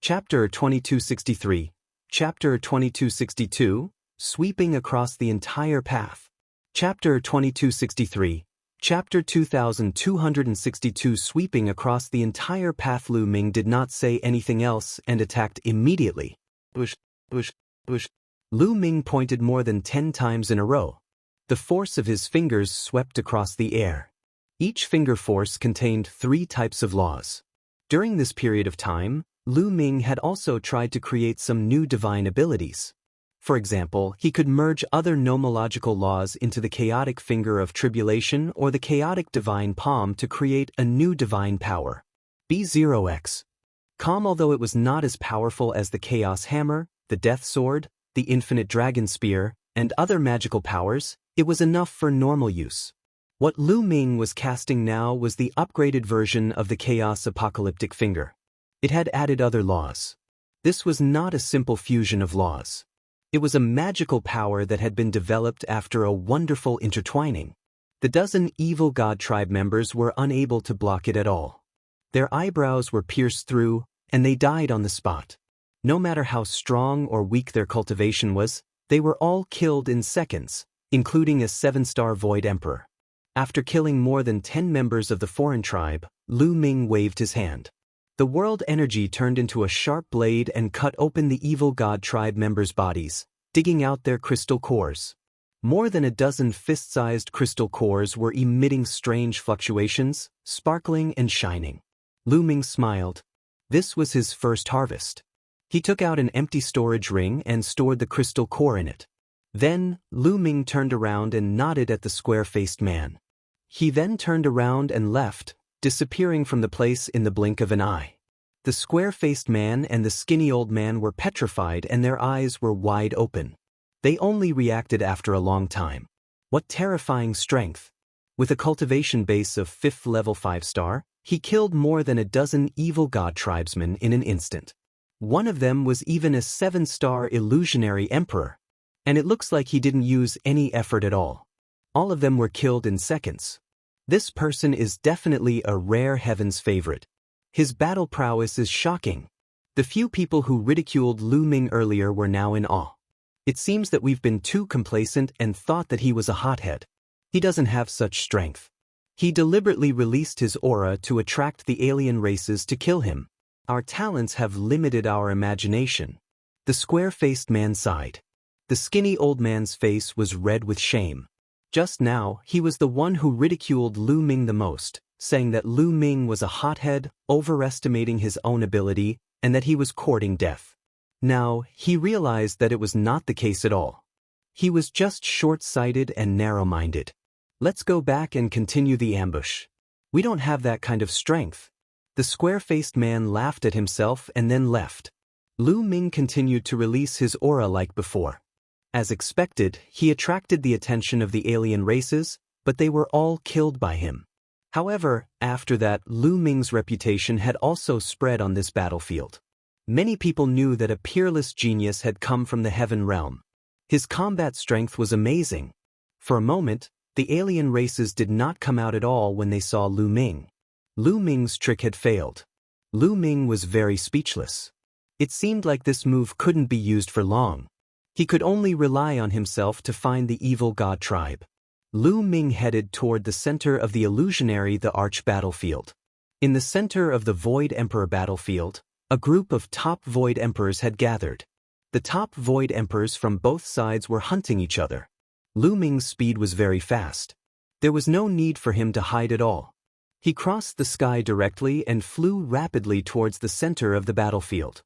Chapter 2263. Chapter 2262, Sweeping Across the Entire Path. Chapter 2263. Chapter 2262 Sweeping Across the Entire Path. Lu Ming did not say anything else and attacked immediately. Bush, bush, bush. Lu Ming pointed more than 10 times in a row. The force of his fingers swept across the air. Each finger force contained 3 types of laws. During this period of time, Lu Ming had also tried to create some new divine abilities. For example, he could merge other nomological laws into the chaotic finger of tribulation or the chaotic divine palm to create a new divine power. B0x. Calm. Although it was not as powerful as the chaos hammer, the death sword, the infinite dragon spear, and other magical powers, it was enough for normal use. What Lu Ming was casting now was the upgraded version of the chaos apocalyptic finger. It had added other laws. This was not a simple fusion of laws. It was a magical power that had been developed after a wonderful intertwining. The dozen evil god tribe members were unable to block it at all. Their eyebrows were pierced through, and they died on the spot. No matter how strong or weak their cultivation was, they were all killed in seconds, including a 7-star Void Emperor. After killing more than 10 members of the foreign tribe, Lu Ming waved his hand. The world energy turned into a sharp blade and cut open the evil god tribe members' bodies, digging out their crystal cores. More than a dozen fist-sized crystal cores were emitting strange fluctuations, sparkling and shining. Lu Ming smiled. This was his first harvest. He took out an empty storage ring and stored the crystal core in it. Then, Lu Ming turned around and nodded at the square-faced man. He then turned around and left, disappearing from the place in the blink of an eye. The square-faced man and the skinny old man were petrified and their eyes were wide open. They only reacted after a long time. What terrifying strength! With a cultivation base of 5th level 5-star, he killed more than a dozen evil god tribesmen in an instant. One of them was even a 7-star illusionary emperor. And it looks like he didn't use any effort at all. All of them were killed in seconds. This person is definitely a rare heaven's favorite. His battle prowess is shocking. The few people who ridiculed Lu Ming earlier were now in awe. It seems that we've been too complacent and thought that he was a hothead. He doesn't have such strength. He deliberately released his aura to attract the alien races to kill him. Our talents have limited our imagination. The square-faced man sighed. The skinny old man's face was red with shame. Just now, he was the one who ridiculed Lu Ming the most, saying that Lu Ming was a hothead, overestimating his own ability, and that he was courting death. Now, he realized that it was not the case at all. He was just short-sighted and narrow-minded. Let's go back and continue the ambush. We don't have that kind of strength. The square-faced man laughed at himself and then left. Lu Ming continued to release his aura like before. As expected, he attracted the attention of the alien races, but they were all killed by him. However, after that, Lu Ming's reputation had also spread on this battlefield. Many people knew that a peerless genius had come from the heaven realm. His combat strength was amazing. For a moment, the alien races did not come out at all when they saw Lu Ming. Lu Ming's trick had failed. Lu Ming was very speechless. It seemed like this move couldn't be used for long. He could only rely on himself to find the evil god tribe. Lu Ming headed toward the center of the illusionary the Arch battlefield. In the center of the Void Emperor battlefield, a group of top Void Emperors had gathered. The top Void Emperors from both sides were hunting each other. Lu Ming's speed was very fast. There was no need for him to hide at all. He crossed the sky directly and flew rapidly towards the center of the battlefield.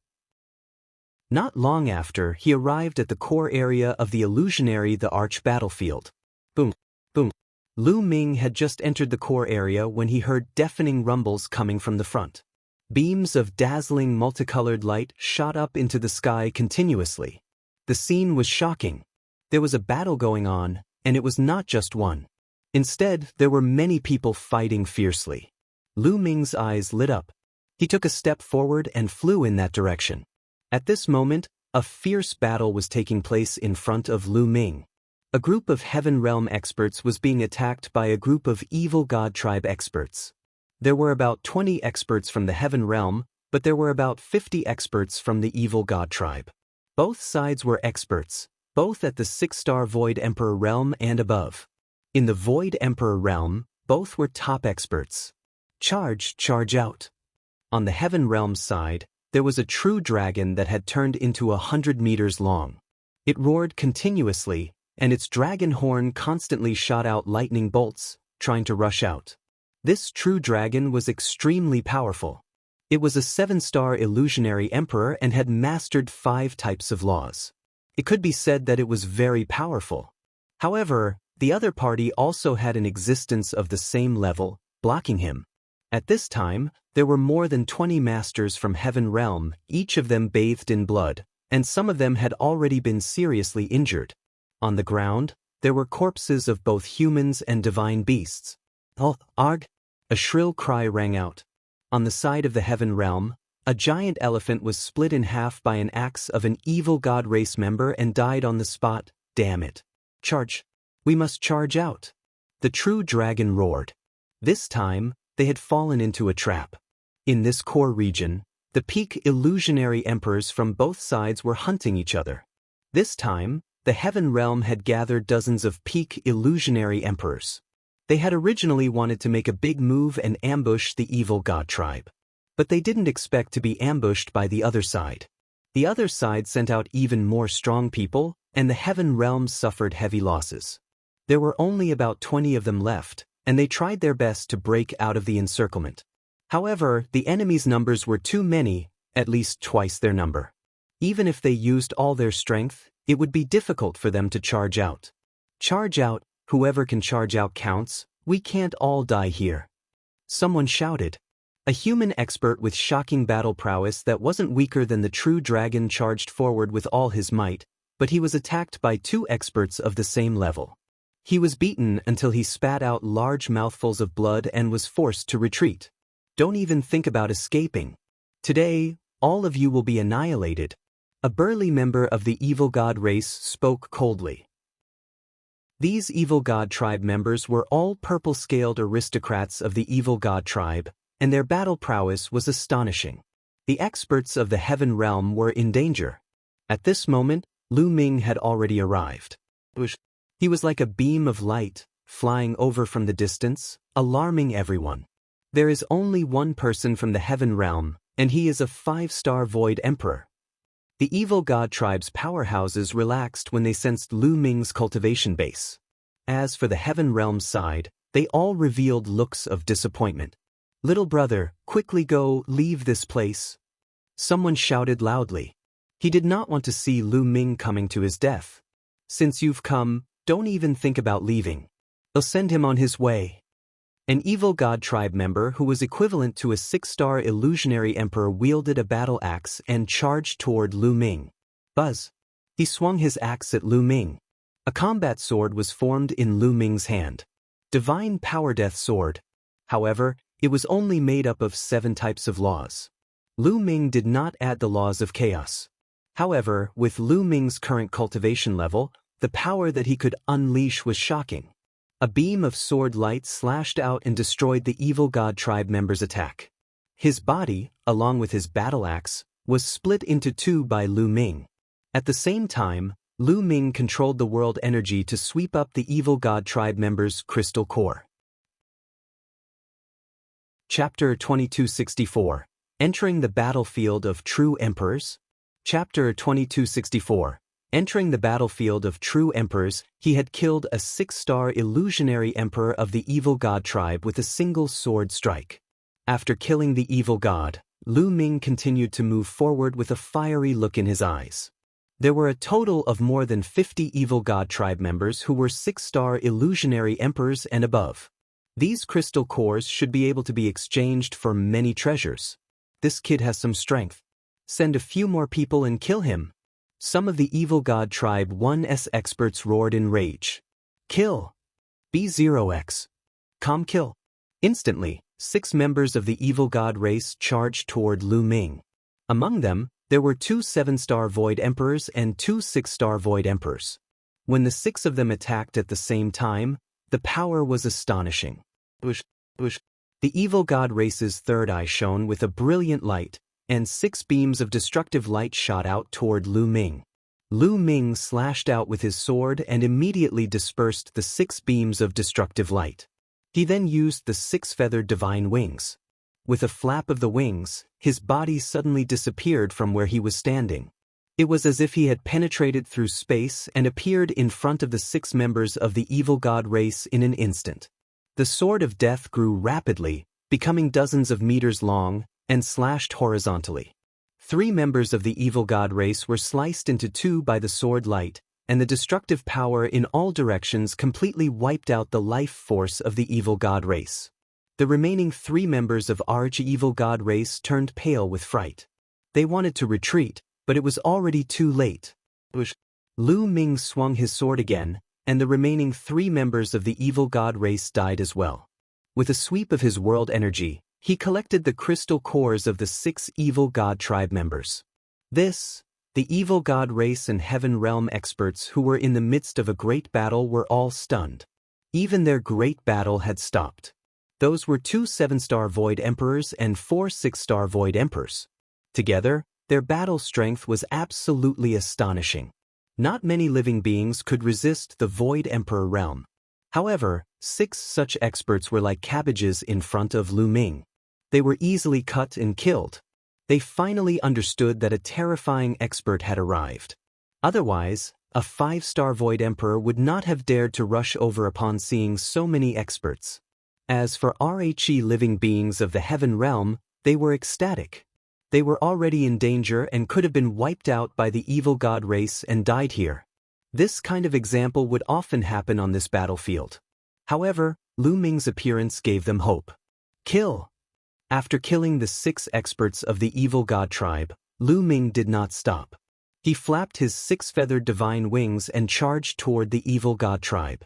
Not long after, he arrived at the core area of the illusionary the Arch battlefield. Boom, boom. Lu Ming had just entered the core area when he heard deafening rumbles coming from the front. Beams of dazzling multicolored light shot up into the sky continuously. The scene was shocking. There was a battle going on, and it was not just one. Instead, there were many people fighting fiercely. Lu Ming's eyes lit up. He took a step forward and flew in that direction. At this moment, a fierce battle was taking place in front of Lu Ming. A group of Heaven Realm experts was being attacked by a group of evil god tribe experts. There were about 20 experts from the Heaven Realm, but there were about 50 experts from the evil god tribe. Both sides were experts, both at the 6-star Void Emperor realm and above. In the Void Emperor realm, both were top experts. Charge out. On the Heaven realm side, there was a true dragon that had turned into 100 meters long. It roared continuously, and its dragon horn constantly shot out lightning bolts, trying to rush out. This true dragon was extremely powerful. It was a 7-star illusionary emperor and had mastered 5 types of laws. It could be said that it was very powerful. However, the other party also had an existence of the same level, blocking him. At this time, there were more than 20 masters from Heaven realm, each of them bathed in blood, and some of them had already been seriously injured. On the ground, there were corpses of both humans and divine beasts. Oh, arg! A shrill cry rang out. On the side of the Heaven realm, a giant elephant was split in half by an axe of an evil god race member and died on the spot. Damn it. Charge. We must charge out. The true dragon roared. This time, they had fallen into a trap. In this core region, the peak illusionary emperors from both sides were hunting each other. This time, the Heaven realm had gathered dozens of peak illusionary emperors. They had originally wanted to make a big move and ambush the evil god tribe. But they didn't expect to be ambushed by the other side. The other side sent out even more strong people, and the Heaven realm suffered heavy losses. There were only about 20 of them left, and they tried their best to break out of the encirclement. However, the enemy's numbers were too many, at least twice their number. Even if they used all their strength, it would be difficult for them to charge out. Charge out, whoever can charge out counts, we can't all die here. Someone shouted. A human expert with shocking battle prowess that wasn't weaker than the true dragon charged forward with all his might, but he was attacked by 2 experts of the same level. He was beaten until he spat out large mouthfuls of blood and was forced to retreat. Don't even think about escaping. Today, all of you will be annihilated. A burly member of the evil god race spoke coldly. These evil god tribe members were all purple-scaled aristocrats of the evil god tribe, and their battle prowess was astonishing. The experts of the Heaven realm were in danger. At this moment, Ming had already arrived. He was like a beam of light, flying over from the distance, alarming everyone. There is only one person from the Heaven realm, and he is a 5-star Void Emperor. The evil god tribe's powerhouses relaxed when they sensed Ming's cultivation base. As for the Heaven realm side, they all revealed looks of disappointment. Little brother, quickly go, leave this place. Someone shouted loudly. He did not want to see Ming coming to his death. Since you've come, don't even think about leaving. They'll send him on his way. An evil god tribe member who was equivalent to a 6-star illusionary emperor wielded a battle axe and charged toward Ming. Buzz. He swung his axe at Ming. A combat sword was formed in Ming's hand. Divine Power Death Sword. However, it was only made up of 7 types of laws. Ming did not add the laws of chaos. However, with Ming's current cultivation level, the power that he could unleash was shocking. A beam of sword light slashed out and destroyed the evil god tribe member's attack. His body, along with his battle axe, was split into 2 by Ming. At the same time, Ming controlled the world energy to sweep up the evil god tribe member's crystal core. Chapter 2264. Entering the Battlefield of True Emperors. Chapter 2264. Entering the battlefield of true emperors, he had killed a 6-star illusionary emperor of the evil god tribe with a single sword strike. After killing the evil god, Ming continued to move forward with a fiery look in his eyes. There were a total of more than 50 evil god tribe members who were 6-star illusionary emperors and above. These crystal cores should be able to be exchanged for many treasures. This kid has some strength. Send a few more people and kill him. Some of the evil god tribe 1's experts roared in rage. Kill! B0X. Kill. Instantly, 6 members of the evil god race charged toward Ming. Among them, there were 2 7-star Void Emperors and 2 6-star Void Emperors. When the 6 of them attacked at the same time, the power was astonishing. The evil god race's third eye shone with a brilliant light, and 6 beams of destructive light shot out toward Lu Ming. Lu Ming slashed out with his sword and immediately dispersed the 6 beams of destructive light. He then used the 6 feathered divine wings. With a flap of the wings, his body suddenly disappeared from where he was standing. It was as if he had penetrated through space and appeared in front of the 6 members of the evil god race in an instant. The sword of death grew rapidly, becoming dozens of meters long, and slashed horizontally. 3 members of the evil god race were sliced into 2 by the sword light, and the destructive power in all directions completely wiped out the life force of the evil god race. The remaining 3 members of arch-evil god race turned pale with fright. They wanted to retreat, but it was already too late. Lu Ming swung his sword again, and the remaining 3 members of the evil god race died as well. With a sweep of his world energy, he collected the crystal cores of the 6 evil god tribe members. The evil god race and heaven realm experts who were in the midst of a great battle were all stunned. Even their great battle had stopped. Those were 2 7-star Void Emperors and 4 6-star Void Emperors. Together, their battle strength was absolutely astonishing. Not many living beings could resist the Void Emperor realm. However, 6 such experts were like cabbages in front of Lu Ming. They were easily cut and killed. They finally understood that a terrifying expert had arrived. Otherwise, a 5-star Void Emperor would not have dared to rush over upon seeing so many experts. As for RHE living beings of the heaven realm, they were ecstatic. They were already in danger and could have been wiped out by the evil god race and died here. This kind of example would often happen on this battlefield. However, Lu Ming's appearance gave them hope. Kill! After killing the 6 experts of the evil god tribe, Lu Ming did not stop. He flapped his 6 feathered divine wings and charged toward the evil god tribe.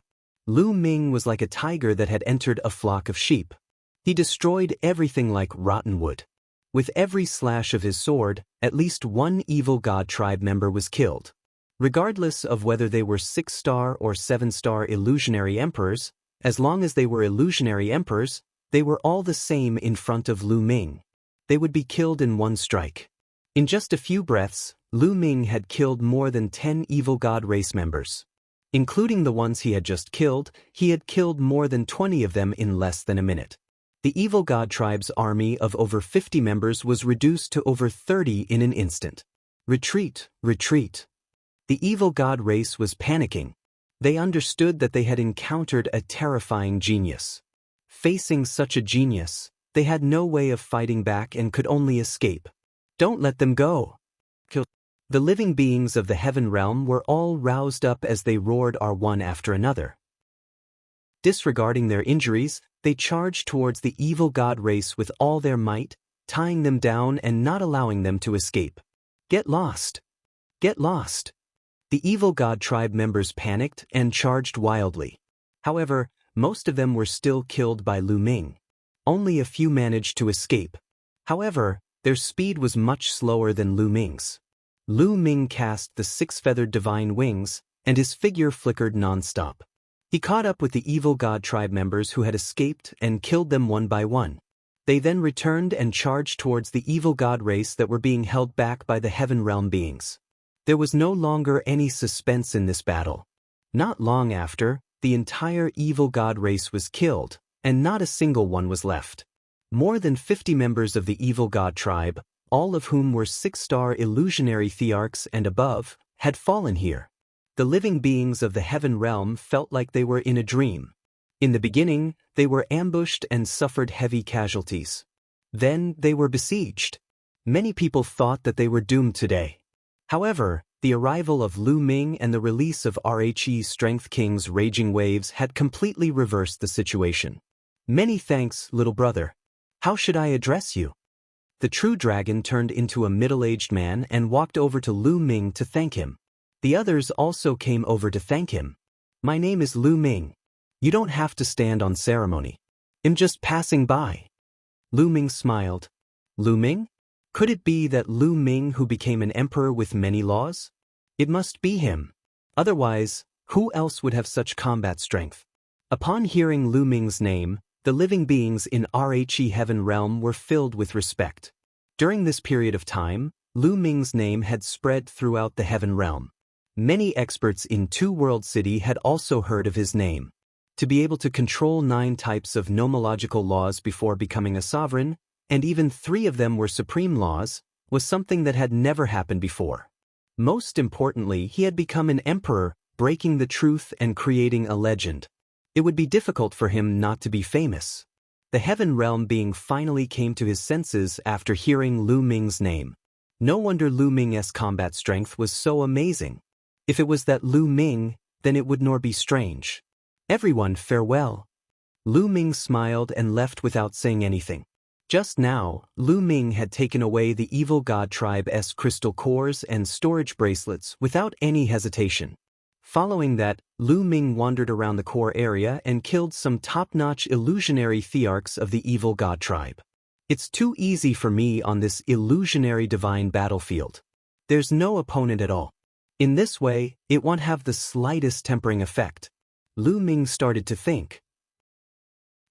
Lu Ming was like a tiger that had entered a flock of sheep. He destroyed everything like rotten wood. With every slash of his sword, at least 1 evil god tribe member was killed. Regardless of whether they were 6-star or 7-star illusionary emperors, as long as they were illusionary emperors, they were all the same in front of Lu Ming. They would be killed in 1 strike. In just a few breaths, Lu Ming had killed more than 10 evil god race members. Including the ones he had just killed, he had killed more than 20 of them in less than a minute. The evil god tribe's army of over 50 members was reduced to over 30 in an instant. Retreat, retreat. The evil god race was panicking. They understood that they had encountered a terrifying genius. Facing such a genius, they had no way of fighting back and could only escape. Don't let them go. Kill. The living beings of the heaven realm were all roused up as they roared one after another. Disregarding their injuries, they charged towards the evil god race with all their might, tying them down and not allowing them to escape. Get lost! Get lost! The evil god tribe members panicked and charged wildly. However, most of them were still killed by Lu Ming. Only a few managed to escape. However, their speed was much slower than Lu Ming's. Lu Ming cast the 6 feathered divine wings, and his figure flickered non-stop. He caught up with the evil god tribe members who had escaped and killed them one by one. They then returned and charged towards the evil god race that were being held back by the heaven realm beings. There was no longer any suspense in this battle. Not long after, the entire evil god race was killed, and not a single one was left. More than 50 members of the evil god tribe, all of whom were 6-star illusionary thearchs and above, had fallen here. The living beings of the heaven realm felt like they were in a dream. In the beginning, they were ambushed and suffered heavy casualties. Then they were besieged. Many people thought that they were doomed today. However, the arrival of Lu Ming and the release of RHE Strength King's raging waves had completely reversed the situation. Many thanks, little brother. How should I address you? The true dragon turned into a middle-aged man and walked over to Lu Ming to thank him. The others also came over to thank him. My name is Lu Ming. You don't have to stand on ceremony. I'm just passing by. Lu Ming smiled. Lu Ming? Could it be that Lu Ming who became an emperor with many laws? It must be him. Otherwise, who else would have such combat strength? Upon hearing Lu Ming's name, the living beings in RHE Heaven Realm were filled with respect. During this period of time, Lu Ming's name had spread throughout the heaven realm. Many experts in Two World City had also heard of his name. To be able to control 9 types of nomological laws before becoming a sovereign, and even 3 of them were supreme laws, was something that had never happened before. Most importantly, he had become an emperor, breaking the truth and creating a legend. It would be difficult for him not to be famous. The heaven realm being finally came to his senses after hearing Lu Ming's name. No wonder Lu Ming's combat strength was so amazing. If it was that Lu Ming, then it would nor be strange. Everyone, farewell. Lu Ming smiled and left without saying anything. Just now, Lu Ming had taken away the evil god tribe's crystal cores and storage bracelets without any hesitation. Following that, Lu Ming wandered around the core area and killed some top-notch illusionary thearchs of the evil god tribe. It's too easy for me on this illusionary divine battlefield. There's no opponent at all. In this way, it won't have the slightest tempering effect. Lu Ming started to think.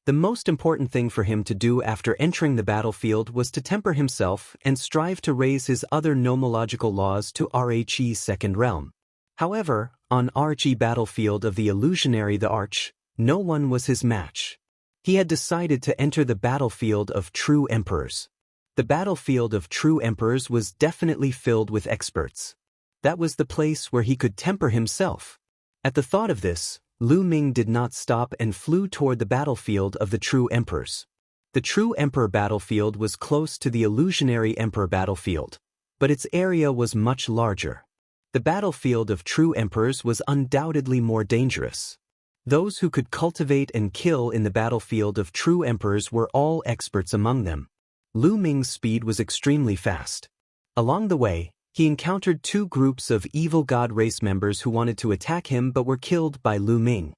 The most important thing for him to do after entering the battlefield was to temper himself and strive to raise his other nomological laws to RHE's second realm. However, on RHE battlefield of the illusionary the Arch, no one was his match. He had decided to enter the battlefield of true emperors. The battlefield of true emperors was definitely filled with experts. That was the place where he could temper himself. At the thought of this, Lu Ming did not stop and flew toward the battlefield of the true emperors. The true emperor battlefield was close to the illusionary emperor battlefield, but its area was much larger. The battlefield of true emperors was undoubtedly more dangerous. Those who could cultivate and kill in the battlefield of true emperors were all experts among them. Lu Ming's speed was extremely fast. Along the way, he encountered 2 groups of evil god race members who wanted to attack him but were killed by Lu Ming.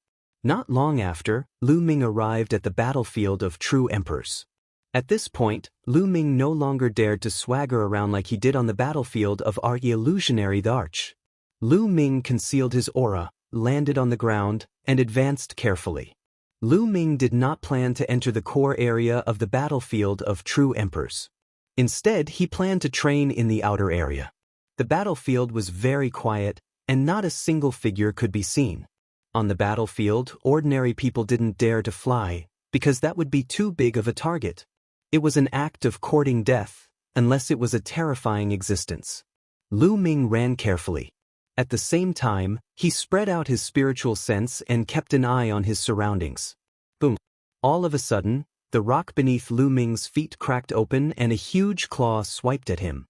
Not long after, Lu Ming arrived at the battlefield of true emperors. At this point, Lu Ming no longer dared to swagger around like he did on the battlefield of the illusionary the Arch. Lu Ming concealed his aura, landed on the ground, and advanced carefully. Lu Ming did not plan to enter the core area of the battlefield of true emperors. Instead, he planned to train in the outer area. The battlefield was very quiet, and not a single figure could be seen. On the battlefield, ordinary people didn't dare to fly, because that would be too big of a target. It was an act of courting death, unless it was a terrifying existence. Lu Ming ran carefully. At the same time, he spread out his spiritual sense and kept an eye on his surroundings. Boom! All of a sudden, the rock beneath Lu Ming's feet cracked open and a huge claw swiped at him.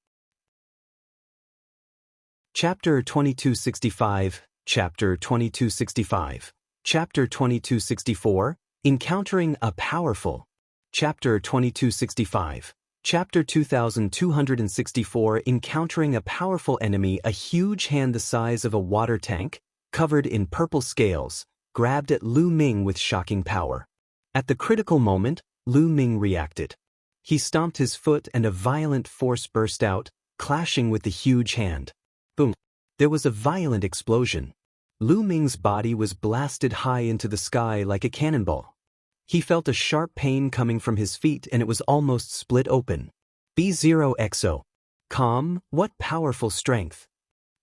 Chapter 2265, Chapter 2265, Chapter 2264, Encountering a Powerful. Chapter 2265, Chapter 2264 Encountering a powerful enemy. A huge hand the size of a water tank, covered in purple scales, grabbed at Lu Ming with shocking power. At the critical moment, Lu Ming reacted. He stomped his foot and a violent force burst out, clashing with the huge hand. Boom! There was a violent explosion. Lu Ming's body was blasted high into the sky like a cannonball. He felt a sharp pain coming from his feet and it was almost split open. B0XO. Calm, what powerful strength.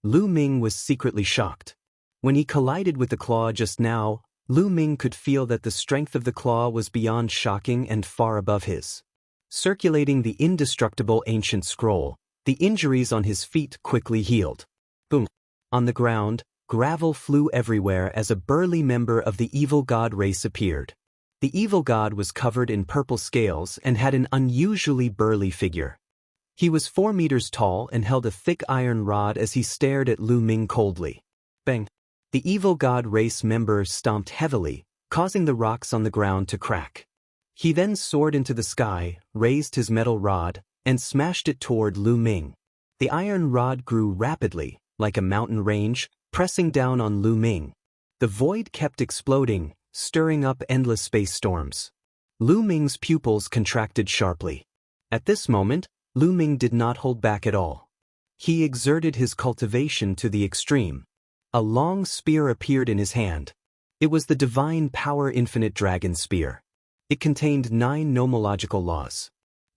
Lu Ming was secretly shocked. When he collided with the claw just now, Lu Ming could feel that the strength of the claw was beyond shocking and far above his. Circulating the indestructible ancient scroll, the injuries on his feet quickly healed. Boom! On the ground, gravel flew everywhere as a burly member of the evil god race appeared. The evil god was covered in purple scales and had an unusually burly figure. He was 4 meters tall and held a thick iron rod as he stared at Lu Ming coldly. Bang! The evil god race member stomped heavily, causing the rocks on the ground to crack. He then soared into the sky, raised his metal rod, and smashed it toward Lu Ming. The iron rod grew rapidly, like a mountain range, pressing down on Lu Ming. The void kept exploding, stirring up endless space storms. Lu Ming's pupils contracted sharply. At this moment, Lu Ming did not hold back at all. He exerted his cultivation to the extreme. A long spear appeared in his hand. It was the divine power infinite dragon spear. It contained 9 nomological laws.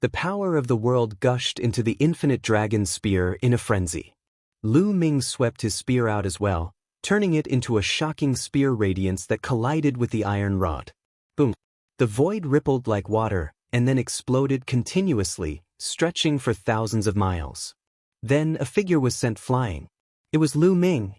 The power of the world gushed into the infinite dragon spear in a frenzy. Lu Ming swept his spear out as well, turning it into a shocking spear radiance that collided with the iron rod. Boom! The void rippled like water, and then exploded continuously, stretching for thousands of miles. Then a figure was sent flying. It was Lu Ming.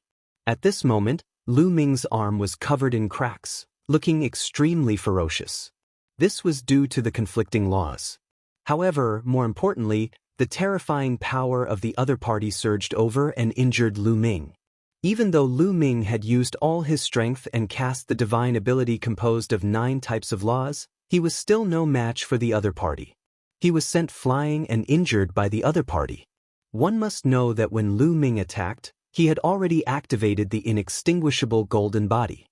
At this moment, Lu Ming's arm was covered in cracks, looking extremely ferocious. This was due to the conflicting laws. However, more importantly, the terrifying power of the other party surged over and injured Lu Ming. Even though Lu Ming had used all his strength and cast the divine ability composed of 9 types of laws, he was still no match for the other party. He was sent flying and injured by the other party. One must know that when Lu Ming attacked, he had already activated the inextinguishable golden body.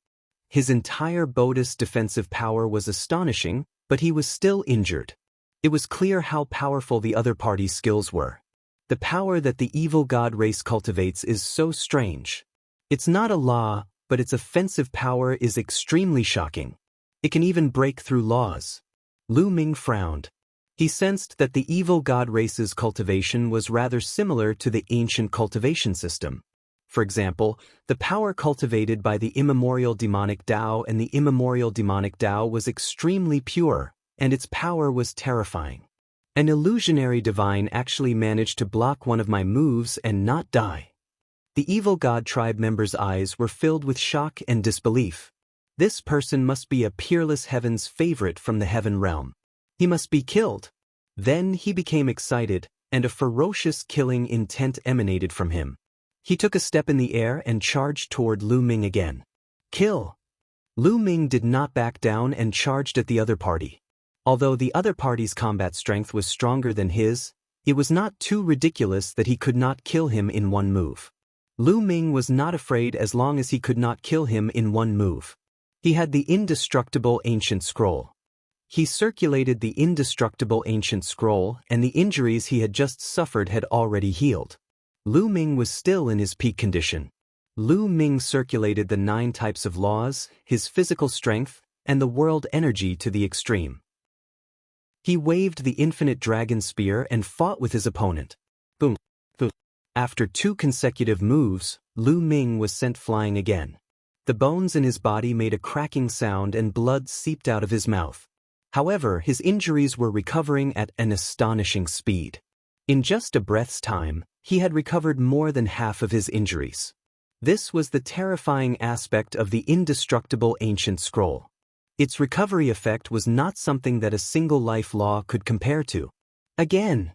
His entire Buddhist defensive power was astonishing, but he was still injured. It was clear how powerful the other party's skills were. The power that the evil god race cultivates is so strange. It's not a law, but its offensive power is extremely shocking. It can even break through laws. Lu Ming frowned. He sensed that the evil god race's cultivation was rather similar to the ancient cultivation system. For example, the power cultivated by the immemorial demonic Tao and the immemorial demonic Tao was extremely pure, and its power was terrifying. An illusionary divine actually managed to block one of my moves and not die. The evil god tribe member's eyes were filled with shock and disbelief. This person must be a peerless heaven's favorite from the heaven realm. He must be killed. Then he became excited, and a ferocious killing intent emanated from him. He took a step in the air and charged toward Lu Ming again. Kill! Lu Ming did not back down and charged at the other party. Although the other party's combat strength was stronger than his, it was not too ridiculous that he could not kill him in one move. Lu Ming was not afraid as long as he could not kill him in one move. He had the indestructible ancient scroll. He circulated the indestructible ancient scroll, and the injuries he had just suffered had already healed. Lu Ming was still in his peak condition. Lu Ming circulated the 9 types of laws, his physical strength, and the world energy to the extreme. He waved the infinite dragon spear and fought with his opponent. Boom! Boom! After 2 consecutive moves, Lu Ming was sent flying again. The bones in his body made a cracking sound and blood seeped out of his mouth. However, his injuries were recovering at an astonishing speed. In just a breath's time, he had recovered more than half of his injuries. This was the terrifying aspect of the indestructible ancient scroll. Its recovery effect was not something that a single life law could compare to. Again!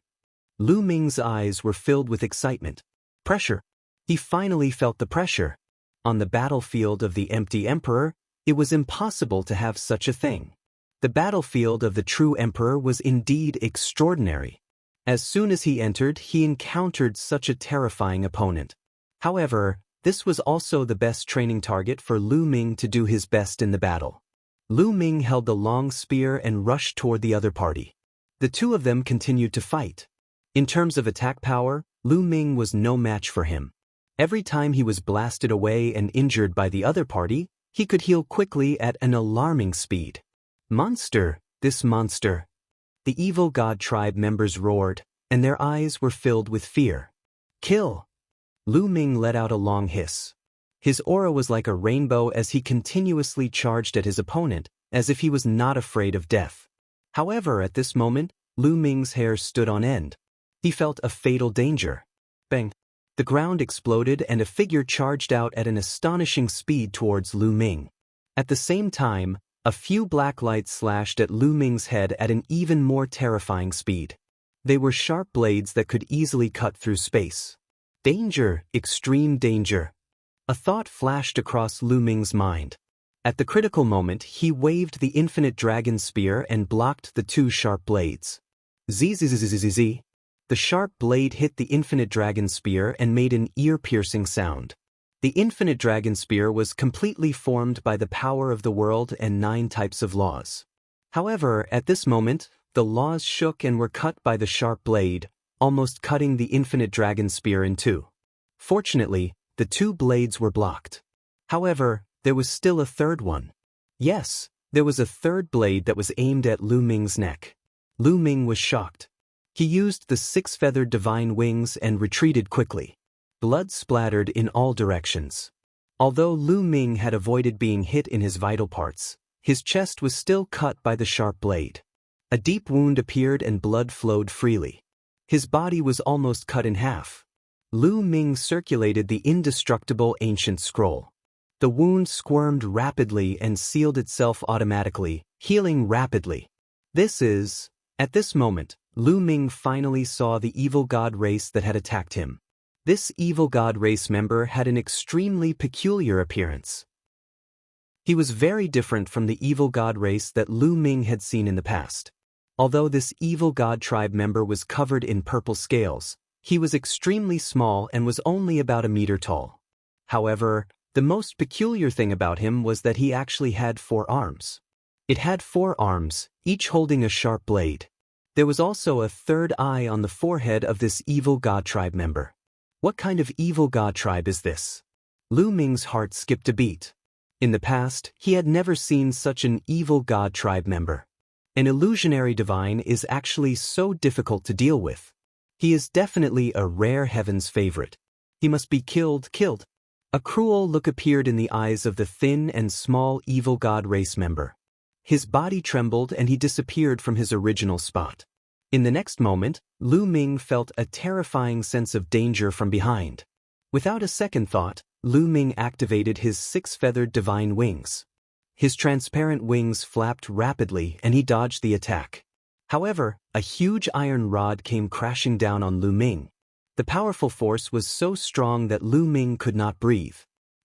Lu Ming's eyes were filled with excitement. Pressure. He finally felt the pressure. On the battlefield of the empty emperor, it was impossible to have such a thing. The battlefield of the true emperor was indeed extraordinary. As soon as he entered, he encountered such a terrifying opponent. However, this was also the best training target for Lu Ming to do his best in the battle. Lu Ming held the long spear and rushed toward the other party. The 2 of them continued to fight. In terms of attack power, Lu Ming was no match for him. Every time he was blasted away and injured by the other party, he could heal quickly at an alarming speed. Monster! This monster! The evil god tribe members roared, and their eyes were filled with fear. Kill! Lu Ming let out a long hiss. His aura was like a rainbow as he continuously charged at his opponent, as if he was not afraid of death. However, at this moment, Lu Ming's hair stood on end. He felt a fatal danger. Bang! The ground exploded and a figure charged out at an astonishing speed towards Lu Ming. At the same time, a few black lights slashed at Lu Ming's head at an even more terrifying speed. They were sharp blades that could easily cut through space. Danger! Extreme danger! A thought flashed across Lu Ming's mind. At the critical moment, he waved the infinite dragon spear and blocked the 2 sharp blades. Zzzzzzz. The sharp blade hit the infinite dragon spear and made an ear-piercing sound. The infinite dragon spear was completely formed by the power of the world and 9 types of laws. However, at this moment, the laws shook and were cut by the sharp blade, almost cutting the infinite dragon spear in 2. Fortunately, the 2 blades were blocked. However, there was still a third one. Yes, there was a third blade that was aimed at Lu Ming's neck. Lu Ming was shocked. He used the six-feathered divine wings and retreated quickly. Blood splattered in all directions. Although Lu Ming had avoided being hit in his vital parts, his chest was still cut by the sharp blade. A deep wound appeared and blood flowed freely. His body was almost cut in half. Lu Ming circulated the indestructible ancient scroll. The wound squirmed rapidly and sealed itself automatically, healing rapidly. At this moment, Lu Ming finally saw the evil god race that had attacked him. This evil god race member had an extremely peculiar appearance. He was very different from the evil god race that Lu Ming had seen in the past. Although this evil god tribe member was covered in purple scales, he was extremely small and was only about a meter tall. However, the most peculiar thing about him was that he actually had 4 arms. It had 4 arms, each holding a sharp blade. There was also a third eye on the forehead of this evil god tribe member. What kind of evil god tribe is this? Lu Ming's heart skipped a beat. In the past, he had never seen such an evil god tribe member. An illusionary divine is actually so difficult to deal with. He is definitely a rare heaven's favorite. He must be killed. A cruel look appeared in the eyes of the thin and small evil god race member. His body trembled and he disappeared from his original spot. In the next moment, Lu Ming felt a terrifying sense of danger from behind. Without a second thought, Lu Ming activated his 6-feathered divine wings. His transparent wings flapped rapidly and he dodged the attack. However, a huge iron rod came crashing down on Lu Ming. The powerful force was so strong that Lu Ming could not breathe.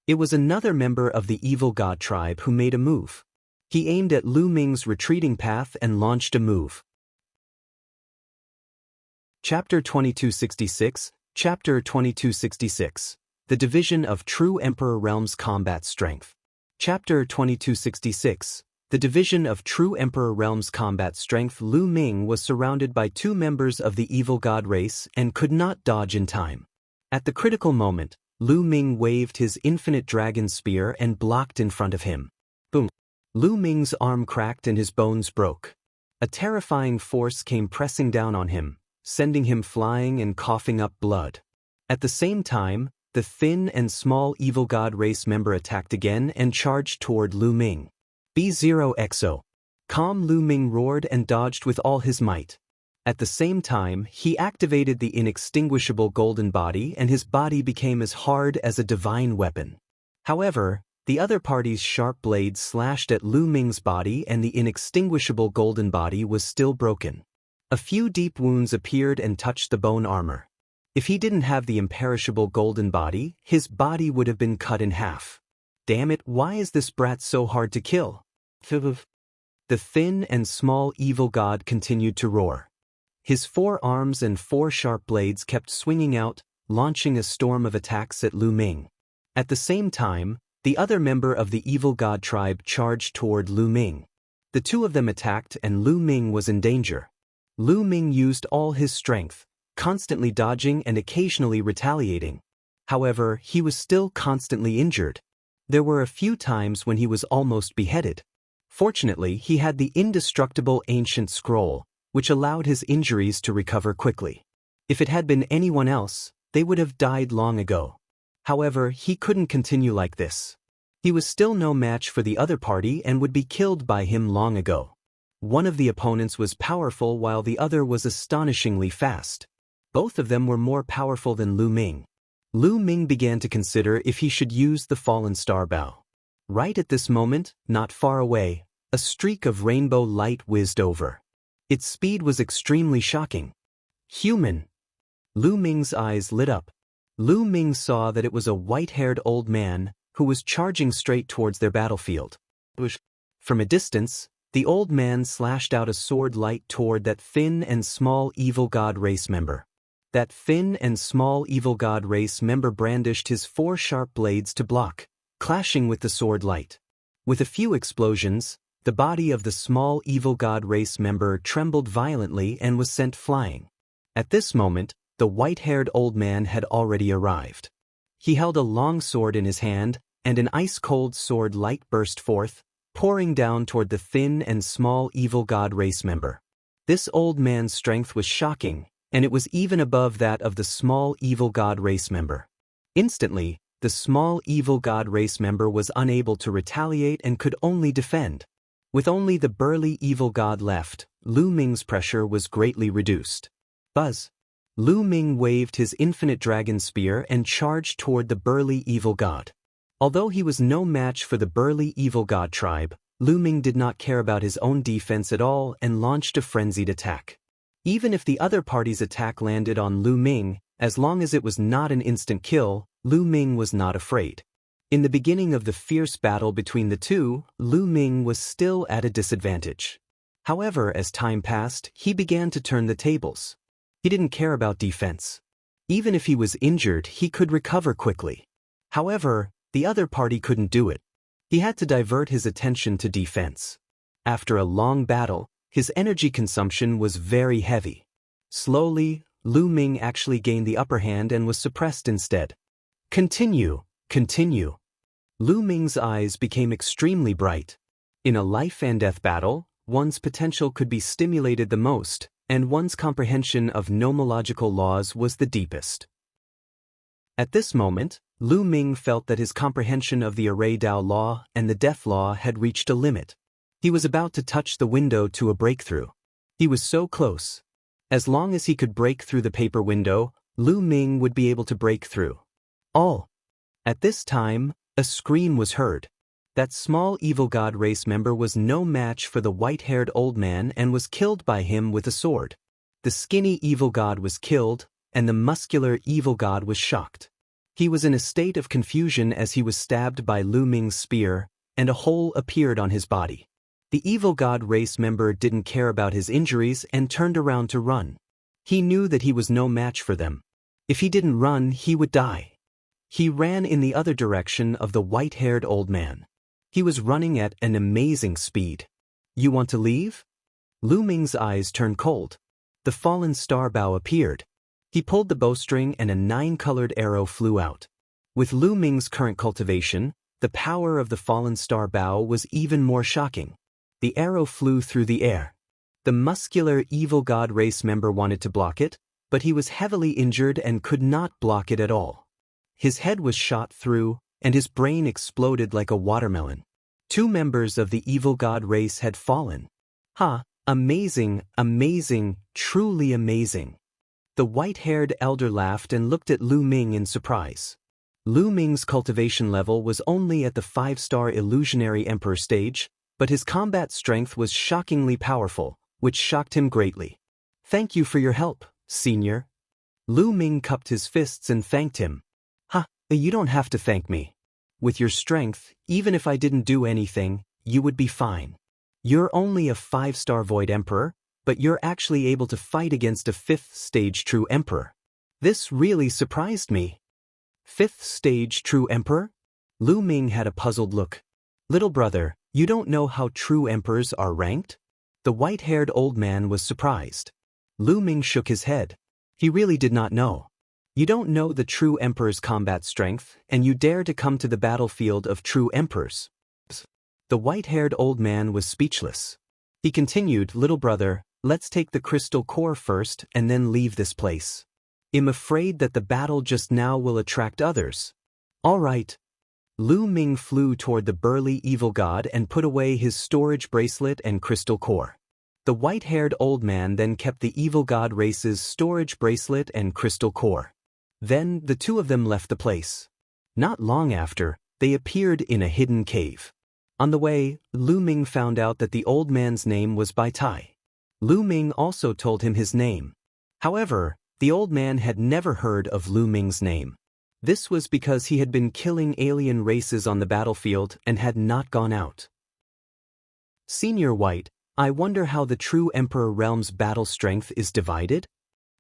It was another member of the evil god tribe who made a move. He aimed at Lu Ming's retreating path and launched a move. Chapter 2266, Chapter 2266. The Division of True Emperor Realms Combat Strength. Chapter 2266. The Division of True Emperor Realms Combat Strength. Lu Ming was surrounded by 2 members of the evil god race and could not dodge in time. At the critical moment, Lu Ming waved his infinite dragon spear and blocked in front of him. Boom! Lu Ming's arm cracked and his bones broke. A terrifying force came pressing down on him, sending him flying and coughing up blood. At the same time, the thin and small evil god race member attacked again and charged toward Lu Ming. B0XO. Calm. Lu Ming roared and dodged with all his might. At the same time, he activated the inextinguishable golden body and his body became as hard as a divine weapon. However, the other party's sharp blades slashed at Lu Ming's body and the inextinguishable golden body was still broken. A few deep wounds appeared and touched the bone armor. If he didn't have the imperishable golden body, his body would have been cut in half. Damn it, why is this brat so hard to kill? The thin and small evil god continued to roar. His 4 arms and 4 sharp blades kept swinging out, launching a storm of attacks at Lu Ming. At the same time, the other member of the evil god tribe charged toward Lu Ming. The 2 of them attacked and Lu Ming was in danger. Lu Ming used all his strength, constantly dodging and occasionally retaliating. However, he was still constantly injured. There were a few times when he was almost beheaded. Fortunately, he had the indestructible ancient scroll, which allowed his injuries to recover quickly. If it had been anyone else, they would have died long ago. However, he couldn't continue like this. He was still no match for the other party and would be killed by him long ago. One of the opponents was powerful while the other was astonishingly fast. Both of them were more powerful than Lu Ming. Lu Ming began to consider if he should use the fallen star bow. Right at this moment, not far away, a streak of rainbow light whizzed over. Its speed was extremely shocking. Human! Lu Ming's eyes lit up. Lu Ming saw that it was a white-haired old man who was charging straight towards their battlefield. From a distance, the old man slashed out a sword light toward that thin and small evil god race member. That thin and small evil god race member brandished his 4 sharp blades to block, clashing with the sword light. With a few explosions, the body of the small evil god race member trembled violently and was sent flying. At this moment, the white-haired old man had already arrived. He held a long sword in his hand, and an ice-cold sword light burst forth, pouring down toward the thin and small evil god race member. This old man's strength was shocking, and it was even above that of the small evil god race member. Instantly, the small evil god race member was unable to retaliate and could only defend. With only the burly evil god left, Lu Ming's pressure was greatly reduced. Buzz! Lu Ming waved his infinite dragon spear and charged toward the burly evil god. Although he was no match for the burly evil god tribe, Lu Ming did not care about his own defense at all and launched a frenzied attack. Even if the other party's attack landed on Lu Ming, as long as it was not an instant kill, Lu Ming was not afraid. In the beginning of the fierce battle between the two, Lu Ming was still at a disadvantage. However, as time passed, he began to turn the tables. He didn't care about defense. Even if he was injured, he could recover quickly. However, the other party couldn't do it. He had to divert his attention to defense. After a long battle, his energy consumption was very heavy. Slowly, Lu Ming actually gained the upper hand and was suppressed instead. Continue, continue. Lu Ming's eyes became extremely bright. In a life and death battle, one's potential could be stimulated the most, and one's comprehension of nomological laws was the deepest. At this moment, Lu Ming felt that his comprehension of the array Dao law and the death law had reached a limit. He was about to touch the window to a breakthrough. He was so close. As long as he could break through the paper window, Lu Ming would be able to break through. All. At this time, a scream was heard. That small evil god race member was no match for the white-haired old man and was killed by him with a sword. The skinny evil god was killed, and the muscular evil god was shocked. He was in a state of confusion as he was stabbed by Lu Ming's spear, and a hole appeared on his body. The evil god race member didn't care about his injuries and turned around to run. He knew that he was no match for them. If he didn't run, he would die. He ran in the other direction of the white-haired old man. He was running at an amazing speed. You want to leave? Lu Ming's eyes turned cold. The fallen star bow appeared. He pulled the bowstring and a 9-colored arrow flew out. With Lu Ming's current cultivation, the power of the fallen star bow was even more shocking. The arrow flew through the air. The muscular evil god race member wanted to block it, but he was heavily injured and could not block it at all. His head was shot through, and his brain exploded like a watermelon. 2 members of the evil god race had fallen. Ha! Amazing, amazing, truly amazing. The white-haired elder laughed and looked at Lu Ming in surprise. Lu Ming's cultivation level was only at the 5-star illusionary emperor stage, but his combat strength was shockingly powerful, which shocked him greatly. Thank you for your help, senior. Lu Ming cupped his fists and thanked him. Ha! You don't have to thank me. With your strength, even if I didn't do anything, you would be fine. You're only a 5-star void emperor, but you're actually able to fight against a 5th stage true emperor. This really surprised me. 5th stage true emperor? Lu Ming had a puzzled look. Little brother, you don't know how true emperors are ranked? The white-haired old man was surprised. Lu Ming shook his head. He really did not know. You don't know the true emperor's combat strength, and you dare to come to the battlefield of true emperors. The white-haired old man was speechless. He continued, little brother, let's take the crystal core first and then leave this place. I'm afraid that the battle just now will attract others. All right. Lu Ming flew toward the burly evil god and put away his storage bracelet and crystal core. The white-haired old man then kept the evil god race's storage bracelet and crystal core. Then the 2 of them left the place. Not long after, they appeared in a hidden cave. On the way, Lu Ming found out that the old man's name was Bai Tai. Lu Ming also told him his name. However, the old man had never heard of Lu Ming's name. This was because he had been killing alien races on the battlefield and had not gone out. Senior White, I wonder how the true Emperor Realm's battle strength is divided?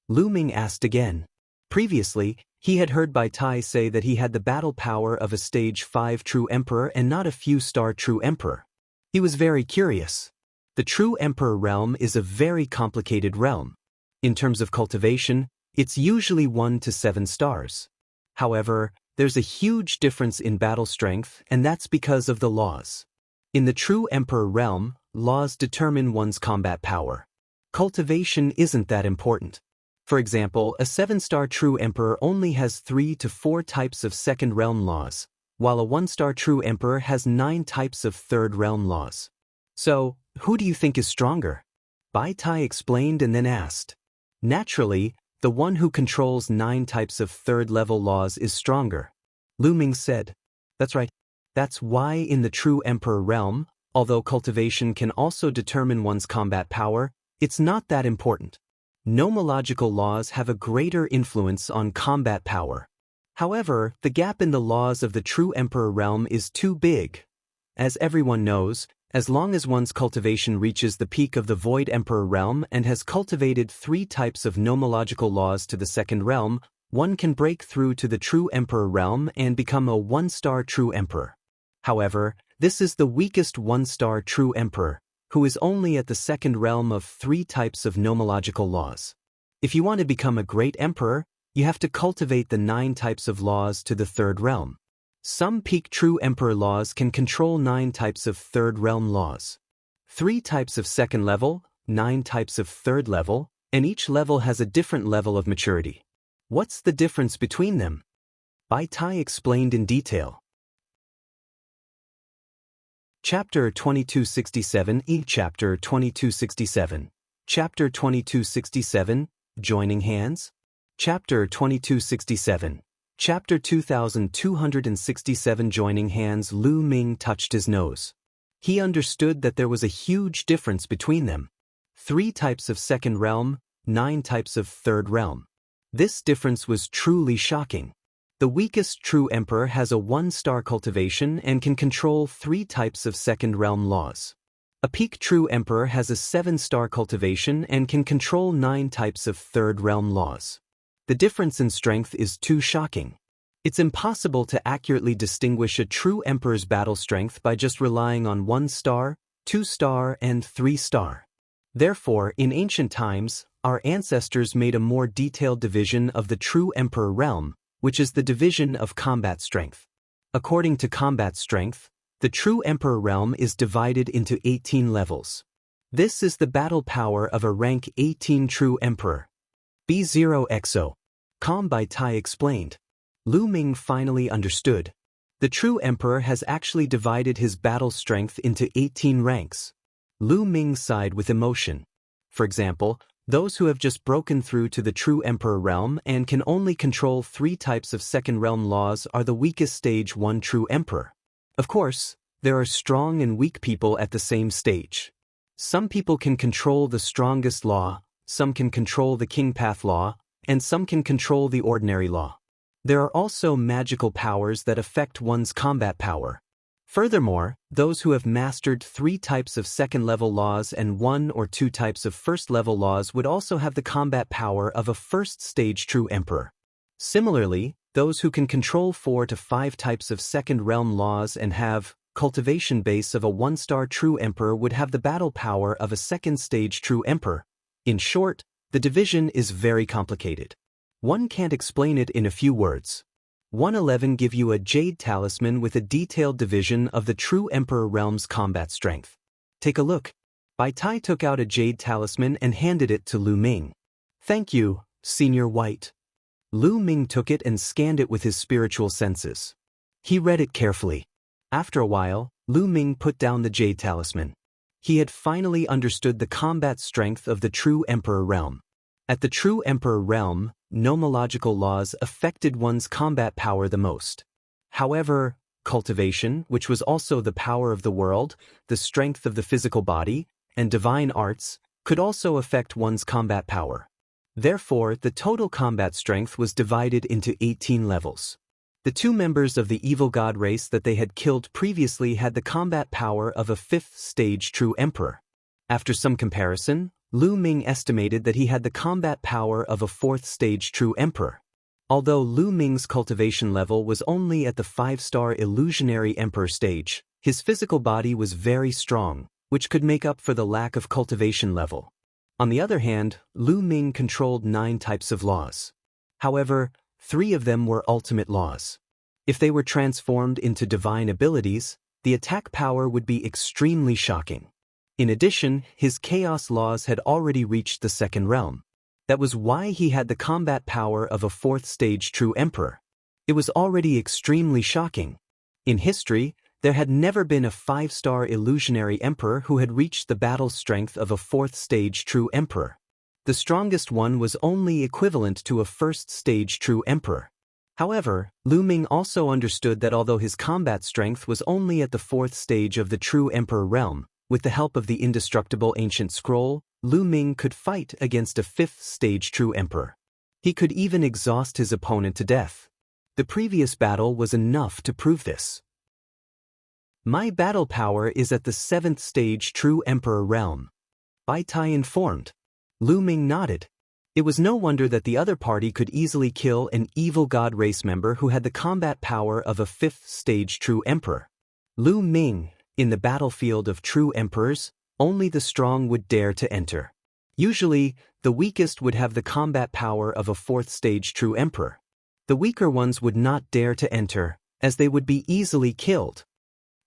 Lu Ming asked again. Previously, he had heard Bai Tai say that he had the battle power of a stage 5 true emperor and not a few-star true emperor. He was very curious. The true emperor realm is a very complicated realm. In terms of cultivation, it's usually 1 to 7 stars. However, there's a huge difference in battle strength, and that's because of the laws. In the true emperor realm, laws determine one's combat power. cultivation isn't that important. For example, a 7-star true emperor only has 3 to 4 types of second realm laws, while a 1-star true emperor has 9 types of third realm laws. So, who do you think is stronger? Bai Tai explained and then asked. Naturally, the one who controls 9 types of third-level laws is stronger. Lu Ming said. That's right. That's why in the true emperor realm, although cultivation can also determine one's combat power, it's not that important. Nomological laws have a greater influence on combat power. However, the gap in the laws of the true emperor realm is too big. As everyone knows, as long as one's cultivation reaches the peak of the void emperor realm and has cultivated 3 types of nomological laws to the second realm, one can break through to the true emperor realm and become a 1-star true emperor. However, this is the weakest 1-star true emperor, who is only at the second realm of 3 types of nomological laws. If you want to become a great emperor, you have to cultivate the 9 types of laws to the third realm. Some peak true emperor laws can control 9 types of third realm laws. 3 types of second level, 9 types of third level, and each level has a different level of maturity. What's the difference between them? Bai Tai explained in detail. Chapter 2267 Chapter 2267. Chapter 2267, Joining Hands. Chapter 2267. Chapter 2267 Joining Hands. Lu Ming touched his nose. He understood that there was a huge difference between them. 3 types of second realm, 9 types of third realm. This difference was truly shocking. The weakest true emperor has a 1-star cultivation and can control 3 types of second realm laws. A peak true emperor has a 7-star cultivation and can control 9 types of third realm laws. The difference in strength is too shocking. It's impossible to accurately distinguish a true emperor's battle strength by just relying on 1-star, 2-star, and 3-star. Therefore, in ancient times, our ancestors made a more detailed division of the true emperor realm, which is the division of combat strength. According to combat strength, the true emperor realm is divided into 18 levels. This is the battle power of a rank 18 true emperor. B0XO. Bai Tai explained. Lu Ming finally understood. The true emperor has actually divided his battle strength into 18 ranks. Lu Ming sighed with emotion. For example, those who have just broken through to the true emperor realm and can only control 3 types of second realm laws are the weakest stage 1 true emperor. Of course, there are strong and weak people at the same stage. Some people can control the strongest law, some can control the king path law, and some can control the ordinary law. There are also magical powers that affect one's combat power. Furthermore, those who have mastered 3 types of second-level laws and 1 or 2 types of first-level laws would also have the combat power of a first-stage true emperor. Similarly, those who can control 4 to 5 types of second-realm laws and have cultivation base of a 1-star true emperor would have the battle power of a second-stage true emperor. In short, the division is very complicated. One can't explain it in a few words. 111 give you a jade talisman with a detailed division of the true emperor realm's combat strength. Take a look. Bai Tai took out a jade talisman and handed it to Lu Ming. Thank you, Senior White. Lu Ming took it and scanned it with his spiritual senses. He read it carefully. After a while, Lu Ming put down the jade talisman. He had finally understood the combat strength of the true emperor realm. At the true emperor realm, nomological laws affected one's combat power the most. However, cultivation, which was also the power of the world, the strength of the physical body, and divine arts, could also affect one's combat power. Therefore, the total combat strength was divided into 18 levels. The 2 members of the evil god race that they had killed previously had the combat power of a 5th-stage true emperor. After some comparison, Lu Ming estimated that he had the combat power of a 4th-stage true emperor. Although Lu Ming's cultivation level was only at the 5-star illusionary emperor stage, his physical body was very strong, which could make up for the lack of cultivation level. On the other hand, Lu Ming controlled 9 types of laws. However, 3 of them were ultimate laws. If they were transformed into divine abilities, the attack power would be extremely shocking. In addition, his chaos laws had already reached the second realm. That was why he had the combat power of a fourth-stage true emperor. It was already extremely shocking. In history, there had never been a 5-star illusionary emperor who had reached the battle strength of a fourth-stage true emperor. The strongest one was only equivalent to a first-stage true emperor. However, Lu Ming also understood that although his combat strength was only at the fourth stage of the true emperor realm, with the help of the indestructible ancient scroll, Lu Ming could fight against a fifth-stage true emperor. He could even exhaust his opponent to death. The previous battle was enough to prove this. My battle power is at the seventh-stage true emperor realm, Bai Tai informed. Lu Ming nodded. It was no wonder that the other party could easily kill an evil god race member who had the combat power of a fifth-stage true emperor. Lu Ming, in the battlefield of true emperors, only the strong would dare to enter. Usually, the weakest would have the combat power of a fourth-stage true emperor. The weaker ones would not dare to enter, as they would be easily killed.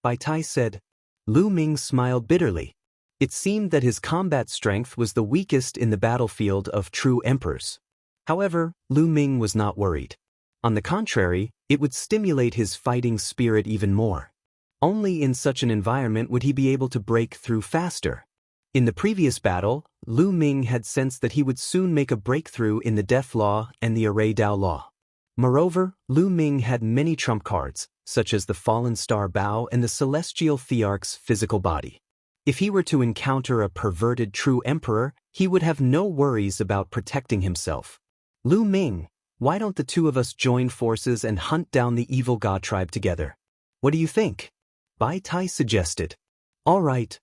Bai Tai said. Lu Ming smiled bitterly. It seemed that his combat strength was the weakest in the battlefield of true emperors. However, Lu Ming was not worried. On the contrary, it would stimulate his fighting spirit even more. Only in such an environment would he be able to break through faster. In the previous battle, Lu Ming had sensed that he would soon make a breakthrough in the Death Law and the Array Dao Law. Moreover, Lu Ming had many trump cards, such as the Fallen Star Bao and the Celestial Thearch's physical body. If he were to encounter a perverted true emperor, he would have no worries about protecting himself. Lu Ming, why don't the two of us join forces and hunt down the evil god tribe together? What do you think? Bai Tai suggested. All right.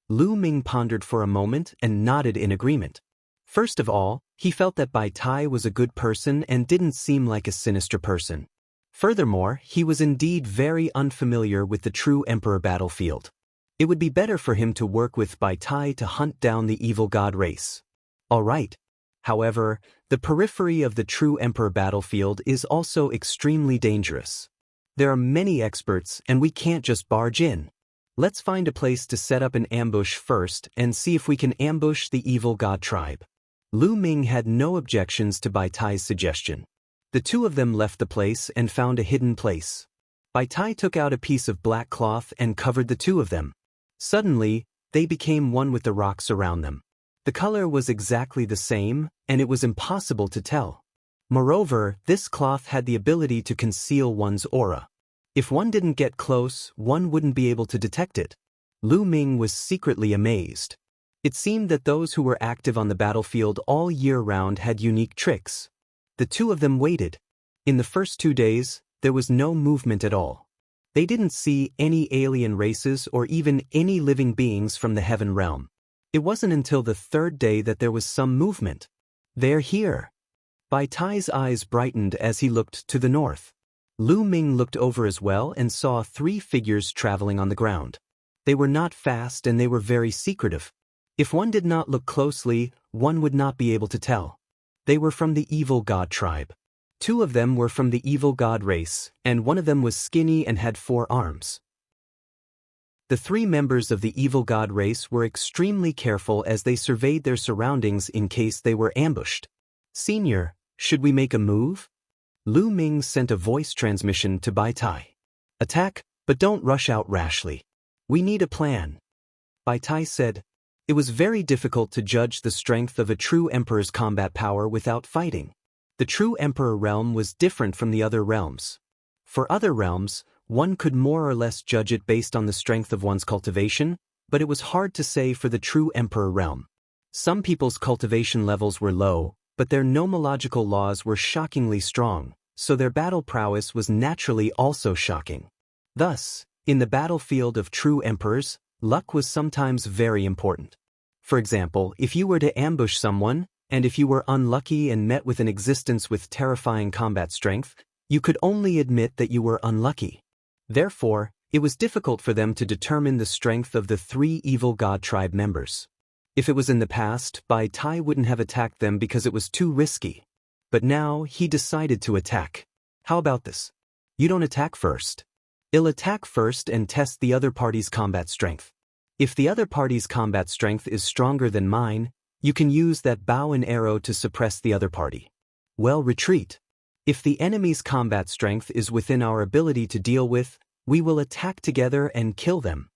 Lu Ming pondered for a moment and nodded in agreement. First of all, he felt that Bai Tai was a good person and didn't seem like a sinister person. Furthermore, he was indeed very unfamiliar with the true emperor battlefield. It would be better for him to work with Bai Tai to hunt down the evil god race. All right. However, the periphery of the true emperor battlefield is also extremely dangerous. There are many experts and we can't just barge in. Let's find a place to set up an ambush first and see if we can ambush the evil god tribe. Lu Ming had no objections to Bai Tai's suggestion. The two of them left the place and found a hidden place. Bai Tai took out a piece of black cloth and covered the two of them. Suddenly, they became one with the rocks around them. The color was exactly the same, and it was impossible to tell. Moreover, this cloth had the ability to conceal one's aura. If one didn't get close, one wouldn't be able to detect it. Lu Ming was secretly amazed. It seemed that those who were active on the battlefield all year round had unique tricks. The two of them waited. In the first 2 days, there was no movement at all. They didn't see any alien races or even any living beings from the heaven realm. It wasn't until the third day that there was some movement. They're here. Bai Tai's eyes brightened as he looked to the north. Lu Ming looked over as well and saw 3 figures traveling on the ground. They were not fast and they were very secretive. If one did not look closely, one would not be able to tell. They were from the evil god tribe. 2 of them were from the evil god race, and one of them was skinny and had 4 arms. The 3 members of the evil god race were extremely careful as they surveyed their surroundings in case they were ambushed. Senior, should we make a move? Lu Ming sent a voice transmission to Bai Tai. Attack, but don't rush out rashly. We need a plan. Bai Tai said. It was very difficult to judge the strength of a true emperor's combat power without fighting. The true emperor realm was different from the other realms. For other realms, one could more or less judge it based on the strength of one's cultivation, but it was hard to say for the true emperor realm. Some people's cultivation levels were low, but their nomological laws were shockingly strong, so their battle prowess was naturally also shocking. Thus, in the battlefield of true emperors, luck was sometimes very important. For example, if you were to ambush someone, and if you were unlucky and met with an existence with terrifying combat strength, you could only admit that you were unlucky. Therefore, it was difficult for them to determine the strength of the 3 evil god tribe members. If it was in the past, Bai Tai wouldn't have attacked them because it was too risky. But now, he decided to attack. How about this? You don't attack first. I'll attack first and test the other party's combat strength. If the other party's combat strength is stronger than mine, you can use that bow and arrow to suppress the other party. Well, retreat. If the enemy's combat strength is within our ability to deal with, we will attack together and kill them.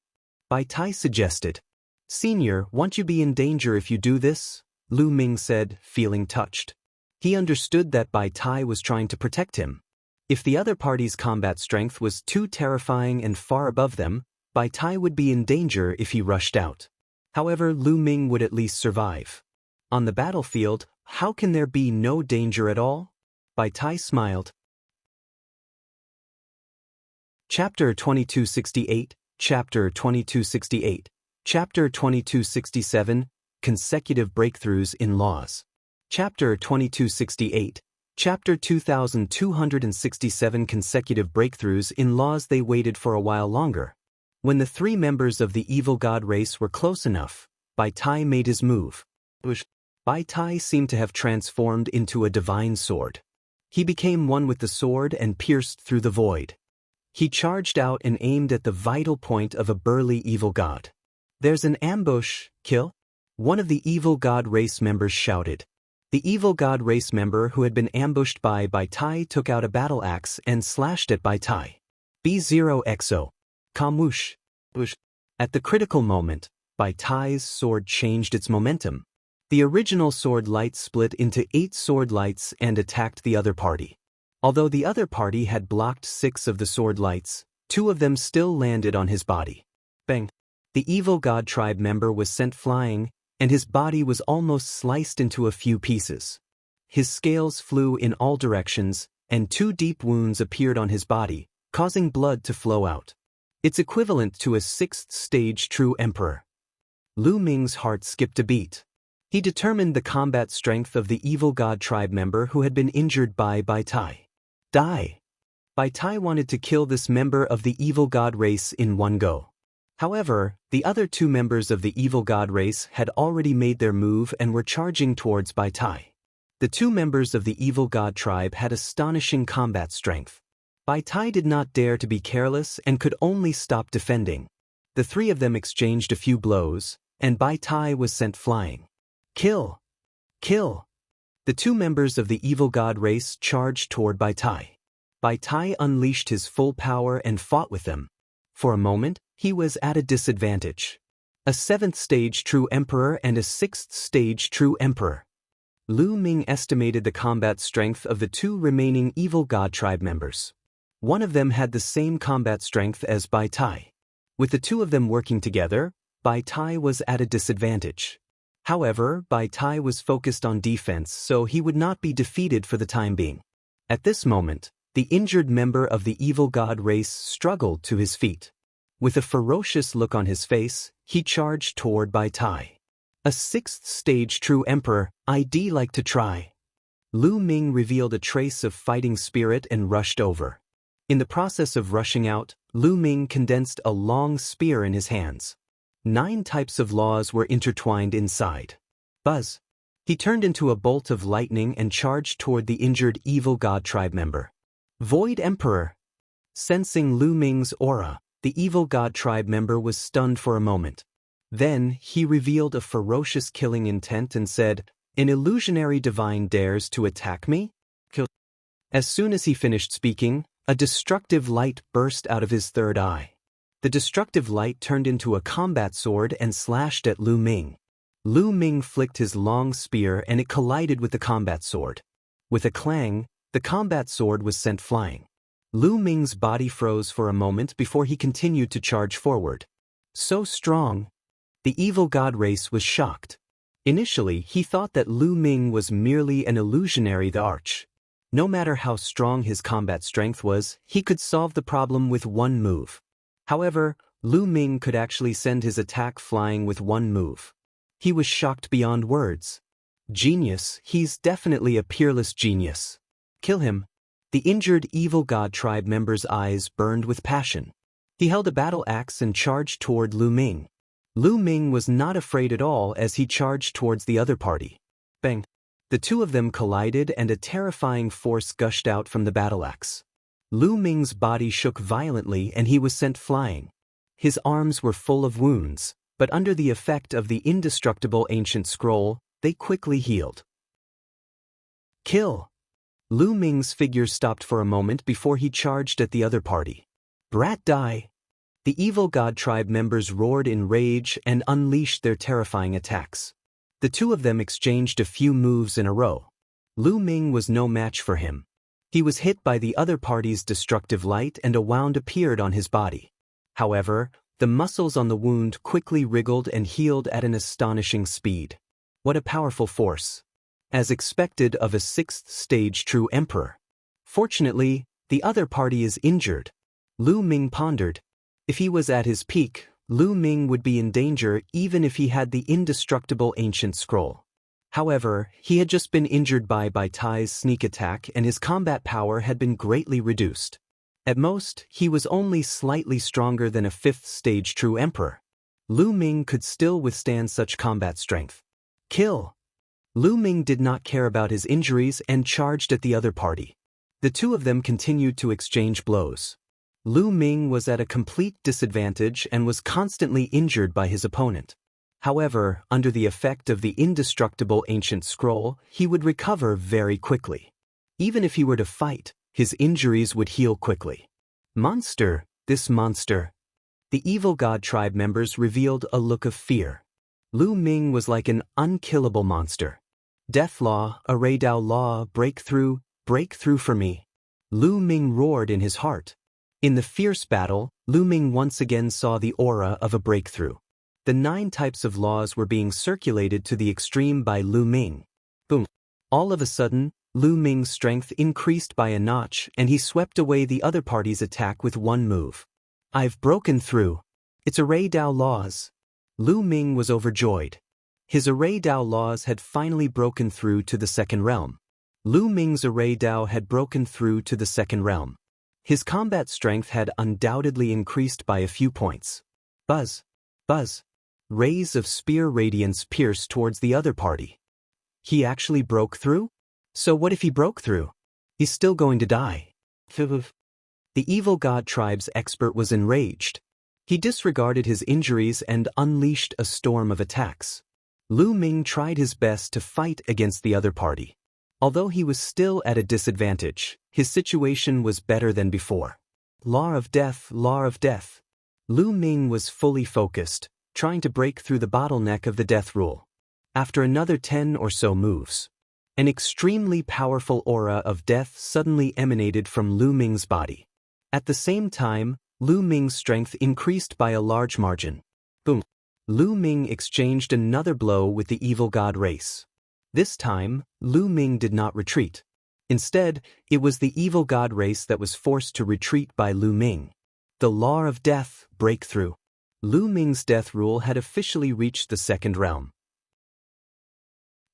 Bai Tai suggested. Senior, won't you be in danger if you do this? Lu Ming said, feeling touched. He understood that Bai Tai was trying to protect him. If the other party's combat strength was too terrifying and far above them, Bai Tai would be in danger if he rushed out. However, Lu Ming would at least survive. On the battlefield, how can there be no danger at all? Bai Tai smiled. Chapter 2268, Chapter 2268, Chapter 2267, Consecutive Breakthroughs in Laws. Chapter 2268, Chapter 2267 Consecutive Breakthroughs in Laws. They waited for a while longer. When the three members of the evil god race were close enough, Bai Tai made his move. Bai Tai seemed to have transformed into a divine sword. He became one with the sword and pierced through the void. He charged out and aimed at the vital point of a burly evil god. There's an ambush, kill? One of the evil god race members shouted. The evil god race member who had been ambushed by Bai Tai took out a battle axe and slashed at Bai Tai. B0XO. Kamush. At the critical moment, Bai Tai's sword changed its momentum. The original sword light split into 8 sword lights and attacked the other party. Although the other party had blocked 6 of the sword lights, 2 of them still landed on his body. Bang! The evil god tribe member was sent flying, and his body was almost sliced into a few pieces. His scales flew in all directions, and 2 deep wounds appeared on his body, causing blood to flow out. It's equivalent to a 6th stage true emperor. Lu Ming's heart skipped a beat. He determined the combat strength of the evil god tribe member who had been injured by Bai Tai. Die! Bai Tai wanted to kill this member of the evil god race in one go. However, the other 2 members of the evil god race had already made their move and were charging towards Bai Tai. The 2 members of the evil god tribe had astonishing combat strength. Bai Tai did not dare to be careless and could only stop defending. The 3 of them exchanged a few blows, and Bai Tai was sent flying. Kill! Kill! The 2 members of the evil god race charged toward Bai Tai. Bai Tai unleashed his full power and fought with them. For a moment, he was at a disadvantage. A 7th stage true emperor and a 6th stage true emperor. Lu Ming estimated the combat strength of the 2 remaining evil god tribe members. One of them had the same combat strength as Bai Tai. With the 2 of them working together, Bai Tai was at a disadvantage. However, Bai Tai was focused on defense, so he would not be defeated for the time being. At this moment, the injured member of the evil god race struggled to his feet. With a ferocious look on his face, he charged toward Bai Tai. A 6th stage true emperor, I'd like to try. Lu Ming revealed a trace of fighting spirit and rushed over. In the process of rushing out, Lu Ming condensed a long spear in his hands. 9 types of laws were intertwined inside. Buzz! He turned into a bolt of lightning and charged toward the injured evil god tribe member. Void Emperor! Sensing Lu Ming's aura, the evil god tribe member was stunned for a moment. Then, he revealed a ferocious killing intent and said, "An illusionary divine dares to attack me? Kill." As soon as he finished speaking, a destructive light burst out of his third eye. The destructive light turned into a combat sword and slashed at Lu Ming. Lu Ming flicked his long spear and it collided with the combat sword. With a clang, the combat sword was sent flying. Lu Ming's body froze for a moment before he continued to charge forward. So strong! The evil god race was shocked. Initially, he thought that Lu Ming was merely an illusionary. The arch. No matter how strong his combat strength was, he could solve the problem with one move. However, Lu Ming could actually send his attack flying with one move. He was shocked beyond words. Genius, he's definitely a peerless genius. Kill him. The injured evil god tribe member's eyes burned with passion. He held a battle axe and charged toward Lu Ming. Lu Ming was not afraid at all as he charged towards the other party. Bang! The 2 of them collided and a terrifying force gushed out from the battle axe. Lu Ming's body shook violently and he was sent flying. His arms were full of wounds, but under the effect of the indestructible ancient scroll, they quickly healed. Kill! Lu Ming's figure stopped for a moment before he charged at the other party. Brat die! The evil god tribe members roared in rage and unleashed their terrifying attacks. The two of them exchanged a few moves in a row. Lu Ming was no match for him. He was hit by the other party's destructive light and a wound appeared on his body. However, the muscles on the wound quickly wriggled and healed at an astonishing speed. What a powerful force! As expected of a 6th stage true emperor. Fortunately, the other party is injured. Lu Ming pondered. If he was at his peak, Lu Ming would be in danger even if he had the indestructible ancient scroll. However, he had just been injured by Bai Tai's sneak attack and his combat power had been greatly reduced. At most, he was only slightly stronger than a 5th stage true emperor. Lu Ming could still withstand such combat strength. Kill! Lu Ming did not care about his injuries and charged at the other party. The two of them continued to exchange blows. Lu Ming was at a complete disadvantage and was constantly injured by his opponent. However, under the effect of the indestructible ancient scroll, he would recover very quickly. Even if he were to fight, his injuries would heal quickly. Monster, this monster! The evil god tribe members revealed a look of fear. Lu Ming was like an unkillable monster. Death law, array Dao law, break through for me. Lu Ming roared in his heart. In the fierce battle, Lu Ming once again saw the aura of a breakthrough. The 9 types of laws were being circulated to the extreme by Lu Ming. Boom! All of a sudden, Lu Ming's strength increased by a notch and he swept away the other party's attack with one move. I've broken through. It's array Dao laws. Lu Ming was overjoyed. His array Dao laws had finally broken through to the second realm. Lu Ming's array Dao had broken through to the second realm. His combat strength had undoubtedly increased by a few points. Buzz! Buzz! Rays of spear radiance pierced towards the other party. He actually broke through? So what if he broke through? He's still going to die. The evil god tribe's expert was enraged. He disregarded his injuries and unleashed a storm of attacks. Lu Ming tried his best to fight against the other party. Although he was still at a disadvantage, his situation was better than before. Law of death, law of death. Lu Ming was fully focused, trying to break through the bottleneck of the death rule. After another 10 or so moves, an extremely powerful aura of death suddenly emanated from Lu Ming's body. At the same time, Lu Ming's strength increased by a large margin. Boom! Lu Ming exchanged another blow with the evil god race. This time, Lu Ming did not retreat. Instead, it was the evil god race that was forced to retreat by Lu Ming. The law of death, breakthrough. Lu Ming's death rule had officially reached the second realm.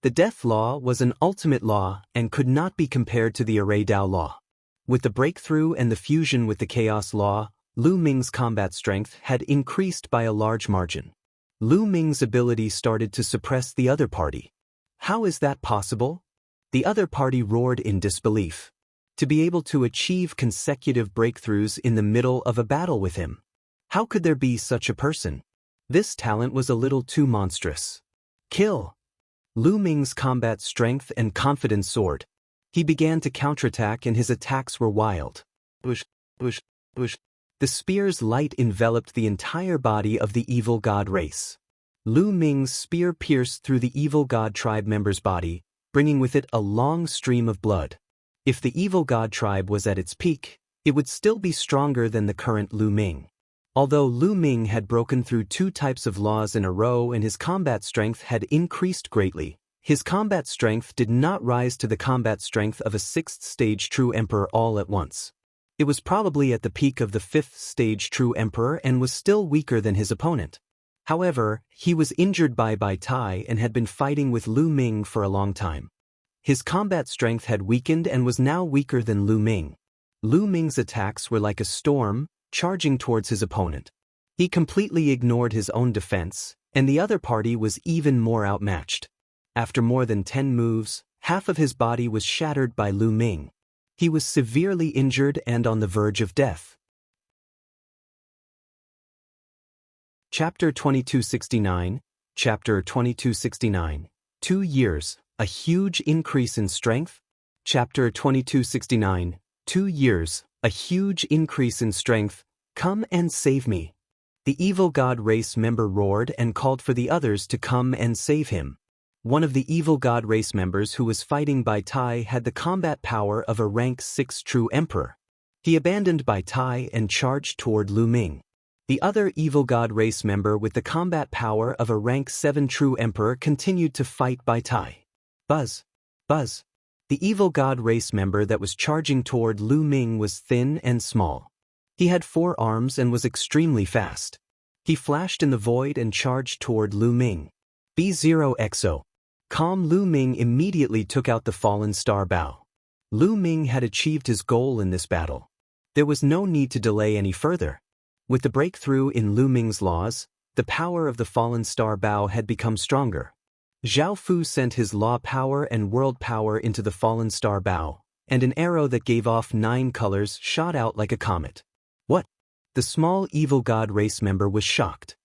The death law was an ultimate law and could not be compared to the array Dao law. With the breakthrough and the fusion with the chaos law, Lu Ming's combat strength had increased by a large margin. Lu Ming's ability started to suppress the other party. How is that possible? The other party roared in disbelief. To be able to achieve consecutive breakthroughs in the middle of a battle with him. How could there be such a person? This talent was a little too monstrous. Kill! Lu Ming's combat strength and confidence soared. He began to counterattack and his attacks were wild. Bush, bush, bush. The spear's light enveloped the entire body of the evil god race. Lu Ming's spear pierced through the evil god tribe member's body, bringing with it a long stream of blood. If the evil god tribe was at its peak, it would still be stronger than the current Lu Ming. Although Lu Ming had broken through 2 types of laws in a row and his combat strength had increased greatly, his combat strength did not rise to the combat strength of a 6th stage true emperor all at once. It was probably at the peak of the 5th stage true emperor and was still weaker than his opponent. However, he was injured by Bai Tai and had been fighting with Lu Ming for a long time. His combat strength had weakened and was now weaker than Lu Ming. Lu Ming's attacks were like a storm, charging towards his opponent. He completely ignored his own defense, and the other party was even more outmatched. After more than 10 moves, half of his body was shattered by Lu Ming. He was severely injured and on the verge of death. Chapter 2269, Chapter 2269, 2 years, a huge increase in strength? Chapter 2269, 2 years, a huge increase in strength, come and save me. The evil god race member roared and called for the others to come and save him. One of the evil god race members who was fighting Bai Tai had the combat power of a rank 6 true emperor. He abandoned Bai Tai and charged toward Lu Ming. The other evil god race member with the combat power of a rank 7 true emperor continued to fight Bai Tai. Buzz! Buzz! The evil god race member that was charging toward Lu Ming was thin and small. He had 4 arms and was extremely fast. He flashed in the void and charged toward Lu Ming. B0XO. Calm Lu Ming immediately took out the fallen star bow. Lu Ming had achieved his goal in this battle. There was no need to delay any further. With the breakthrough in Lu Ming's laws, the power of the fallen star bow had become stronger. Zhao Fu sent his law power and world power into the fallen star bow, and an arrow that gave off 9 colors shot out like a comet. What? The small evil god race member was shocked.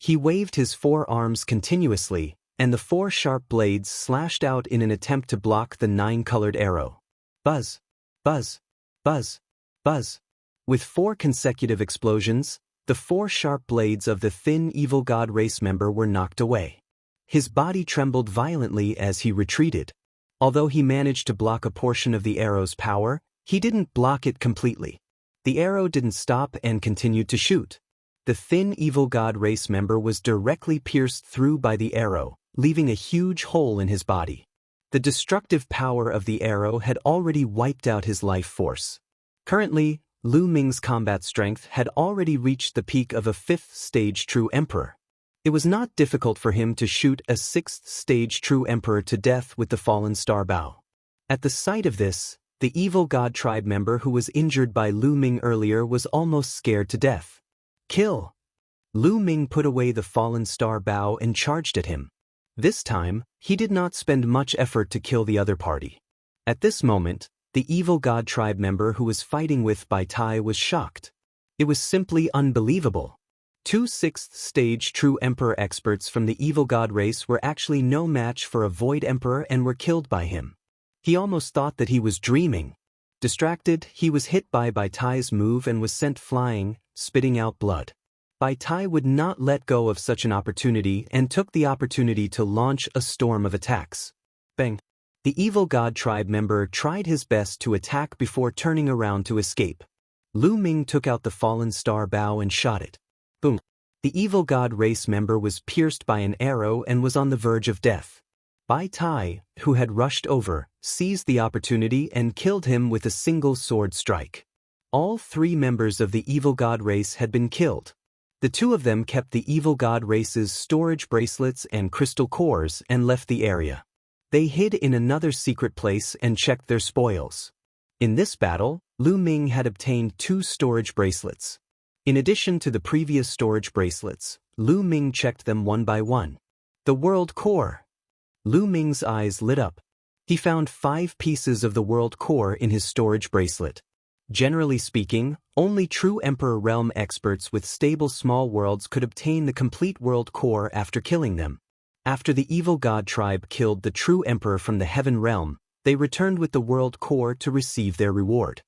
He waved his 4 arms continuously, and the 4 sharp blades slashed out in an attempt to block the 9-colored arrow. Buzz! Buzz! Buzz! Buzz! With 4 consecutive explosions, the 4 sharp blades of the thin evil god race member were knocked away. His body trembled violently as he retreated. Although he managed to block a portion of the arrow's power, he didn't block it completely. The arrow didn't stop and continued to shoot. The thin evil god race member was directly pierced through by the arrow, leaving a huge hole in his body. The destructive power of the arrow had already wiped out his life force. Currently, Lu Ming's combat strength had already reached the peak of a 5th stage true emperor. It was not difficult for him to shoot a 6th stage true emperor to death with the fallen star bow. At the sight of this, the evil god tribe member who was injured by Lu Ming earlier was almost scared to death. Kill! Lu Ming put away the fallen star bow and charged at him. This time, he did not spend much effort to kill the other party. At this moment, the evil god tribe member who was fighting with Bai Tai was shocked. It was simply unbelievable. 2 6th stage true emperor experts from the evil god race were actually no match for a void emperor and were killed by him. He almost thought that he was dreaming. Distracted, he was hit by Bai Tai's move and was sent flying, spitting out blood. Bai Tai would not let go of such an opportunity and took the opportunity to launch a storm of attacks. Bang! The evil god tribe member tried his best to attack before turning around to escape. Lu Ming took out the fallen star bow and shot it. Boom! The evil god race member was pierced by an arrow and was on the verge of death. Bai Tai, who had rushed over, seized the opportunity and killed him with a single sword strike. All 3 members of the evil god race had been killed. The 2 of them kept the evil god race's storage bracelets and crystal cores and left the area. They hid in another secret place and checked their spoils. In this battle, Lu Ming had obtained 2 storage bracelets. In addition to the previous storage bracelets, Lu Ming checked them one by one. The world core! Lu Ming's eyes lit up. He found 5 pieces of the world core in his storage bracelet. Generally speaking, only true Emperor Realm experts with stable small worlds could obtain the complete world core after killing them. After the evil god tribe killed the true emperor from the Heaven Realm, they returned with the world core to receive their reward.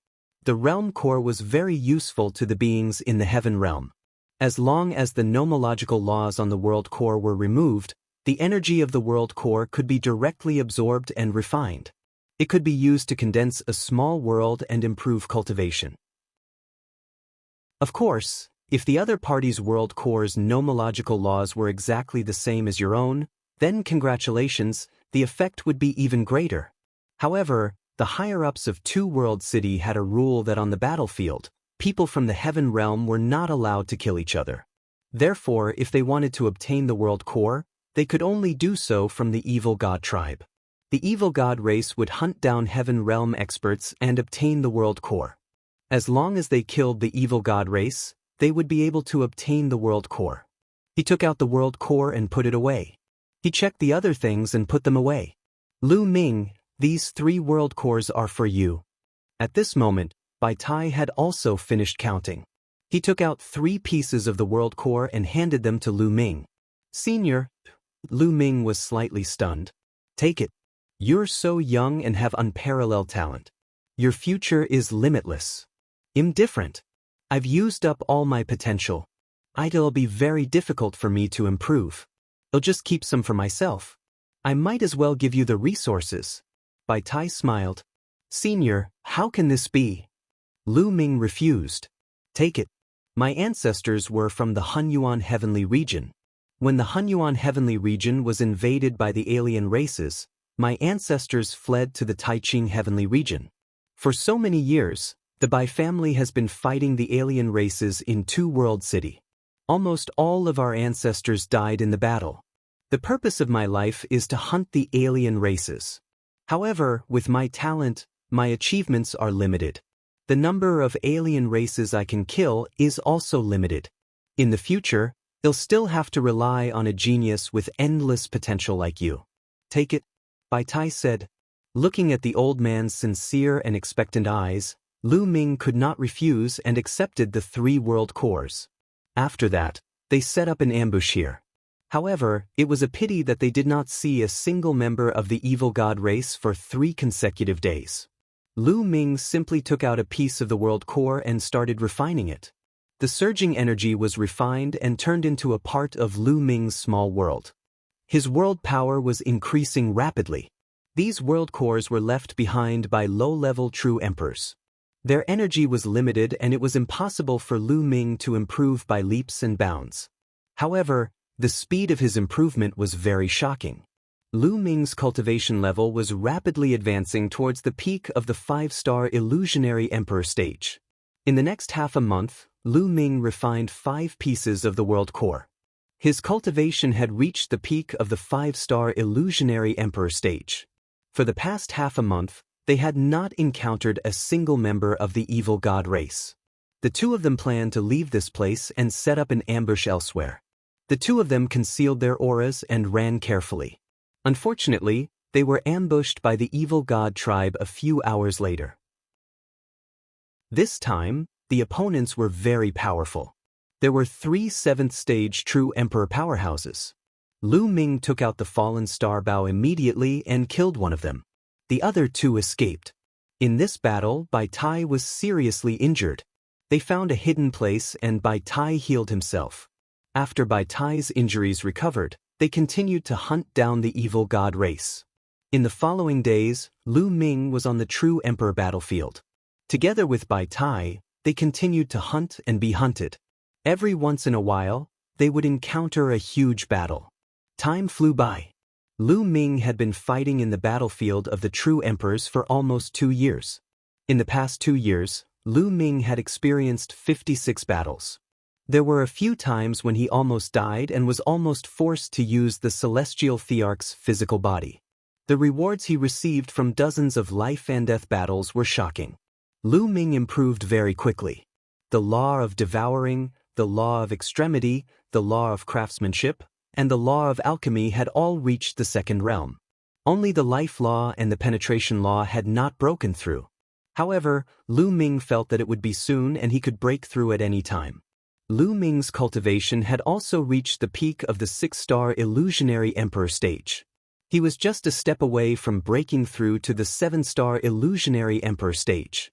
The realm core was very useful to the beings in the Heaven Realm. As long as the nomological laws on the world core were removed, the energy of the world core could be directly absorbed and refined. It could be used to condense a small world and improve cultivation. Of course, if the other party's world core's nomological laws were exactly the same as your own, then congratulations, the effect would be even greater. However, the higher-ups of Two World City had a rule that on the battlefield, people from the Heaven Realm were not allowed to kill each other. Therefore, if they wanted to obtain the world core, they could only do so from the evil god tribe. The evil god race would hunt down Heaven Realm experts and obtain the world core. As long as they killed the evil god race, they would be able to obtain the world core. He took out the world core and put it away. He checked the other things and put them away. Lu Ming, these 3 world cores are for you. At this moment, Bai Tai had also finished counting. He took out 3 pieces of the world core and handed them to Lu Ming. Senior, Lu Ming was slightly stunned. Take it. You're so young and have unparalleled talent. Your future is limitless. Indifferent. I've used up all my potential. It'll be very difficult for me to improve. I'll just keep some for myself. I might as well give you the resources. Bai Tai smiled. Senior, how can this be? Lu Ming refused. Take it. My ancestors were from the Hunyuan Heavenly Region. When the Hunyuan Heavenly Region was invaded by the alien races, my ancestors fled to the Taiqing Heavenly Region. For so many years, the Bai family has been fighting the alien races in Two World City. Almost all of our ancestors died in the battle. The purpose of my life is to hunt the alien races. However, with my talent, my achievements are limited. The number of alien races I can kill is also limited. In the future, they'll still have to rely on a genius with endless potential like you. Take it, Bai Tai said. Looking at the old man's sincere and expectant eyes, Lu Ming could not refuse and accepted the 3 world cores. After that, they set up an ambush here. However, it was a pity that they did not see a single member of the evil god race for 3 consecutive days. Lu Ming simply took out a piece of the world core and started refining it. The surging energy was refined and turned into a part of Lu Ming's small world. His world power was increasing rapidly. These world cores were left behind by low-level true emperors. Their energy was limited and it was impossible for Lu Ming to improve by leaps and bounds. However, the speed of his improvement was very shocking. Lu Ming's cultivation level was rapidly advancing towards the peak of the 5-star illusionary emperor stage. In the next half a month, Lu Ming refined 5 pieces of the world core. His cultivation had reached the peak of the 5-star illusionary emperor stage. For the past half a month, they had not encountered a single member of the evil god race. The 2 of them planned to leave this place and set up an ambush elsewhere. The 2 of them concealed their auras and ran carefully. Unfortunately, they were ambushed by the evil god tribe a few hours later. This time, the opponents were very powerful. There were 3 7th-stage true emperor powerhouses. Lu Ming took out the fallen star bow immediately and killed one of them. The other 2 escaped. In this battle, Bai Tai was seriously injured. They found a hidden place and Bai Tai healed himself. After Bai Tai's injuries recovered, they continued to hunt down the evil god race. In the following days, Lu Ming was on the true emperor battlefield. Together with Bai Tai, they continued to hunt and be hunted. Every once in a while, they would encounter a huge battle. Time flew by. Lu Ming had been fighting in the battlefield of the true emperors for almost 2 years. In the past 2 years, Lu Ming had experienced 56 battles. There were a few times when he almost died and was almost forced to use the celestial thearch's physical body. The rewards he received from dozens of life and death battles were shocking. Lu Ming improved very quickly. The law of devouring, the law of extremity, the law of craftsmanship, and the law of alchemy had all reached the 2nd realm. Only the life law and the penetration law had not broken through. However, Lu Ming felt that it would be soon and he could break through at any time. Lu Ming's cultivation had also reached the peak of the 6-star illusionary emperor stage. He was just a step away from breaking through to the 7-star illusionary emperor stage.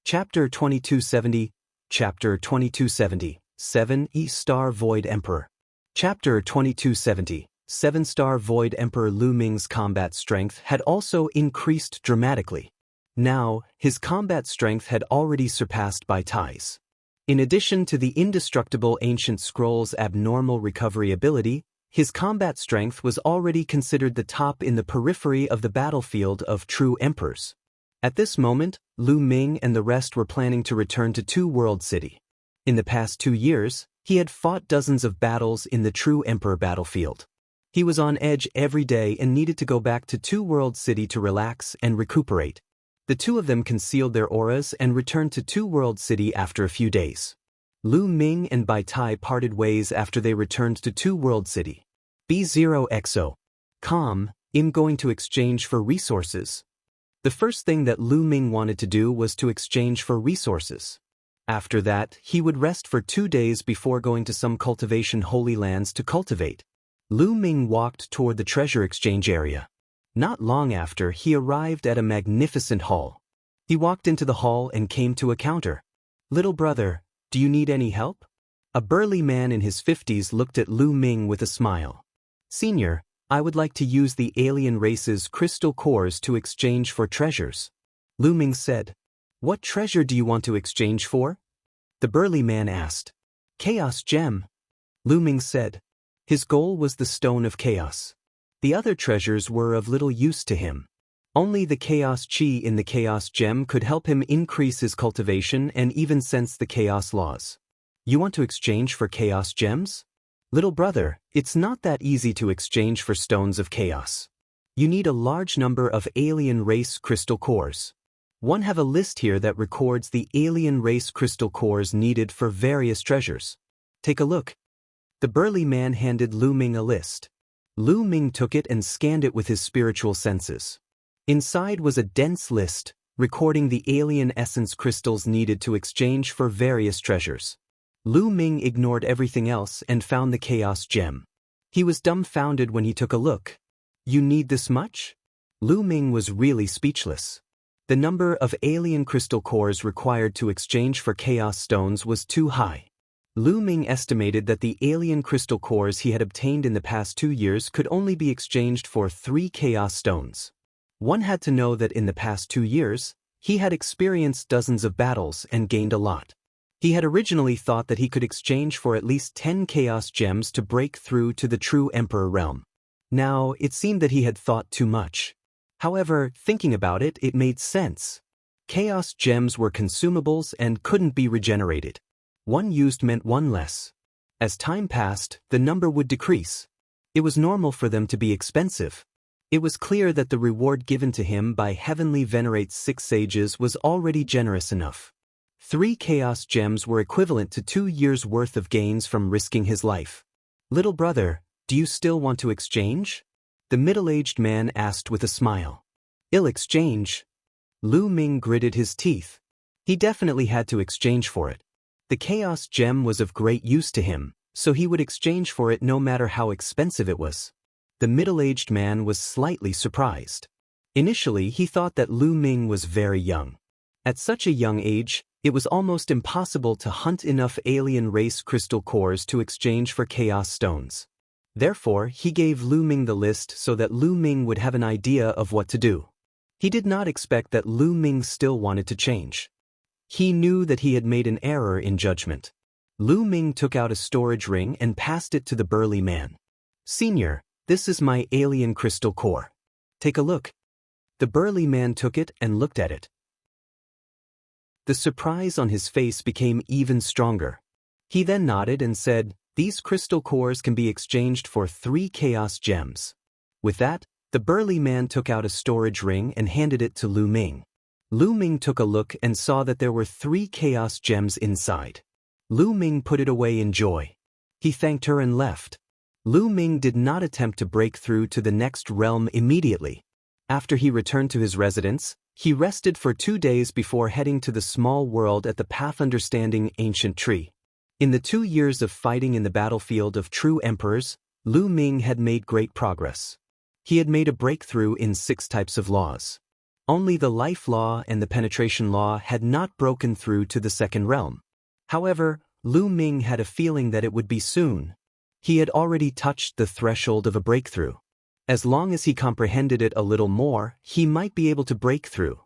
Chapter 2270, Chapter 2270, 7-star Void Emperor. Chapter 2270, 7-star Void Emperor. Lu Ming's combat strength had also increased dramatically. Now, his combat strength had already surpassed Bai Tai's. In addition to the indestructible ancient scroll's abnormal recovery ability, his combat strength was already considered the top in the periphery of the battlefield of true emperors. At this moment, Lu Ming and the rest were planning to return to Two World City. In the past 2 years, he had fought dozens of battles in the true emperor battlefield. He was on edge every day and needed to go back to Two World City to relax and recuperate. The 2 of them concealed their auras and returned to Two World City after a few days. Lu Ming and Bai Tai parted ways after they returned to Two World City. B0XO. I'm going to exchange for resources. The first thing that Lu Ming wanted to do was to exchange for resources. After that, he would rest for 2 days before going to some cultivation holy lands to cultivate. Lu Ming walked toward the treasure exchange area. Not long after, he arrived at a magnificent hall. He walked into the hall and came to a counter. "Little brother, do you need any help?" A burly man in his 50s looked at Lu Ming with a smile. "Senior, I would like to use the alien race's crystal cores to exchange for treasures." Lu Ming said. "What treasure do you want to exchange for?" The burly man asked. "Chaos gem," Lu Ming said. His goal was the stone of chaos. The other treasures were of little use to him. Only the chaos chi in the chaos gem could help him increase his cultivation and even sense the chaos laws. "You want to exchange for chaos gems?" "Little brother, it's not that easy to exchange for stones of chaos. You need a large number of alien race crystal cores. One have a list here that records the alien race crystal cores needed for various treasures. Take a look." The burly man handed Lu Ming a list. Lu Ming took it and scanned it with his spiritual senses. Inside was a dense list, recording the alien essence crystals needed to exchange for various treasures. Lu Ming ignored everything else and found the chaos gem. He was dumbfounded when he took a look. "You need this much?" Lu Ming was really speechless. The number of alien crystal cores required to exchange for chaos stones was too high. Lu Ming estimated that the alien crystal cores he had obtained in the past 2 years could only be exchanged for 3 chaos stones. One had to know that in the past 2 years, he had experienced dozens of battles and gained a lot. He had originally thought that he could exchange for at least 10 chaos gems to break through to the true emperor realm. Now, it seemed that he had thought too much. However, thinking about it, it made sense. Chaos gems were consumables and couldn't be regenerated. One used meant one less. As time passed, the number would decrease. It was normal for them to be expensive. It was clear that the reward given to him by Heavenly Venerate's 6 sages was already generous enough. 3 chaos gems were equivalent to 2 years' worth of gains from risking his life. "Little brother, do you still want to exchange?" The middle-aged man asked with a smile. "I'll exchange." Lu Ming gritted his teeth. He definitely had to exchange for it. The chaos gem was of great use to him, so he would exchange for it no matter how expensive it was. The middle-aged man was slightly surprised. Initially, he thought that Lu Ming was very young. At such a young age, it was almost impossible to hunt enough alien race crystal cores to exchange for chaos stones. Therefore, he gave Lu Ming the list so that Lu Ming would have an idea of what to do. He did not expect that Lu Ming still wanted to change. He knew that he had made an error in judgment. Lu Ming took out a storage ring and passed it to the burly man. "Senior, this is my alien crystal core. Take a look." The burly man took it and looked at it. The surprise on his face became even stronger. He then nodded and said, "These crystal cores can be exchanged for 3 chaos gems." With that, the burly man took out a storage ring and handed it to Lu Ming. Lu Ming took a look and saw that there were 3 chaos gems inside. Lu Ming put it away in joy. He thanked her and left. Lu Ming did not attempt to break through to the next realm immediately. After he returned to his residence, he rested for 2 days before heading to the small world at the Path Understanding Ancient Tree. In the 2 years of fighting in the battlefield of true emperors, Lu Ming had made great progress. He had made a breakthrough in 6 types of laws. Only the life law and the penetration law had not broken through to the second realm. However, Lu Ming had a feeling that it would be soon. He had already touched the threshold of a breakthrough. As long as he comprehended it a little more, he might be able to break through.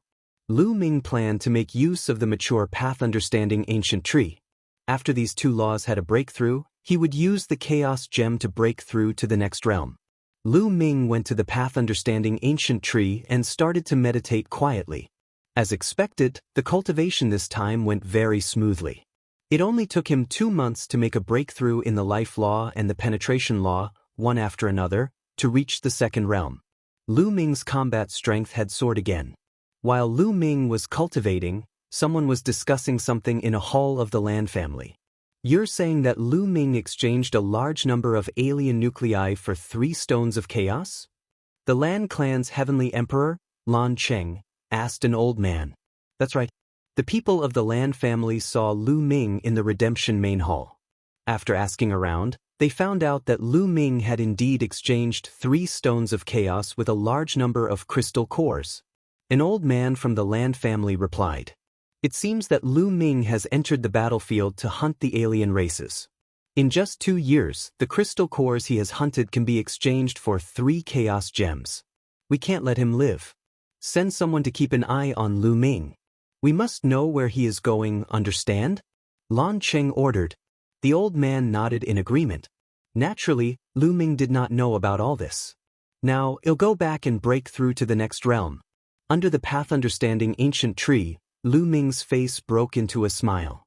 Lu Ming planned to make use of the mature Path Understanding Ancient Tree. After these 2 laws had a breakthrough, he would use the Chaos Gem to break through to the next realm. Lu Ming went to the Path Understanding Ancient Tree and started to meditate quietly. As expected, the cultivation this time went very smoothly. It only took him 2 months to make a breakthrough in the life law and the penetration law, one after another, to reach the second realm. Lu Ming's combat strength had soared again. While Lu Ming was cultivating, someone was discussing something in a hall of the Lan family. "You're saying that Lu Ming exchanged a large number of alien nuclei for 3 stones of chaos?" The Lan clan's heavenly emperor, Lan Cheng, asked an old man. That's right. The people of the Lan family saw Lu Ming in the Redemption main hall. After asking around, they found out that Lu Ming had indeed exchanged 3 stones of chaos with a large number of crystal cores. An old man from the Lan family replied, "It seems that Lu Ming has entered the battlefield to hunt the alien races. In just 2 years, the crystal cores he has hunted can be exchanged for 3 chaos gems. We can't let him live. Send someone to keep an eye on Lu Ming. We must know where he is going, understand?" Lan Cheng ordered. The old man nodded in agreement. Naturally, Lu Ming did not know about all this. Now, he'll go back and break through to the next realm. Under the path understanding ancient tree, Lu Ming's face broke into a smile.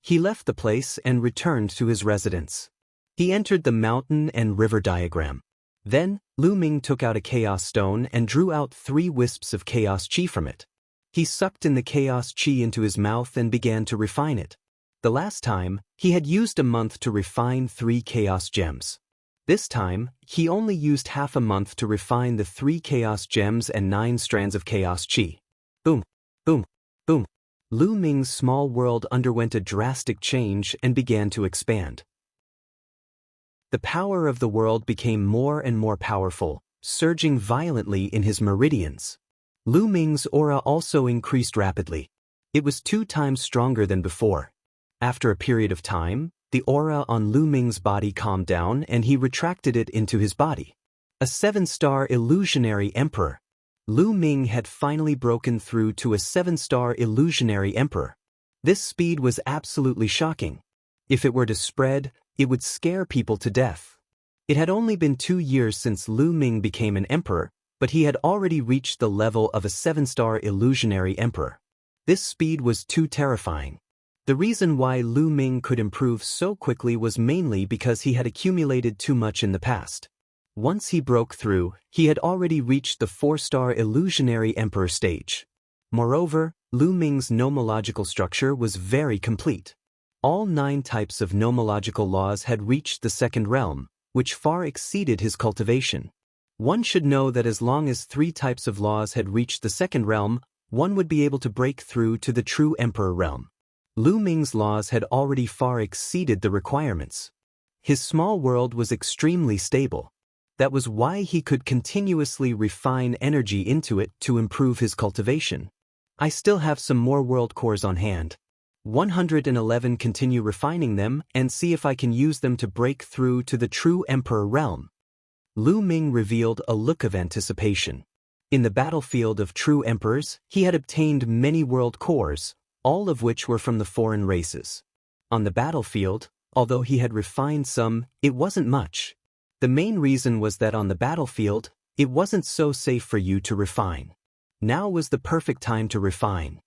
He left the place and returned to his residence. He entered the mountain and river diagram. Then, Lu Ming took out a chaos stone and drew out 3 wisps of chaos chi from it. He sucked in the chaos chi into his mouth and began to refine it. The last time, he had used a month to refine 3 chaos gems. This time, he only used half a month to refine the 3 chaos gems and 9 strands of chaos chi. Boom, boom, boom. Lu Ming's small world underwent a drastic change and began to expand. The power of the world became more and more powerful, surging violently in his meridians. Lu Ming's aura also increased rapidly. It was 2 times stronger than before. After a period of time, the aura on Lu Ming's body calmed down and he retracted it into his body. A 7-star illusionary emperor. Lu Ming had finally broken through to a 7-star illusionary emperor. This speed was absolutely shocking. If it were to spread, it would scare people to death. It had only been 2 years since Lu Ming became an emperor, but he had already reached the level of a 7-star illusionary emperor. This speed was too terrifying. The reason why Lu Ming could improve so quickly was mainly because he had accumulated too much in the past. Once he broke through, he had already reached the 4-star illusionary emperor stage. Moreover, Lu Ming's nomological structure was very complete. All 9 types of nomological laws had reached the 2nd realm, which far exceeded his cultivation. One should know that as long as 3 types of laws had reached the 2nd realm, one would be able to break through to the true emperor realm. Lu Ming's laws had already far exceeded the requirements. His small world was extremely stable. That was why he could continuously refine energy into it to improve his cultivation. I still have some more world cores on hand. 111. Continue refining them and see if I can use them to break through to the true emperor realm. Lu Ming revealed a look of anticipation. In the battlefield of true emperors, he had obtained many world cores, all of which were from the foreign races. On the battlefield, although he had refined some, it wasn't much. The main reason was that on the battlefield, it wasn't so safe for you to refine. Now was the perfect time to refine.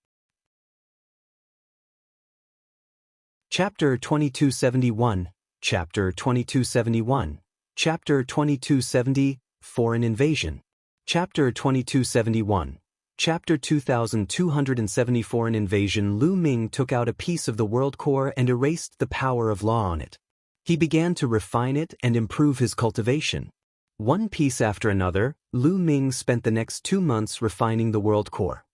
Chapter 2271, Chapter 2271, Chapter 2270, Foreign Invasion. Chapter 2271. Chapter 2270 Foreign Invasion. Lu Ming took out a piece of the world core and erased the power of law on it. He began to refine it and improve his cultivation. One piece after another, Lu Ming spent the next 2 months refining the world core.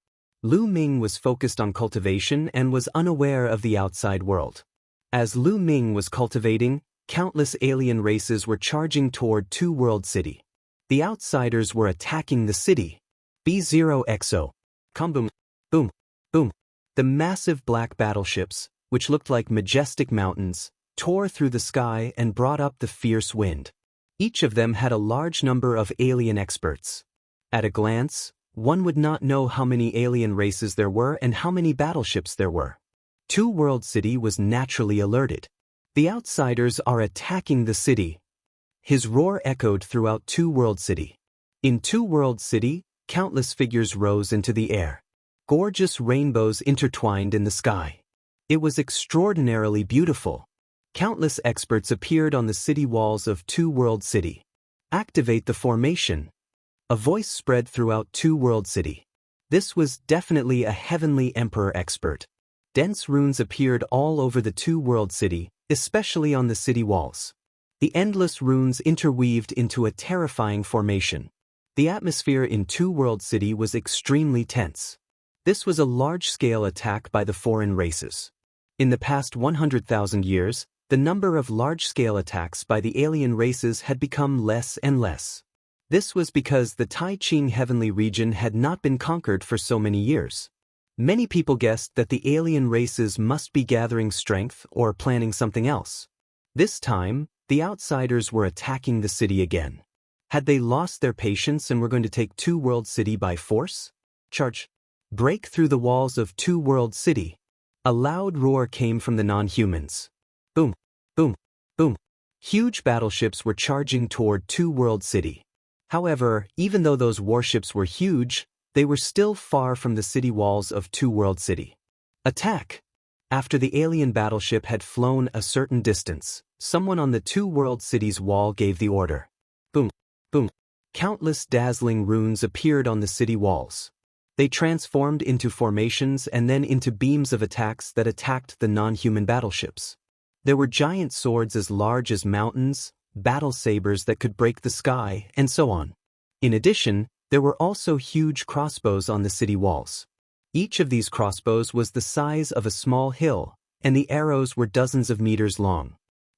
Lu Ming was focused on cultivation and was unaware of the outside world. As Lu Ming was cultivating, countless alien races were charging toward Two World City. The outsiders were attacking the city. B0XO. Boom, boom, boom. The massive black battleships, which looked like majestic mountains, tore through the sky and brought up the fierce wind. Each of them had a large number of alien experts. At a glance, one would not know how many alien races there were and how many battleships there were. Two World City was naturally alerted. The outsiders are attacking the city. His roar echoed throughout Two World City. In Two World City, countless figures rose into the air. Gorgeous rainbows intertwined in the sky. It was extraordinarily beautiful. Countless experts appeared on the city walls of Two World City. Activate the formation. A voice spread throughout Two World City. This was definitely a heavenly emperor expert. Dense runes appeared all over the Two World City, especially on the city walls. The endless runes interweaved into a terrifying formation. The atmosphere in Two World City was extremely tense. This was a large-scale attack by the foreign races. In the past 100,000 years, the number of large-scale attacks by the alien races had become less and less. This was because the Tai Ching heavenly region had not been conquered for so many years. Many people guessed that the alien races must be gathering strength or planning something else. This time, the outsiders were attacking the city again. Had they lost their patience and were going to take Two World City by force? Charge! Break through the walls of Two World City. A loud roar came from the non-humans. Boom, boom, boom. Huge battleships were charging toward Two World City. However, even though those warships were huge, they were still far from the city walls of Two World City. Attack! After the alien battleship had flown a certain distance, someone on the Two World City's wall gave the order. Boom, boom. Countless dazzling runes appeared on the city walls. They transformed into formations and then into beams of attacks that attacked the non-human battleships. There were giant swords as large as mountains, battle sabers that could break the sky, and so on. In addition, there were also huge crossbows on the city walls. Each of these crossbows was the size of a small hill, and the arrows were dozens of meters long.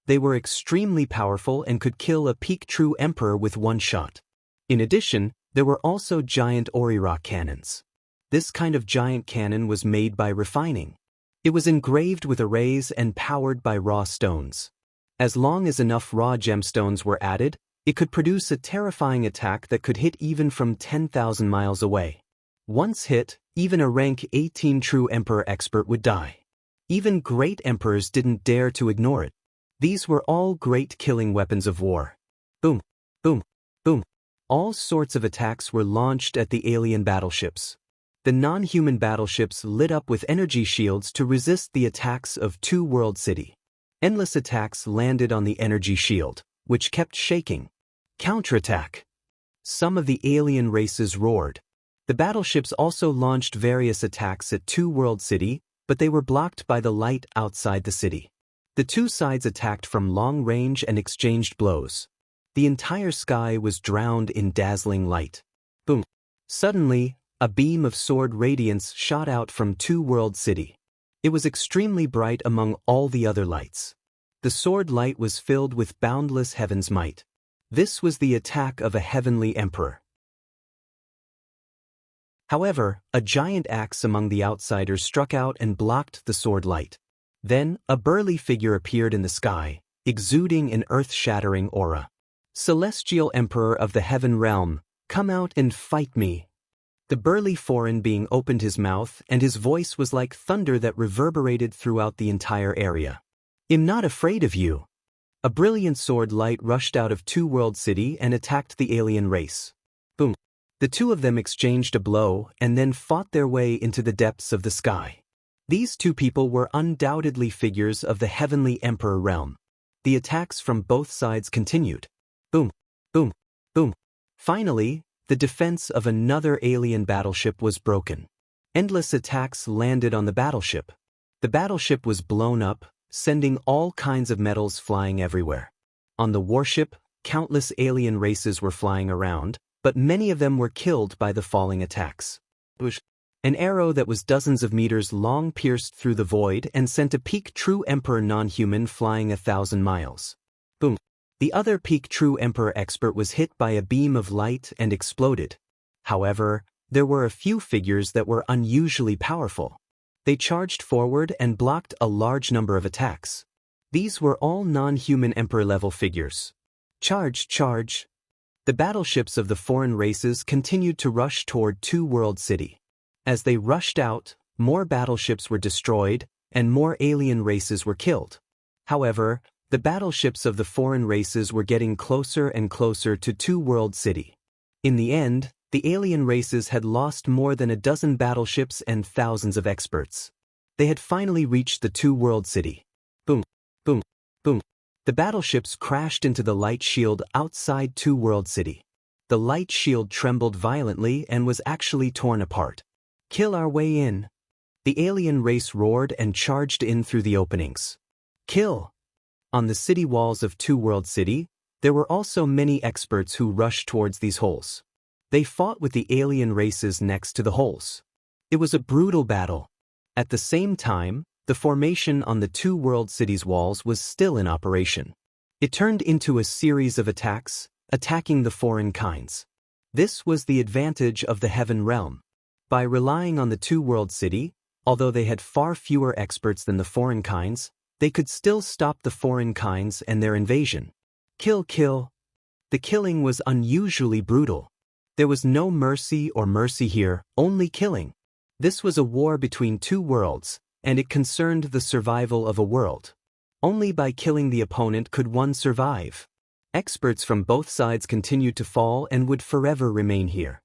They were extremely powerful and could kill a peak true emperor with one shot. In addition, there were also giant Ori-rock cannons. This kind of giant cannon was made by refining. It was engraved with arrays and powered by raw stones. As long as enough raw gemstones were added, it could produce a terrifying attack that could hit even from 10,000 miles away. Once hit, even a rank 18 true emperor expert would die. Even great emperors didn't dare to ignore it. These were all great killing weapons of war. Boom, boom, boom. All sorts of attacks were launched at the alien battleships. The non-human battleships lit up with energy shields to resist the attacks of Two World City. Endless attacks landed on the energy shield, which kept shaking. Counterattack! Some of the alien races roared. The battleships also launched various attacks at Two World City, but they were blocked by the light outside the city. The two sides attacked from long range and exchanged blows. The entire sky was drowned in dazzling light. Boom! Suddenly, a beam of sword radiance shot out from Two World City. It was extremely bright among all the other lights. The sword light was filled with boundless heaven's might. This was the attack of a heavenly emperor. However, a giant axe among the outsiders struck out and blocked the sword light. Then, a burly figure appeared in the sky, exuding an earth-shattering aura. Celestial Emperor of the Heaven Realm, come out and fight me. The burly foreign being opened his mouth, and his voice was like thunder that reverberated throughout the entire area. I'm not afraid of you. A brilliant sword light rushed out of Two World City and attacked the alien race. Boom. The two of them exchanged a blow and then fought their way into the depths of the sky. These two people were undoubtedly figures of the Heavenly Emperor realm. The attacks from both sides continued. Boom, boom, boom. Finally, the defense of another alien battleship was broken. Endless attacks landed on the battleship. The battleship was blown up, sending all kinds of metals flying everywhere. On the warship, countless alien races were flying around, but many of them were killed by the falling attacks. An arrow that was dozens of meters long pierced through the void and sent a peak true emperor non-human flying 1,000 miles. Boom. The other peak true emperor expert was hit by a beam of light and exploded. However, there were a few figures that were unusually powerful. They charged forward and blocked a large number of attacks. These were all non-human emperor-level figures. Charge, charge! The battleships of the foreign races continued to rush toward Two World City. As they rushed out, more battleships were destroyed, and more alien races were killed. However, the battleships of the foreign races were getting closer and closer to Two World City. In the end, the alien races had lost more than a dozen battleships and thousands of experts. They had finally reached the Two World City. Boom, boom, boom. The battleships crashed into the light shield outside Two World City. The light shield trembled violently and was actually torn apart. Kill our way in. The alien race roared and charged in through the openings. Kill! On the city walls of Two World City, there were also many experts who rushed towards these holes. They fought with the alien races next to the holes. It was a brutal battle. At the same time, the formation on the two world cities' walls was still in operation. It turned into a series of attacks, attacking the foreign kinds. This was the advantage of the heaven realm. By relying on the two world city, although they had far fewer experts than the foreign kinds, they could still stop the foreign kinds and their invasion. Kill, kill. The killing was unusually brutal. There was no mercy here, only killing. This was a war between two worlds, and it concerned the survival of a world. Only by killing the opponent could one survive. Experts from both sides continued to fall and would forever remain here.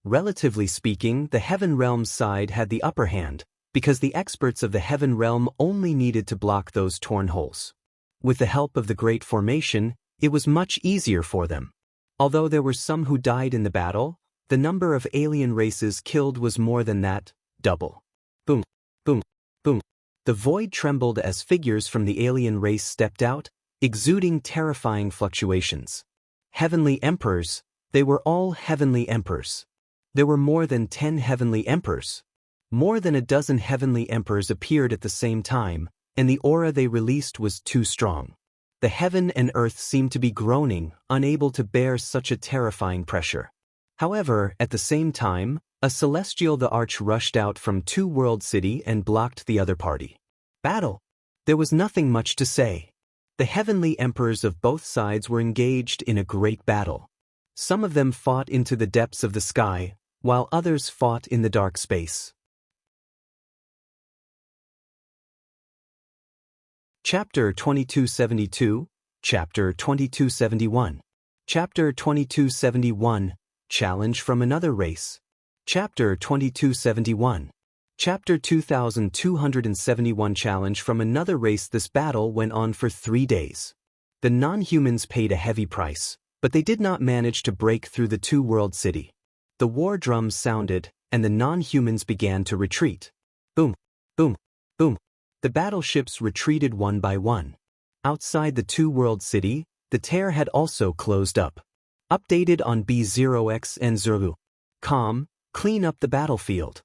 Relatively speaking, the Heaven Realm's side had the upper hand, because the experts of the Heaven Realm only needed to block those torn holes. With the help of the Great Formation, it was much easier for them. Although there were some who died in the battle, the number of alien races killed was more than that, double. Boom, boom, boom. The void trembled as figures from the alien race stepped out, exuding terrifying fluctuations. Heavenly Emperors, they were all Heavenly Emperors. There were more than 10 Heavenly Emperors. More than a dozen Heavenly Emperors appeared at the same time, and the aura they released was too strong. The heaven and earth seemed to be groaning, unable to bear such a terrifying pressure. However, at the same time, a celestial the Arch rushed out from Two World City and blocked the other party. Battle. There was nothing much to say. The heavenly emperors of both sides were engaged in a great battle. Some of them fought into the depths of the sky, while others fought in the dark space. Chapter 2272, Chapter 2271. Chapter 2271, Challenge from Another Race. Chapter 2271. Chapter 2271 Challenge from Another Race. This battle went on for 3 days. The non-humans paid a heavy price, but they did not manage to break through the two-world city. The war drums sounded, and the non-humans began to retreat. Boom, boom, boom. The battleships retreated one by one. Outside the two-world city, the tear had also closed up. Updated on B0X and Zerlu. Calm, clean up the battlefield.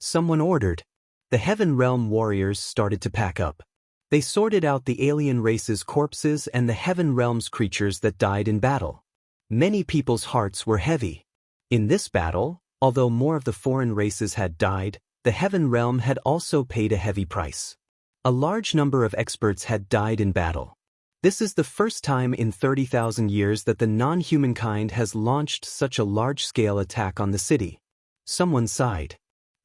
Someone ordered. The Heaven Realm warriors started to pack up. They sorted out the alien race's corpses and the Heaven Realm's creatures that died in battle. Many people's hearts were heavy. In this battle, although more of the foreign races had died, the Heaven Realm had also paid a heavy price. A large number of experts had died in battle. This is the first time in 30,000 years that the non-humankind has launched such a large-scale attack on the city. Someone sighed.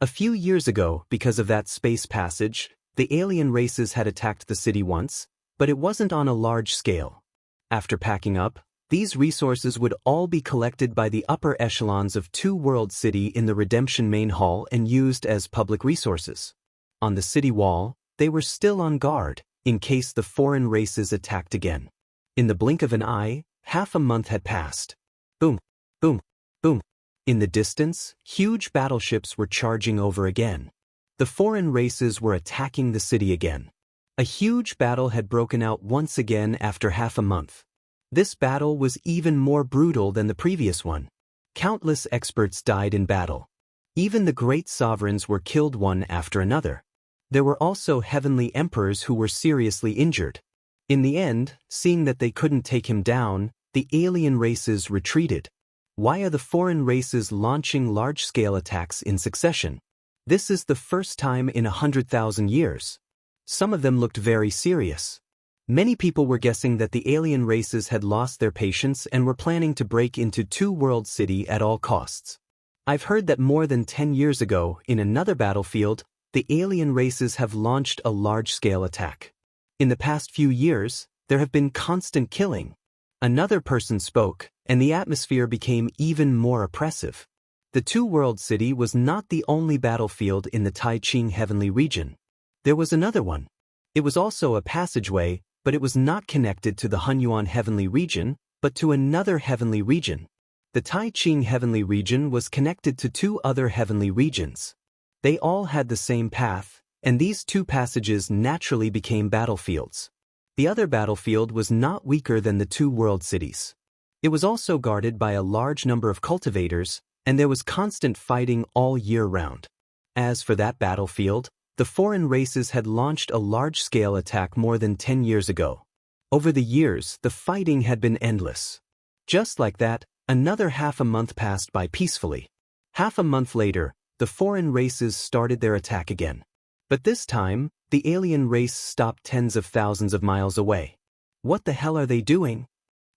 A few years ago, because of that space passage, the alien races had attacked the city once, but it wasn't on a large scale. After packing up, these resources would all be collected by the upper echelons of Two World City in the Redemption Main Hall and used as public resources. On the city wall, they were still on guard, in case the foreign races attacked again. In the blink of an eye, half a month had passed. Boom, boom, boom. In the distance, huge battleships were charging over again. The foreign races were attacking the city again. A huge battle had broken out once again after half a month. This battle was even more brutal than the previous one. Countless experts died in battle. Even the great sovereigns were killed one after another. There were also heavenly emperors who were seriously injured. In the end, seeing that they couldn't take him down, the alien races retreated. Why are the foreign races launching large-scale attacks in succession? This is the first time in 100,000 years. Some of them looked very serious. Many people were guessing that the alien races had lost their patience and were planning to break into Two World City at all costs. I've heard that more than 10 years ago, in another battlefield, the alien races have launched a large-scale attack. In the past few years, there have been constant killing. Another person spoke, and the atmosphere became even more oppressive. The Two World City was not the only battlefield in the Taiching Heavenly region. There was another one. It was also a passageway, but it was not connected to the Hunyuan Heavenly region, but to another heavenly region. The Taiching Heavenly region was connected to two other heavenly regions. They all had the same path, and these two passages naturally became battlefields. The other battlefield was not weaker than the Two World Cities. It was also guarded by a large number of cultivators, and there was constant fighting all year round. As for that battlefield, the foreign races had launched a large-scale attack more than 10 years ago. Over the years, the fighting had been endless. Just like that, another half a month passed by peacefully. Half a month later, the foreign races started their attack again. But this time, the alien race stopped tens of thousands of miles away. What the hell are they doing?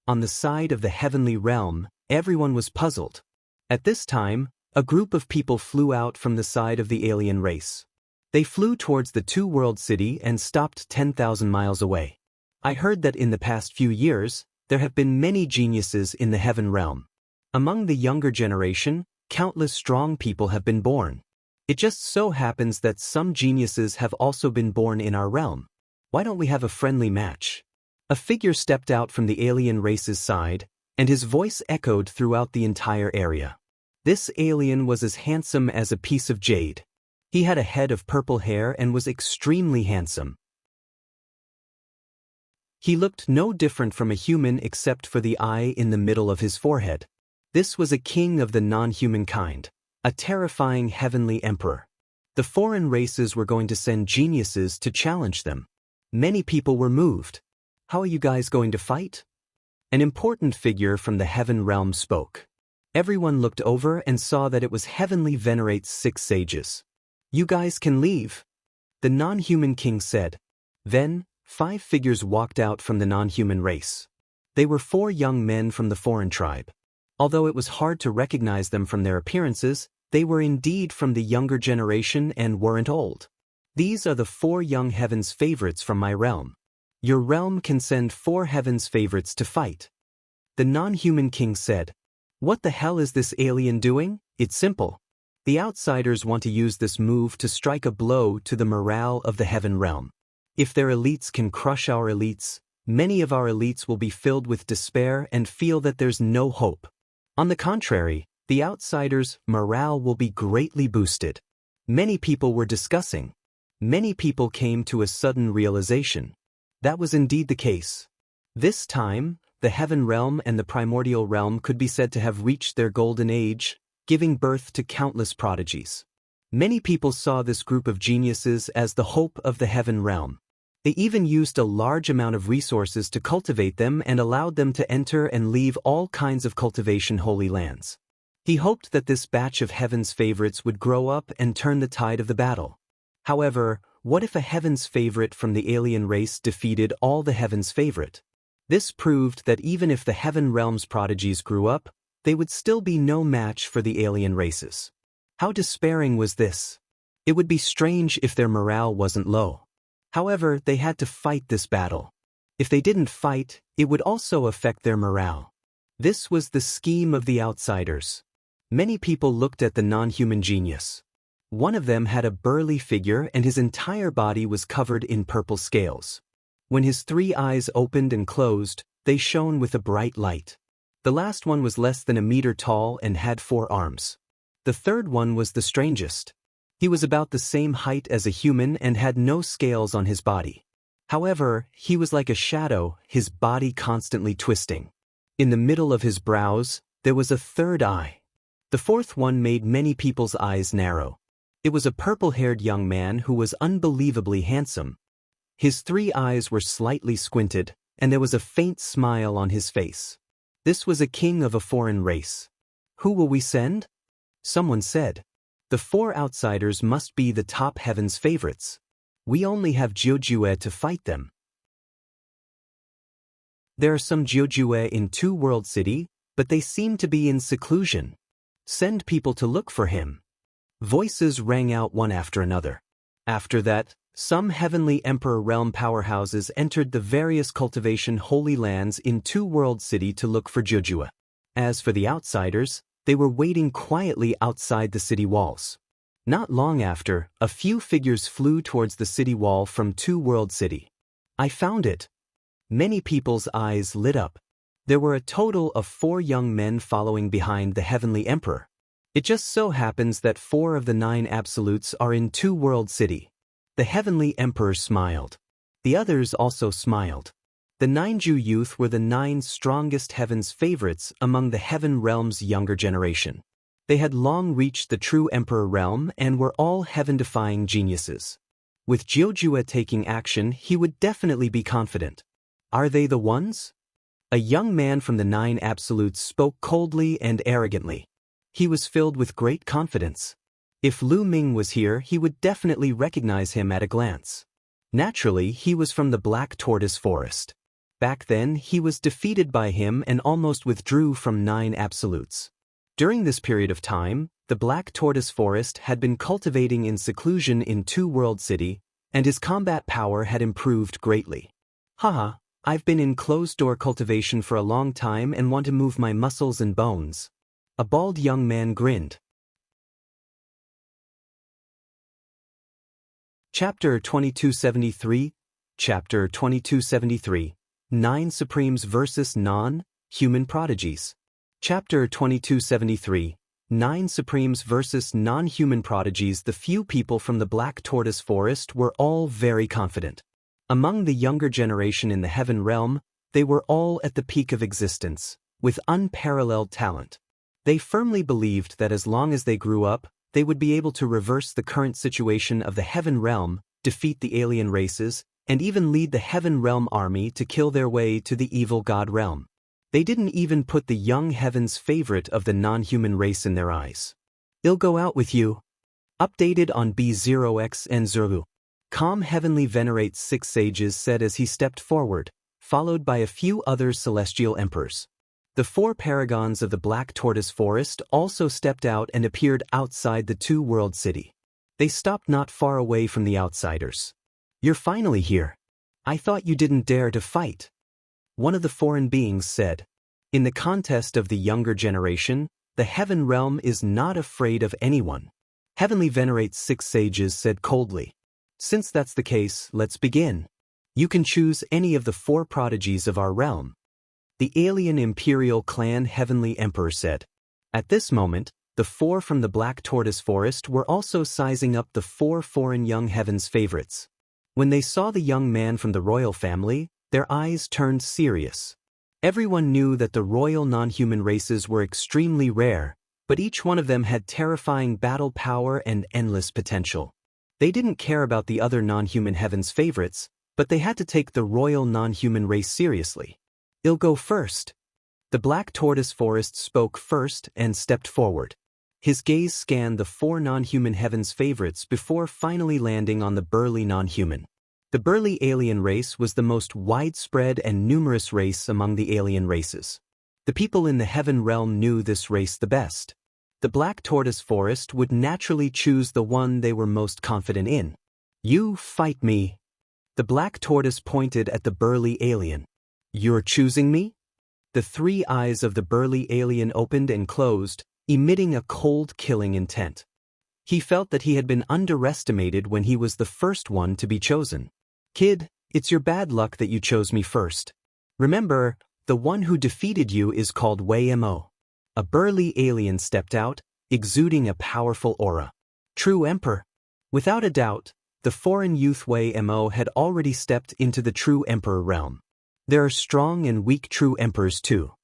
On the side of the heavenly realm, everyone was puzzled. At this time, a group of people flew out from the side of the alien race. They flew towards the two-world city and stopped 10,000 miles away. I heard that in the past few years, there have been many geniuses in the heaven realm. Among the younger generation, countless strong people have been born. It just so happens that some geniuses have also been born in our realm. Why don't we have a friendly match? A figure stepped out from the alien race's side, and his voice echoed throughout the entire area. This alien was as handsome as a piece of jade. He had a head of purple hair and was extremely handsome. He looked no different from a human except for the eye in the middle of his forehead. This was a king of the non-human kind, a terrifying heavenly emperor. The foreign races were going to send geniuses to challenge them. Many people were moved. How are you guys going to fight? An important figure from the heaven realm spoke. Everyone looked over and saw that it was Heavenly Venerate's 6 sages. You guys can leave, the non-human king said. Then, 5 figures walked out from the non-human race. They were 4 young men from the foreign tribe. Although it was hard to recognize them from their appearances, they were indeed from the younger generation and weren't old. These are the 4 young heaven's favorites from my realm. Your realm can send 4 heaven's favorites to fight. The non-human king said. What the hell is this alien doing? It's simple. The outsiders want to use this move to strike a blow to the morale of the heaven realm. If their elites can crush our elites, many of our elites will be filled with despair and feel that there's no hope. On the contrary, the outsiders' morale will be greatly boosted. Many people were discussing. Many people came to a sudden realization. That was indeed the case. This time, the heaven realm and the primordial realm could be said to have reached their golden age, giving birth to countless prodigies. Many people saw this group of geniuses as the hope of the heaven realm. They even used a large amount of resources to cultivate them and allowed them to enter and leave all kinds of cultivation holy lands. He hoped that this batch of heaven's favorites would grow up and turn the tide of the battle. However, what if a heaven's favorite from the alien race defeated all the heaven's favorite? This proved that even if the heaven realm's prodigies grew up, they would still be no match for the alien races. How despairing was this? It would be strange if their morale wasn't low. However, they had to fight this battle. If they didn't fight, it would also affect their morale. This was the scheme of the outsiders. Many people looked at the non-human genius. One of them had a burly figure and his entire body was covered in purple scales. When his 3 eyes opened and closed, they shone with a bright light. The last one was less than a meter tall and had 4 arms. The third one was the strangest. He was about the same height as a human and had no scales on his body. However, he was like a shadow, his body constantly twisting. In the middle of his brows, there was a third eye. The fourth one made many people's eyes narrow. It was a purple-haired young man who was unbelievably handsome. His 3 eyes were slightly squinted, and there was a faint smile on his face. This was a king of a foreign race. Who will we send? Someone said. The 4 outsiders must be the top heaven's favorites. We only have Jianghu to fight them. There are some Jianghu in Two-World City, but they seem to be in seclusion. Send people to look for him. Voices rang out one after another. After that, some heavenly emperor realm powerhouses entered the various cultivation holy lands in Two-World City to look for Jianghu. As for the outsiders, they were waiting quietly outside the city walls. Not long after, a few figures flew towards the city wall from Two-World City. I found it. Many people's eyes lit up. There were a total of 4 young men following behind the heavenly emperor. It just so happens that 4 of the 9 absolutes are in Two-World City. The heavenly emperor smiled. The others also smiled. The 9 Jiu youth were the 9 strongest heaven's favorites among the heaven realm's younger generation. They had long reached the true emperor realm and were all heaven-defying geniuses. With Jiujue taking action, he would definitely be confident. Are they the ones? A young man from the 9 absolutes spoke coldly and arrogantly. He was filled with great confidence. If Lu Ming was here, he would definitely recognize him at a glance. Naturally, he was from the Black Tortoise Forest. Back then, he was defeated by him and almost withdrew from 9 absolutes. During this period of time, the Black Tortoise Forest had been cultivating in seclusion in Two World City, and his combat power had improved greatly. Haha, I've been in closed-door cultivation for a long time and want to move my muscles and bones. A bald young man grinned. Chapter 2273, Chapter 2273, 9 Supremes versus Non-Human Prodigies. Chapter 2273, 9 Supremes versus Non-Human Prodigies. The few people from the Black Tortoise Forest were all very confident. Among the younger generation in the heaven realm, they were all at the peak of existence, with unparalleled talent. They firmly believed that as long as they grew up, they would be able to reverse the current situation of the heaven realm, defeat the alien races, and even lead the heaven realm army to kill their way to the evil god realm. They didn't even put the young heaven's favorite of the non-human race in their eyes. "I'll go out with you." Updated on B0X and Zuru. Calm Heavenly Venerates 6 sages said as he stepped forward, followed by a few other celestial emperors. The 4 paragons of the Black Tortoise Forest also stepped out and appeared outside the Two World City. They stopped not far away from the outsiders. "You're finally here. I thought you didn't dare to fight," one of the foreign beings said. In the contest of the younger generation, the heaven realm is not afraid of anyone. Heavenly Venerates 6 sages said coldly. "Since that's the case, let's begin. You can choose any of the 4 prodigies of our realm." The alien imperial clan Heavenly Emperor said. At this moment, the 4 from the Black Tortoise Forest were also sizing up the 4 foreign young heaven's favorites. When they saw the young man from the royal family, their eyes turned serious. Everyone knew that the royal non-human races were extremely rare, but each one of them had terrifying battle power and endless potential. They didn't care about the other non-human heaven's favorites, but they had to take the royal non-human race seriously. "I'll go first." The Black Tortoise Forest spoke first and stepped forward. His gaze scanned the 4 non-human heaven's favorites before finally landing on the burly non-human. The burly alien race was the most widespread and numerous race among the alien races. The people in the heaven realm knew this race the best. The Black Tortoise Forest would naturally choose the one they were most confident in. "You fight me." The Black Tortoise pointed at the burly alien. "You're choosing me?" The 3 eyes of the burly alien opened and closed, emitting a cold, killing intent. He felt that he had been underestimated when he was the first one to be chosen. "Kid, it's your bad luck that you chose me first. Remember, the one who defeated you is called Wei Mo." A burly alien stepped out, exuding a powerful aura. "True Emperor." Without a doubt, the foreign youth Wei Mo had already stepped into the true Emperor realm. There are strong and weak true emperors too.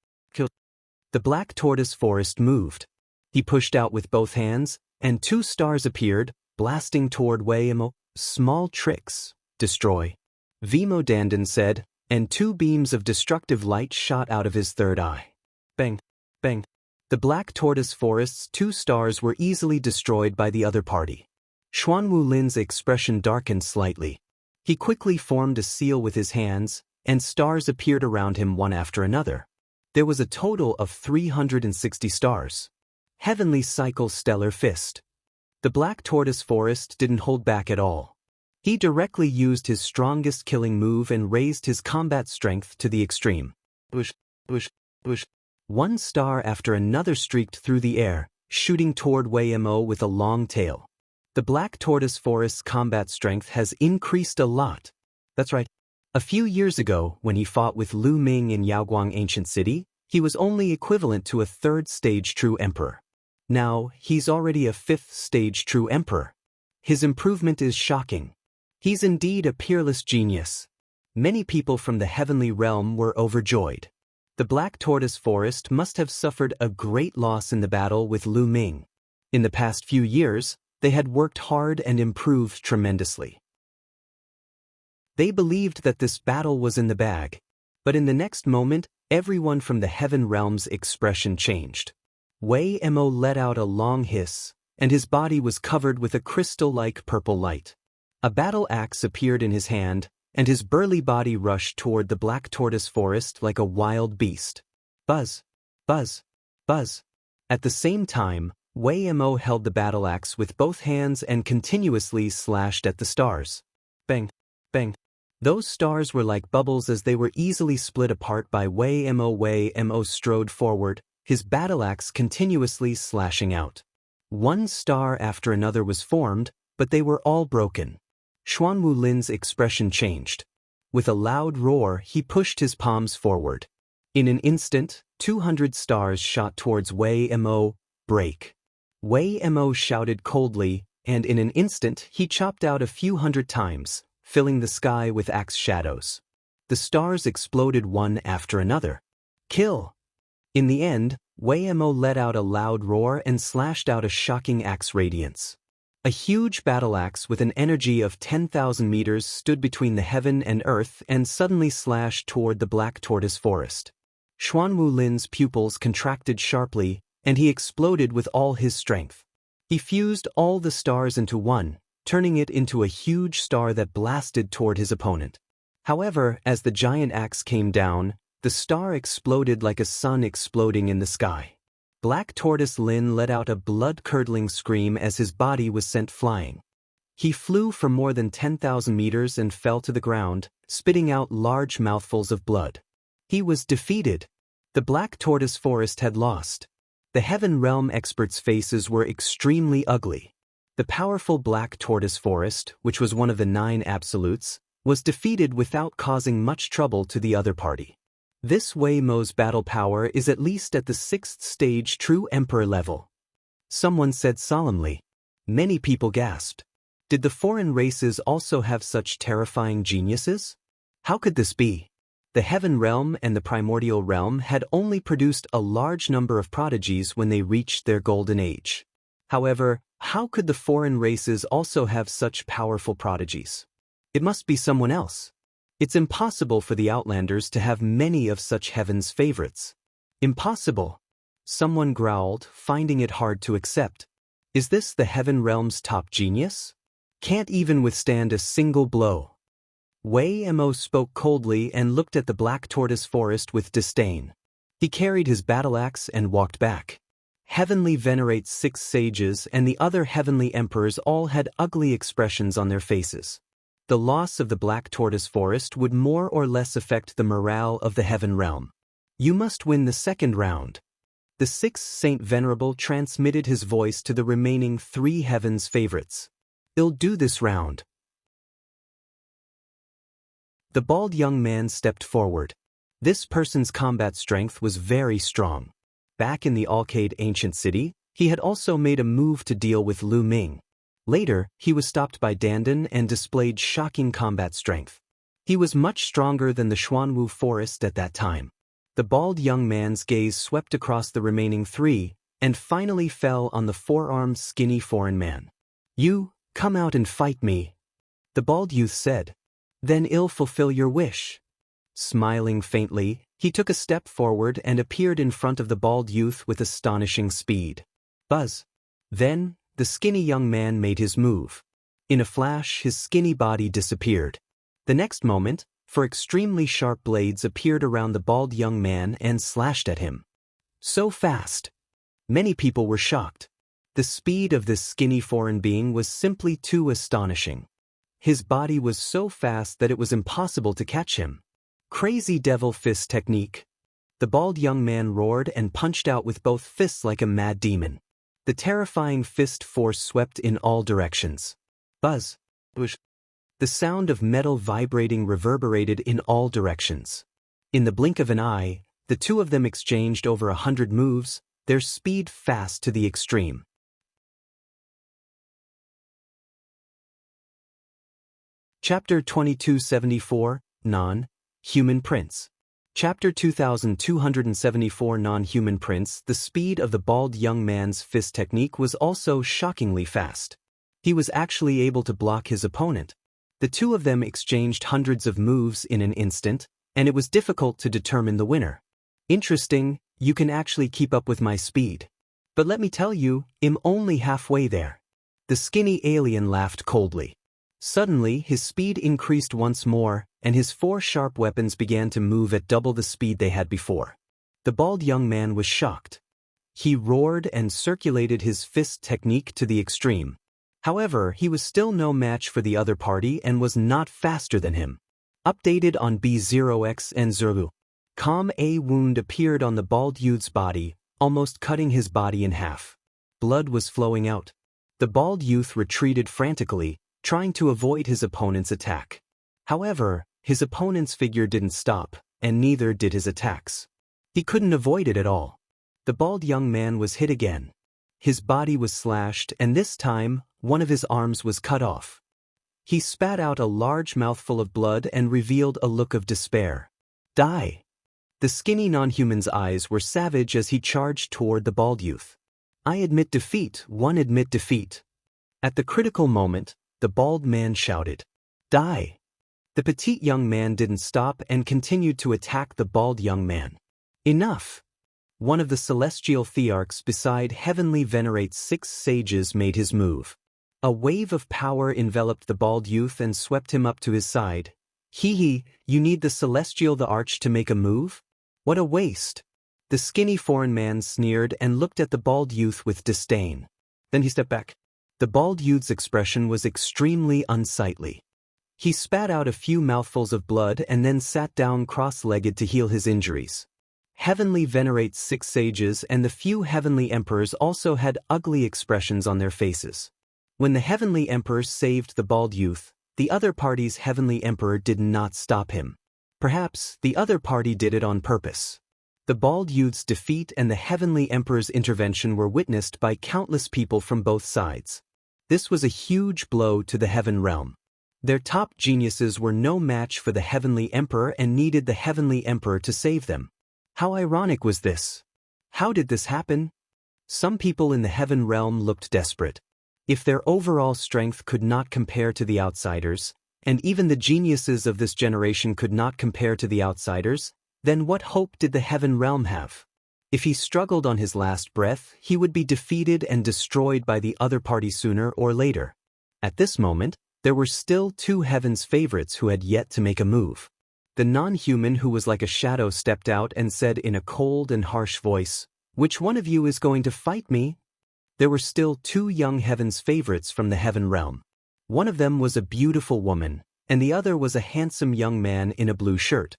The Black Tortoise Forest moved. He pushed out with both hands, and 2 stars appeared, blasting toward Wei Mo. "Small tricks. Destroy." Vimo Dandan said, and 2 beams of destructive light shot out of his third eye. Bang, bang. The Black Tortoise Forest's 2 stars were easily destroyed by the other party. Xuanwu Lin's expression darkened slightly. He quickly formed a seal with his hands, and stars appeared around him one after another. There was a total of 360 stars. Heavenly Cycle Stellar Fist. The Black Tortoise Forest didn't hold back at all. He directly used his strongest killing move and raised his combat strength to the extreme. Bush, bush, bush. 1 star after another streaked through the air, shooting toward Wei Mo with a long tail. The Black Tortoise Forest's combat strength has increased a lot. That's right. A few years ago, when he fought with Lu Ming in Yaoguang Ancient City, he was only equivalent to a 3rd stage true emperor. Now, he's already a 5th stage true emperor. His improvement is shocking. He's indeed a peerless genius. Many people from the heavenly realm were overjoyed. The Black Tortoise Forest must have suffered a great loss in the battle with Lu Ming. In the past few years, they had worked hard and improved tremendously. They believed that this battle was in the bag. But in the next moment, everyone from the heaven realm's expression changed. Wei Mo let out a long hiss, and his body was covered with a crystal-like purple light. A battle axe appeared in his hand, and his burly body rushed toward the Black Tortoise Forest like a wild beast. Buzz! Buzz! Buzz! At the same time, Wei Mo held the battle axe with both hands and continuously slashed at the stars. Bang! Bang! Those stars were like bubbles as they were easily split apart by Wei Mo. Wei Mo strode forward, his battle axe continuously slashing out. One star after another was formed, but they were all broken. Xuanwu Lin's expression changed. With a loud roar, he pushed his palms forward. In an instant, 200 stars shot towards Wei Mo. Break! Wei Mo shouted coldly, and in an instant he chopped out a few hundred times, filling the sky with axe shadows. The stars exploded one after another. Kill! In the end, Wei Mo let out a loud roar and slashed out a shocking axe radiance. A huge battle axe with an energy of 10,000 meters stood between the heaven and earth and suddenly slashed toward the Black Tortoise Forest. Xuanwu Lin's pupils contracted sharply, and he exploded with all his strength. He fused all the stars into one, turning it into a huge star that blasted toward his opponent. However, as the giant axe came down, the star exploded like a sun exploding in the sky. Black Tortoise Lin let out a blood-curdling scream as his body was sent flying. He flew for more than 10,000 meters and fell to the ground, spitting out large mouthfuls of blood. He was defeated. The Black Tortoise Forest had lost. The Heaven Realm experts' faces were extremely ugly. The powerful Black Tortoise Forest, which was one of the 9 absolutes, was defeated without causing much trouble to the other party. This Wei Mo's battle power is at least at the 6th stage true emperor level. Someone said solemnly. Many people gasped. Did the foreign races also have such terrifying geniuses? How could this be? The Heaven Realm and the Primordial Realm had only produced a large number of prodigies when they reached their golden age. However, how could the foreign races also have such powerful prodigies? It must be someone else. It's impossible for the Outlanders to have many of such heaven's favorites. Impossible. Someone growled, finding it hard to accept. Is this the Heaven Realm's top genius? Can't even withstand a single blow. Wei Mo spoke coldly and looked at the Black Tortoise Forest with disdain. He carried his battle axe and walked back. Heavenly venerates 6 sages and the other heavenly emperors all had ugly expressions on their faces. The loss of the Black Tortoise Forest would more or less affect the morale of the Heaven Realm. You must win the 2nd round. The 6th Saint Venerable transmitted his voice to the remaining 3 heaven's favorites. I'll do this round. The bald young man stepped forward. This person's combat strength was very strong. Back in the Alcade ancient city, he had also made a move to deal with Lu Ming. Later, he was stopped by Dandan and displayed shocking combat strength. He was much stronger than the Xuanwu Forest at that time. The bald young man's gaze swept across the remaining 3, and finally fell on the 4-armed skinny foreign man. You, come out and fight me. The bald youth said. Then I'll fulfill your wish. Smiling faintly, he took a step forward and appeared in front of the bald youth with astonishing speed. Buzz. Then, the skinny young man made his move. In a flash, his skinny body disappeared. The next moment, 4 extremely sharp blades appeared around the bald young man and slashed at him. So fast. Many people were shocked. The speed of this skinny foreign being was simply too astonishing. His body was so fast that it was impossible to catch him. Crazy devil fist technique. The bald young man roared and punched out with both fists like a mad demon. The terrifying fist force swept in all directions. Buzz. Whoosh. The sound of metal vibrating reverberated in all directions. In the blink of an eye, the 2 of them exchanged over 100 moves, their speed fast to the extreme. Chapter 2274, Non-Human Prince. Chapter 2274 Non-Human Prince. The speed of the bald young man's fist technique was also shockingly fast. He was actually able to block his opponent. The two of them exchanged hundreds of moves in an instant, and it was difficult to determine the winner. Interesting, you can actually keep up with my speed. But let me tell you, I'm only halfway there. The skinny alien laughed coldly. Suddenly, his speed increased once more, and his four sharp weapons began to move at double the speed they had before. The bald young man was shocked. He roared and circulated his fist technique to the extreme. However, he was still no match for the other party and was not faster than him. Updated on B0X and Zulu. A wound appeared on the bald youth's body, almost cutting his body in half. Blood was flowing out. The bald youth retreated frantically, trying to avoid his opponent's attack. However, his opponent's figure didn't stop, and neither did his attacks. He couldn't avoid it at all. The bald young man was hit again. His body was slashed, and this time, one of his arms was cut off. He spat out a large mouthful of blood and revealed a look of despair. Die! The skinny non-human's eyes were savage as he charged toward the bald youth. I admit defeat, one admit defeat. At the critical moment, the bald man shouted, Die! The petite young man didn't stop and continued to attack the bald young man. Enough! One of the celestial thearchs beside heavenly venerates 6 sages made his move. A wave of power enveloped the bald youth and swept him up to his side. Hee, you need the celestial the arch to make a move? What a waste! The skinny foreign man sneered and looked at the bald youth with disdain. Then he stepped back. The bald youth's expression was extremely unsightly. He spat out a few mouthfuls of blood and then sat down cross-legged to heal his injuries. Heavenly venerates 6 sages, and the few heavenly emperors also had ugly expressions on their faces. When the heavenly emperor saved the bald youth, the other party's heavenly emperor did not stop him. Perhaps the other party did it on purpose. The bald youth's defeat and the heavenly emperor's intervention were witnessed by countless people from both sides. This was a huge blow to the heaven realm. Their top geniuses were no match for the heavenly emperor and needed the heavenly emperor to save them. How ironic was this? How did this happen? Some people in the heaven realm looked desperate. If their overall strength could not compare to the outsiders, and even the geniuses of this generation could not compare to the outsiders, then what hope did the heaven realm have? If he struggled on his last breath, he would be defeated and destroyed by the other party sooner or later. At this moment, there were still 2 heaven's favorites who had yet to make a move. The non-human who was like a shadow stepped out and said in a cold and harsh voice, "Which one of you is going to fight me?" There were still 2 young heaven's favorites from the heaven realm. One of them was a beautiful woman, and the other was a handsome young man in a blue shirt.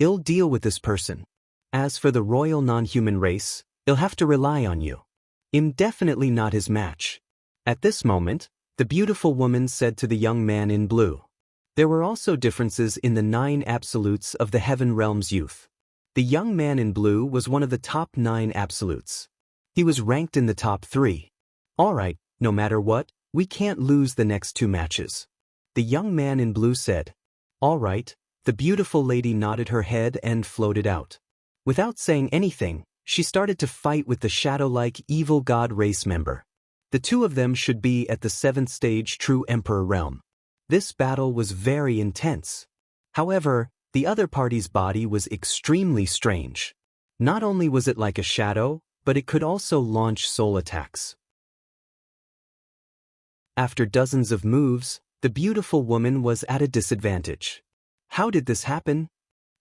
I'll deal with this person. As for the royal non-human race, I'll have to rely on you. I'm definitely not his match. At this moment, the beautiful woman said to the young man in blue. There were also differences in the 9 absolutes of the heaven realm's youth. The young man in blue was one of the top 9 absolutes. He was ranked in the top 3. Alright, no matter what, we can't lose the next 2 matches. The young man in blue said. Alright, the beautiful lady nodded her head and floated out. Without saying anything, she started to fight with the shadow-like evil god race member. The 2 of them should be at the 7th stage true emperor realm. This battle was very intense. However, the other party's body was extremely strange. Not only was it like a shadow, but it could also launch soul attacks. After dozens of moves, the beautiful woman was at a disadvantage. How did this happen?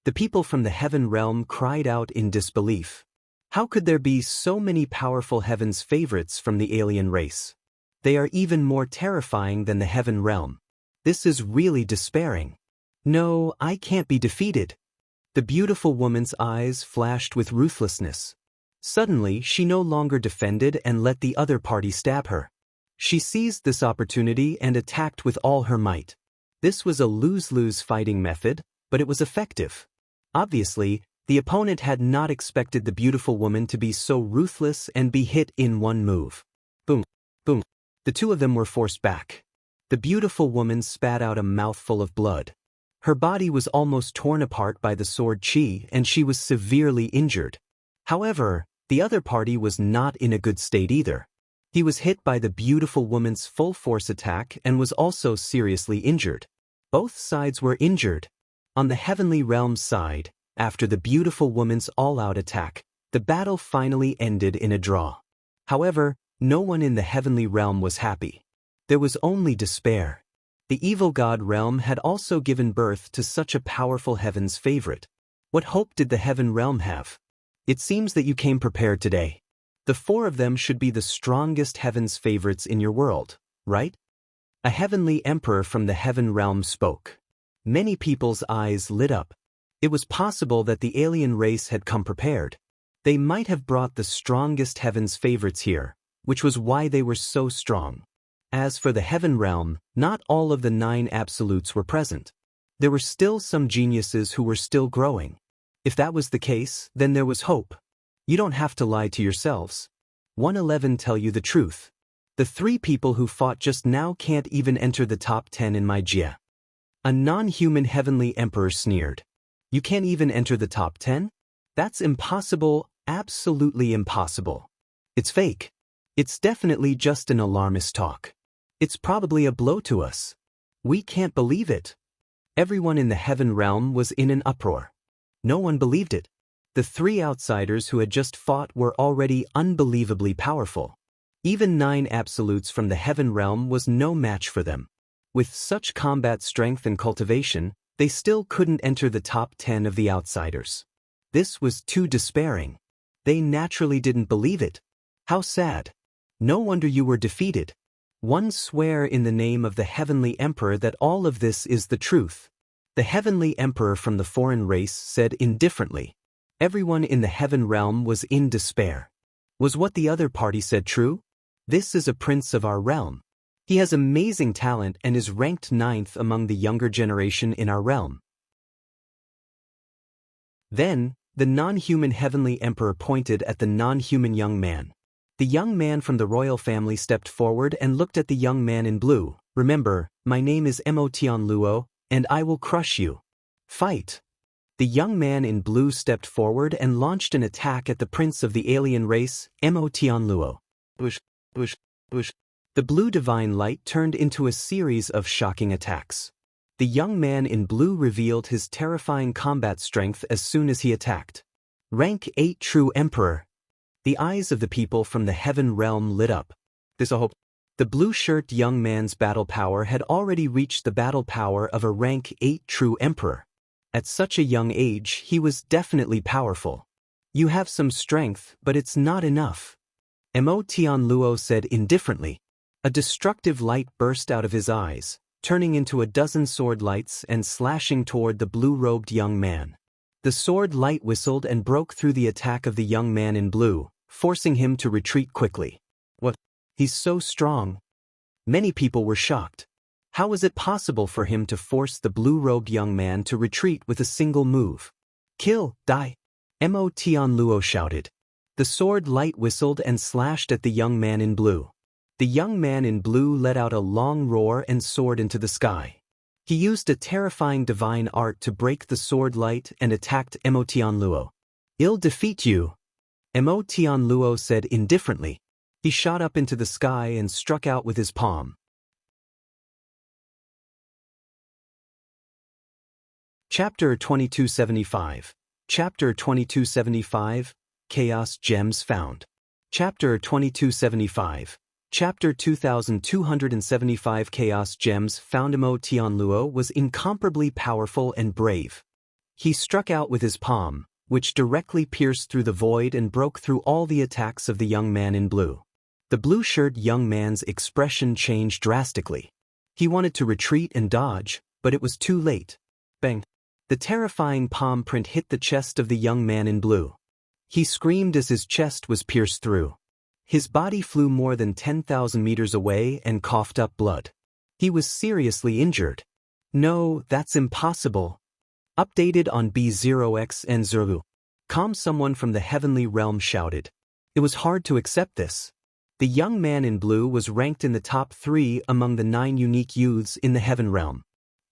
The people from the heaven realm cried out in disbelief. How could there be so many powerful heaven's favorites from the alien race? They are even more terrifying than the heaven realm. This is really despairing. No, I can't be defeated. The beautiful woman's eyes flashed with ruthlessness. Suddenly, she no longer defended and let the other party stab her. She seized this opportunity and attacked with all her might. This was a lose-lose fighting method, but it was effective. Obviously, the opponent had not expected the beautiful woman to be so ruthless and be hit in one move. Boom, boom. The 2 of them were forced back. The beautiful woman spat out a mouthful of blood. Her body was almost torn apart by the sword qi and she was severely injured. However, the other party was not in a good state either. He was hit by the beautiful woman's full-force attack and was also seriously injured. Both sides were injured. On the heavenly realm side, after the beautiful woman's all-out attack, the battle finally ended in a draw. However, no one in the heavenly realm was happy. There was only despair. The evil god realm had also given birth to such a powerful heaven's favorite. What hope did the heaven realm have? It seems that you came prepared today. The four of them should be the strongest heaven's favorites in your world, right? A heavenly emperor from the heaven realm spoke. Many people's eyes lit up. It was possible that the alien race had come prepared. They might have brought the strongest heaven's favorites here, which was why they were so strong. As for the heaven realm, not all of the 9 absolutes were present. There were still some geniuses who were still growing. If that was the case, then there was hope. You don't have to lie to yourselves. 111 tell you the truth. The 3 people who fought just now can't even enter the top 10 in my Jia. A non-human heavenly emperor sneered. You can't even enter the top 10? That's impossible, absolutely impossible. It's fake. It's definitely just an alarmist talk. It's probably a blow to us. We can't believe it. Everyone in the heaven realm was in an uproar. No one believed it. The 3 outsiders who had just fought were already unbelievably powerful. Even 9 absolutes from the heaven realm was no match for them. With such combat strength and cultivation, they still couldn't enter the top 10 of the outsiders. This was too despairing. They naturally didn't believe it. How sad. No wonder you were defeated. One swear in the name of the heavenly emperor that all of this is the truth. The heavenly emperor from the foreign race said indifferently. Everyone in the heaven realm was in despair. Was what the other party said true? This is a prince of our realm. He has amazing talent and is ranked 9th among the younger generation in our realm. Then, the non-human heavenly emperor pointed at the non-human young man. The young man from the royal family stepped forward and looked at the young man in blue. Remember, my name is Luo, and I will crush you. Fight. The young man in blue stepped forward and launched an attack at the prince of the alien race, Luo. Bush, bush, bush. The blue divine light turned into a series of shocking attacks. The young man in blue revealed his terrifying combat strength as soon as he attacked. Rank 8 True Emperor. The eyes of the people from the heaven realm lit up. There's a hope. The blue-shirt young man's battle power had already reached the battle power of a rank 8 True Emperor. At such a young age, he was definitely powerful. You have some strength, but it's not enough. Luo said indifferently. A destructive light burst out of his eyes, turning into a dozen sword lights and slashing toward the blue-robed young man. The sword light whistled and broke through the attack of the young man in blue, forcing him to retreat quickly. What? He's so strong. Many people were shocked. How was it possible for him to force the blue-robed young man to retreat with a single move? Kill, die. Luo shouted. The sword light whistled and slashed at the young man in blue. The young man in blue let out a long roar and soared into the sky. He used a terrifying divine art to break the sword light and attacked Luo. I'll defeat you. Luo said indifferently. He shot up into the sky and struck out with his palm. Chapter 2275. Chapter 2275. Chaos Gems Found. Chapter 2275. Chapter 2275 Chaos Gems Found. Luo was incomparably powerful and brave. He struck out with his palm, which directly pierced through the void and broke through all the attacks of the young man in blue. The blue-shirt young man's expression changed drastically. He wanted to retreat and dodge, but it was too late. Bang! The terrifying palm print hit the chest of the young man in blue. He screamed as his chest was pierced through. His body flew more than 10,000 meters away and coughed up blood. He was seriously injured. No, that's impossible. Updated on B0X and Zerlu. Someone from the heavenly realm shouted. It was hard to accept this. The young man in blue was ranked in the top 3 among the 9 unique youths in the heaven realm.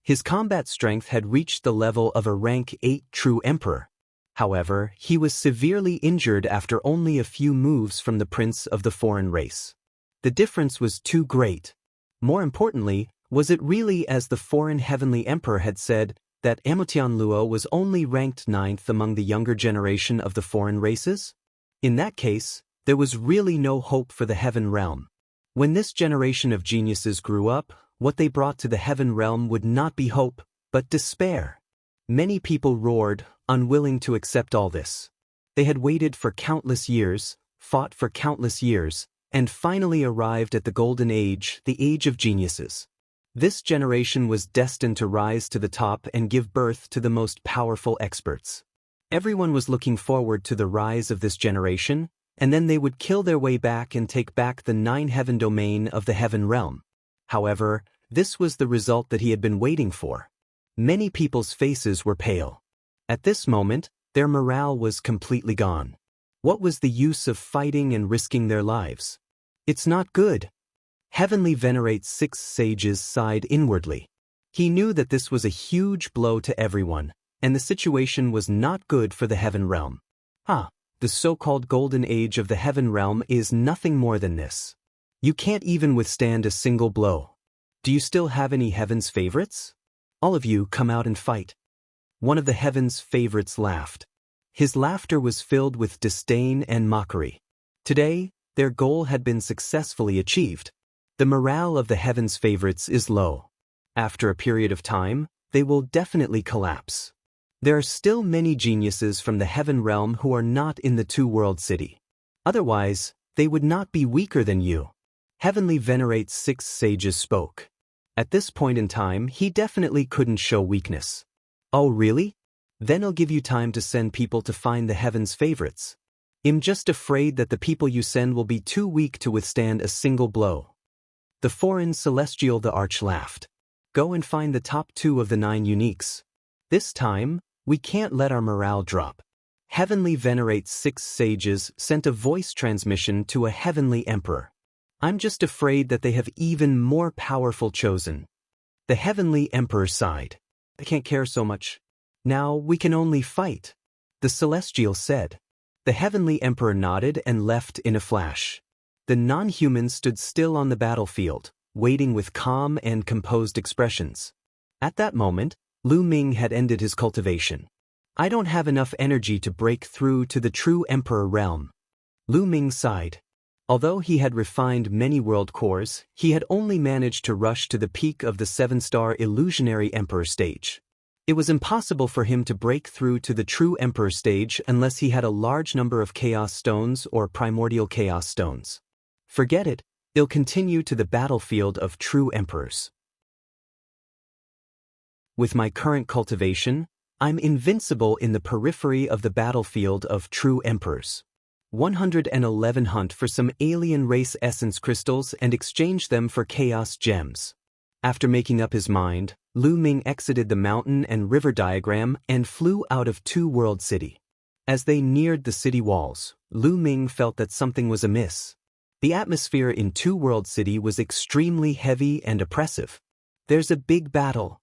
His combat strength had reached the level of a rank 8 true emperor. However, he was severely injured after only a few moves from the prince of the foreign race. The difference was too great. More importantly, was it really as the foreign heavenly emperor had said, that Tianluo was only ranked 9th among the younger generation of the foreign races? In that case, there was really no hope for the heaven realm. When this generation of geniuses grew up, what they brought to the heaven realm would not be hope, but despair. Many people roared, unwilling to accept all this. They had waited for countless years, fought for countless years, and finally arrived at the golden age, the age of geniuses. This generation was destined to rise to the top and give birth to the most powerful experts. Everyone was looking forward to the rise of this generation, and then they would kill their way back and take back the 9-heaven domain of the heaven realm. However, this was the result that he had been waiting for. Many people's faces were pale. At this moment, their morale was completely gone. What was the use of fighting and risking their lives? It's not good. Heavenly Venerate 6 sages sighed inwardly. He knew that this was a huge blow to everyone, and the situation was not good for the heaven realm. The so-called golden age of the heaven realm is nothing more than this. You can't even withstand a single blow. Do you still have any heaven's favorites? All of you come out and fight. One of the heaven's favorites laughed. His laughter was filled with disdain and mockery. Today, their goal had been successfully achieved. The morale of the heaven's favorites is low. After a period of time, they will definitely collapse. There are still many geniuses from the heaven realm who are not in the two-world city. Otherwise, they would not be weaker than you. Heavenly Venerate 6 sages spoke. At this point in time, he definitely couldn't show weakness. Oh really? Then I'll give you time to send people to find the heaven's favorites. I'm just afraid that the people you send will be too weak to withstand a single blow. The foreign celestial the arch laughed. Go and find the top 2 of the 9 uniques. This time, we can't let our morale drop. Heavenly Venerate 6 sages sent a voice transmission to a heavenly emperor. I'm just afraid that they have even more powerful chosen. The heavenly emperor sighed. I can't care so much. Now we can only fight. The celestial said. The heavenly emperor nodded and left in a flash. The non-humans stood still on the battlefield, waiting with calm and composed expressions. At that moment, Ming had ended his cultivation. I don't have enough energy to break through to the true emperor realm. Ming sighed. Although he had refined many world cores, he had only managed to rush to the peak of the 7-star illusionary emperor stage. It was impossible for him to break through to the true emperor stage unless he had a large number of chaos stones or primordial chaos stones. Forget it, he'll continue to the battlefield of true emperors. With my current cultivation, I'm invincible in the periphery of the battlefield of true emperors. 111 Hunt for some alien race essence crystals and exchange them for chaos gems. After making up his mind, Ming exited the mountain and river diagram and flew out of Two-World City. As they neared the city walls, Ming felt that something was amiss. The atmosphere in Two-World City was extremely heavy and oppressive. There's a big battle.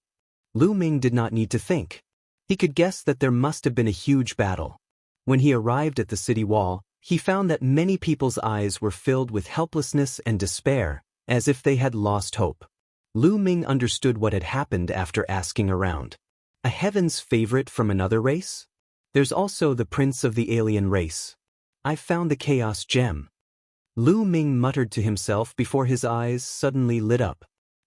Ming did not need to think. He could guess that there must have been a huge battle. When he arrived at the city wall, he found that many people's eyes were filled with helplessness and despair, as if they had lost hope. Ming understood what had happened after asking around. A heaven's favorite from another race? There's also the prince of the alien race. I've found the chaos gem. Ming muttered to himself before his eyes suddenly lit up.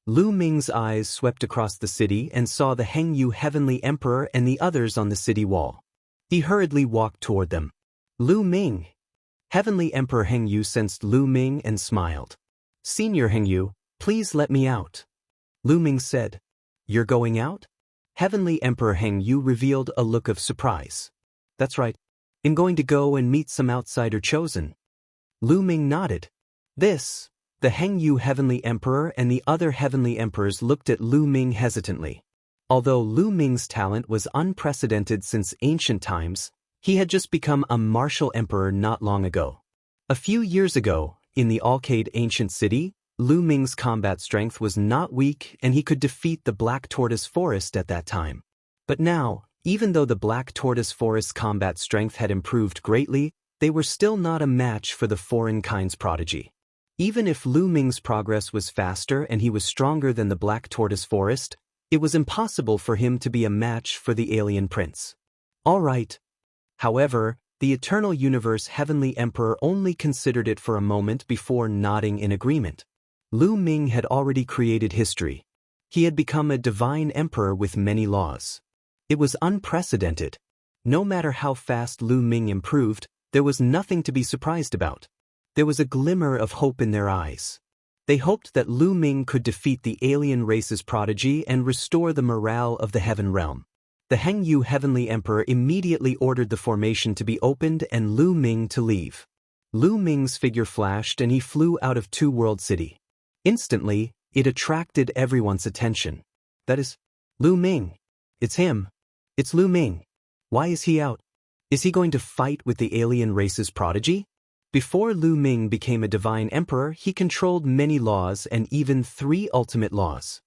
Ming's eyes swept across the city and saw the Hengyu heavenly emperor and the others on the city wall. He hurriedly walked toward them. Ming. Heavenly Emperor Hengyu sensed Ming and smiled. Senior Hengyu, please let me out. Ming said. You're going out? Heavenly Emperor Hengyu revealed a look of surprise. That's right. I'm going to go and meet some outsider chosen. Ming nodded. The Hengyu Heavenly Emperor and the other Heavenly Emperors looked at Ming hesitantly. Although Ming's talent was unprecedented since ancient times, he had just become a martial emperor not long ago. A few years ago, in the Alcade ancient city, Lu Ming's combat strength was not weak and he could defeat the Black Tortoise Forest at that time. But now, even though the Black Tortoise Forest's combat strength had improved greatly, they were still not a match for the foreign kind's prodigy. Even if Lu Ming's progress was faster and he was stronger than the Black Tortoise Forest, it was impossible for him to be a match for the alien prince. All right. However, the Eternal Universe Heavenly Emperor only considered it for a moment before nodding in agreement. Lu Ming had already created history. He had become a divine emperor with many laws. It was unprecedented. No matter how fast Lu Ming improved, there was nothing to be surprised about. There was a glimmer of hope in their eyes. They hoped that Lu Ming could defeat the alien race's prodigy and restore the morale of the heaven realm. The Hengyu Heavenly Emperor immediately ordered the formation to be opened and Lu Ming to leave. Lu Ming's figure flashed and he flew out of Two World City. Instantly, it attracted everyone's attention. That is, Lu Ming. It's him. It's Lu Ming. Why is he out? Is he going to fight with the alien race's prodigy? Before Lu Ming became a divine emperor, he controlled many laws and even 3 ultimate laws.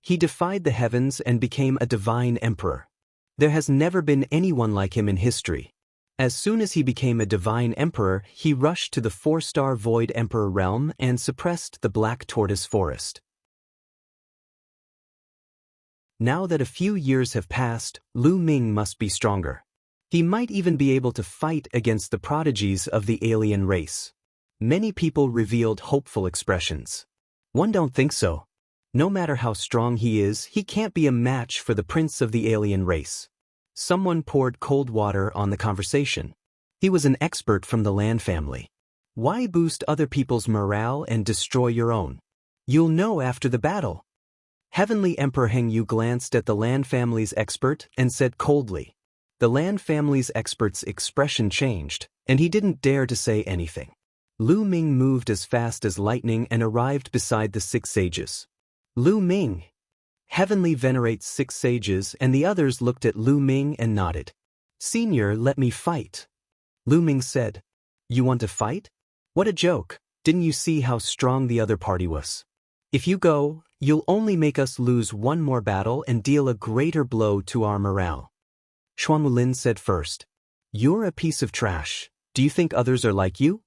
He defied the heavens and became a divine emperor. There has never been anyone like him in history. As soon as he became a divine emperor, he rushed to the 4-star Void Emperor realm and suppressed the Black Tortoise Forest. Now that a few years have passed, Lu Ming must be stronger. He might even be able to fight against the prodigies of the alien race. Many people revealed hopeful expressions. One don't think so. No matter how strong he is, he can't be a match for the prince of the alien race. Someone poured cold water on the conversation. He was an expert from the Lan family. Why boost other people's morale and destroy your own? You'll know after the battle. Heavenly Emperor Hengyu glanced at the Lan family's expert and said coldly. The Lan family's expert's expression changed, and he didn't dare to say anything. Lu Ming moved as fast as lightning and arrived beside the 6 sages. Lu Ming. Heavenly venerates 6 sages, and the others looked at Lu Ming and nodded. Senior, let me fight. Lu Ming said. You want to fight? What a joke. Didn't you see how strong the other party was? If you go, you'll only make us lose one more battle and deal a greater blow to our morale. Xuanwulin said first. You're a piece of trash. Do you think others are like you?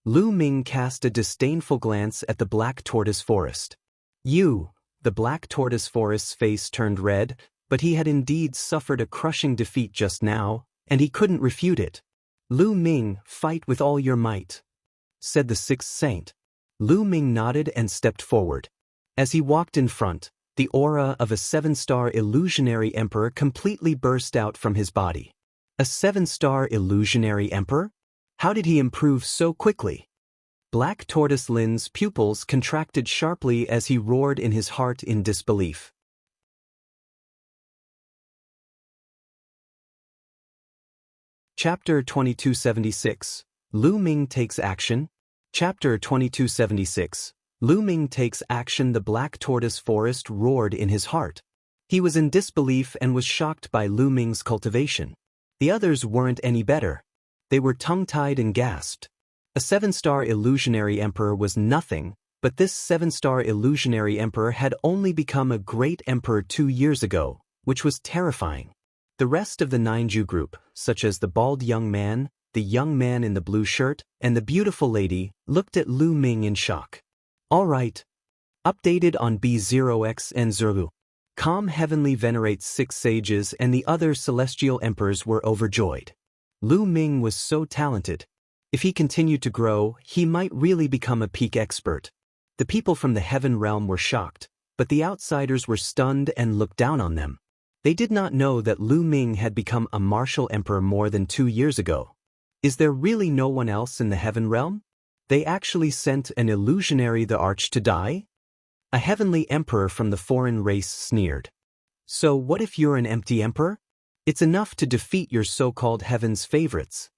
Lu Ming cast a disdainful glance at the Black Tortoise Forest. The Black Tortoise Forest's face turned red, but he had indeed suffered a crushing defeat just now, and he couldn't refute it. Lu Ming, fight with all your might, said the 6th saint. Lu Ming nodded and stepped forward. As he walked in front, the aura of a 7-star illusionary emperor completely burst out from his body. A 7-star illusionary emperor? How did he improve so quickly? Black Tortoise Lin's pupils contracted sharply as he roared in his heart in disbelief. Chapter 2276. Lu Ming takes action. Chapter 2276. Lu Ming takes action. The Black Tortoise Forest roared in his heart. He was in disbelief and was shocked by Lu Ming's cultivation. The others weren't any better. They were tongue-tied and gasped. A 7-star illusionary emperor was nothing, but this 7-star illusionary emperor had only become a great emperor 2 years ago, which was terrifying. The rest of the Ninju group, such as the bald young man, the young man in the blue shirt, and the beautiful lady, looked at Lu Ming in shock. All right. Updated on B0X and Zuru. Calm Heavenly venerates 6 sages and the other celestial emperors were overjoyed. Lu Ming was so talented. If he continued to grow, he might really become a peak expert. The people from the heaven realm were shocked, but the outsiders were stunned and looked down on them. They did not know that Lu Ming had become a martial emperor more than 2 years ago. Is there really no one else in the heaven realm? They actually sent an illusionary the arch to die? A heavenly emperor from the foreign race sneered. So what if you're an empty emperor? It's enough to defeat your so-called heaven's favorites.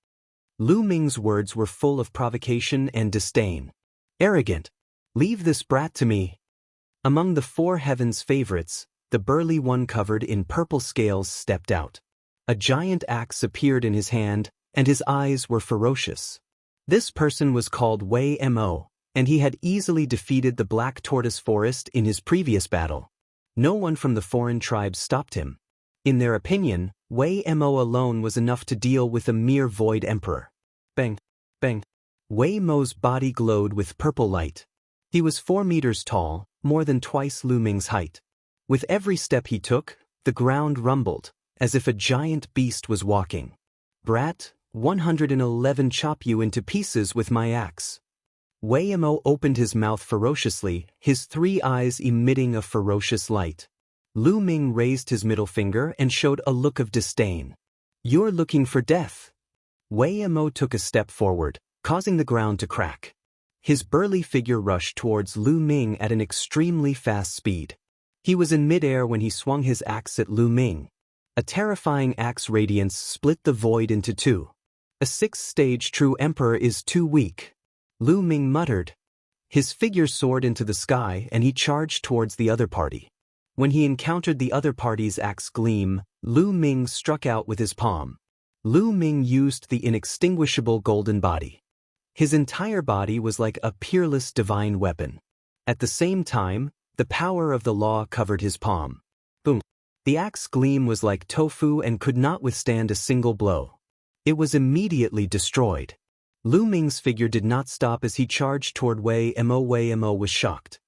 Lu Ming's words were full of provocation and disdain. Arrogant. Leave this brat to me. Among the 4 heaven's favorites, the burly one covered in purple scales stepped out. A giant axe appeared in his hand, and his eyes were ferocious. This person was called Wei Mo, and he had easily defeated the Black Tortoise Forest in his previous battle. No one from the foreign tribes stopped him. In their opinion, Wei Mo alone was enough to deal with a mere void emperor. Bang! Bang! Wei Mo's body glowed with purple light. He was 4 meters tall, more than twice Lu Ming's height. With every step he took, the ground rumbled, as if a giant beast was walking. Brat, 111 chop you into pieces with my axe. Wei Mo opened his mouth ferociously, his 3 eyes emitting a ferocious light. Lu Ming raised his middle finger and showed a look of disdain. You're looking for death. Wei Mo took a step forward, causing the ground to crack. His burly figure rushed towards Lu Ming at an extremely fast speed. He was in midair when he swung his axe at Lu Ming. A terrifying axe radiance split the void into 2. A 6th-stage true emperor is too weak. Lu Ming muttered. His figure soared into the sky and he charged towards the other party. When he encountered the other party's axe gleam, Lu Ming struck out with his palm. Lu Ming used the inextinguishable golden body. His entire body was like a peerless divine weapon. At the same time, the power of the law covered his palm. Boom! The axe gleam was like tofu and could not withstand a single blow. It was immediately destroyed. Lu Ming's figure did not stop as he charged toward Wei Mo. Wei Mo was shocked.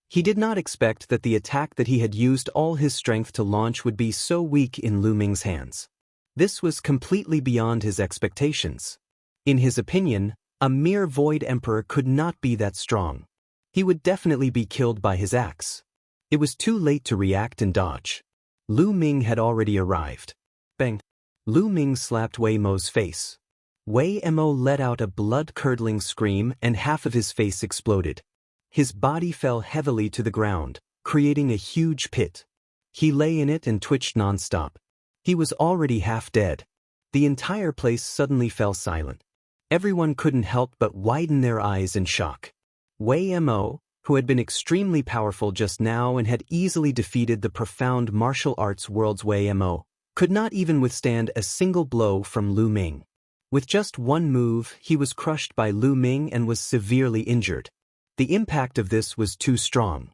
He did not expect that the attack that he had used all his strength to launch would be so weak in Lu Ming's hands. This was completely beyond his expectations. In his opinion, a mere void emperor could not be that strong. He would definitely be killed by his axe. It was too late to react and dodge. Lu Ming had already arrived. Bang! Lu Ming slapped Wei Mo's face. Wei Mo let out a blood-curdling scream and half of his face exploded. His body fell heavily to the ground, creating a huge pit. He lay in it and twitched non-stop. He was already half dead. The entire place suddenly fell silent. Everyone couldn't help but widen their eyes in shock. Wei Mo, who had been extremely powerful just now and had easily defeated the profound martial arts world's Wei Mo, could not even withstand a single blow from Lu Ming. With just one move, he was crushed by Lu Ming and was severely injured. The impact of this was too strong.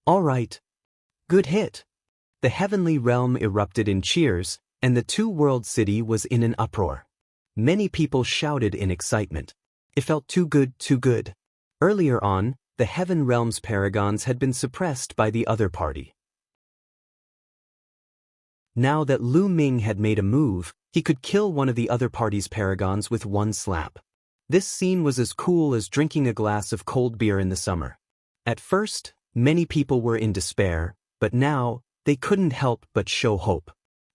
All right. Good hit. The heavenly realm erupted in cheers, and the two-world city was in an uproar. Many people shouted in excitement. It felt too good, too good. Earlier on, the heaven realm's paragons had been suppressed by the other party. Now that Lu Ming had made a move, he could kill one of the other party's paragons with one slap. This scene was as cool as drinking a glass of cold beer in the summer. At first, many people were in despair, but now, they couldn't help but show hope.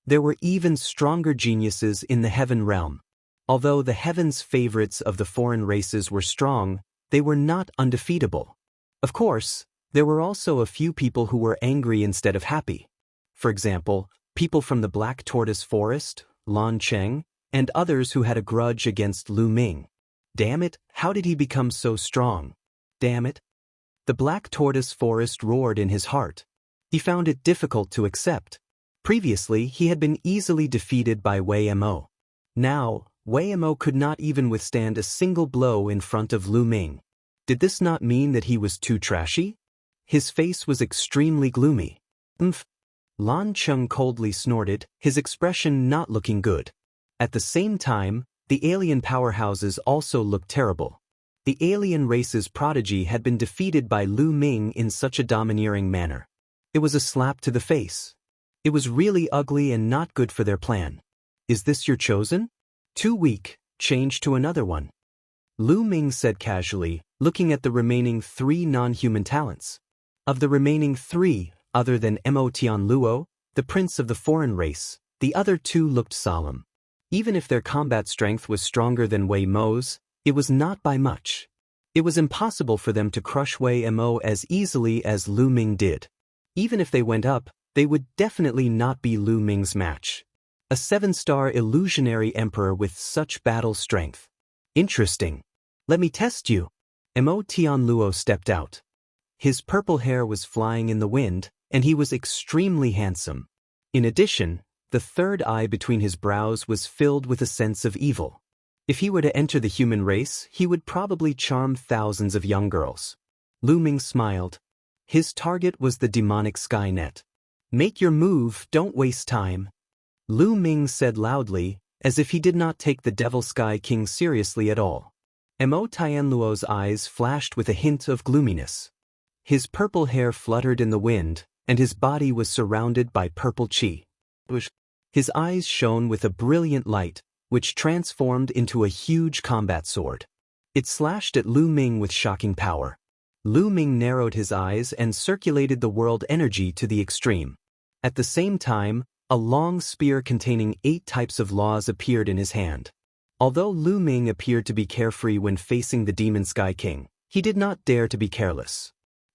There were even stronger geniuses in the heaven realm. Although the heavens' favorites of the foreign races were strong, they were not undefeatable. Of course, there were also a few people who were angry instead of happy. For example, people from the Black Tortoise Forest, Lan Cheng, and others who had a grudge against Lu Ming. Damn it, how did he become so strong? Damn it. The Black Tortoise Forest roared in his heart. He found it difficult to accept. Previously, he had been easily defeated by Wei Mo. Now, Wei Mo could not even withstand a single blow in front of Lu Ming. Did this not mean that he was too trashy? His face was extremely gloomy. Lan Cheng coldly snorted, his expression not looking good. At the same time, the alien powerhouses also looked terrible. The alien race's prodigy had been defeated by Lu Ming in such a domineering manner. It was a slap to the face. It was really ugly and not good for their plan. Is this your chosen? Too weak, change to another one. Lu Ming said casually, looking at the remaining 3 non-human talents. Of the remaining 3, other than Mo Tianluo, the prince of the foreign race, the other 2 looked solemn. Even if their combat strength was stronger than Wei Mo's, it was not by much. It was impossible for them to crush Wei Mo as easily as Lu Ming did. Even if they went up, they would definitely not be Lu Ming's match. A 7-star illusionary emperor with such battle strength. Interesting. Let me test you. Mo Tianluo stepped out. His purple hair was flying in the wind, and he was extremely handsome. In addition, the third eye between his brows was filled with a sense of evil. If he were to enter the human race, he would probably charm thousands of young girls. Lu Ming smiled. His target was the demonic Skynet. Make your move, don't waste time. Lu Ming said loudly, as if he did not take the Devil Sky King seriously at all. Mo Tianluo's eyes flashed with a hint of gloominess. His purple hair fluttered in the wind, and his body was surrounded by purple qi. His eyes shone with a brilliant light, which transformed into a huge combat sword. It slashed at Lu Ming with shocking power. Lu Ming narrowed his eyes and circulated the world energy to the extreme. At the same time, a long spear containing 8 types of laws appeared in his hand. Although Lu Ming appeared to be carefree when facing the Demon Sky King, he did not dare to be careless.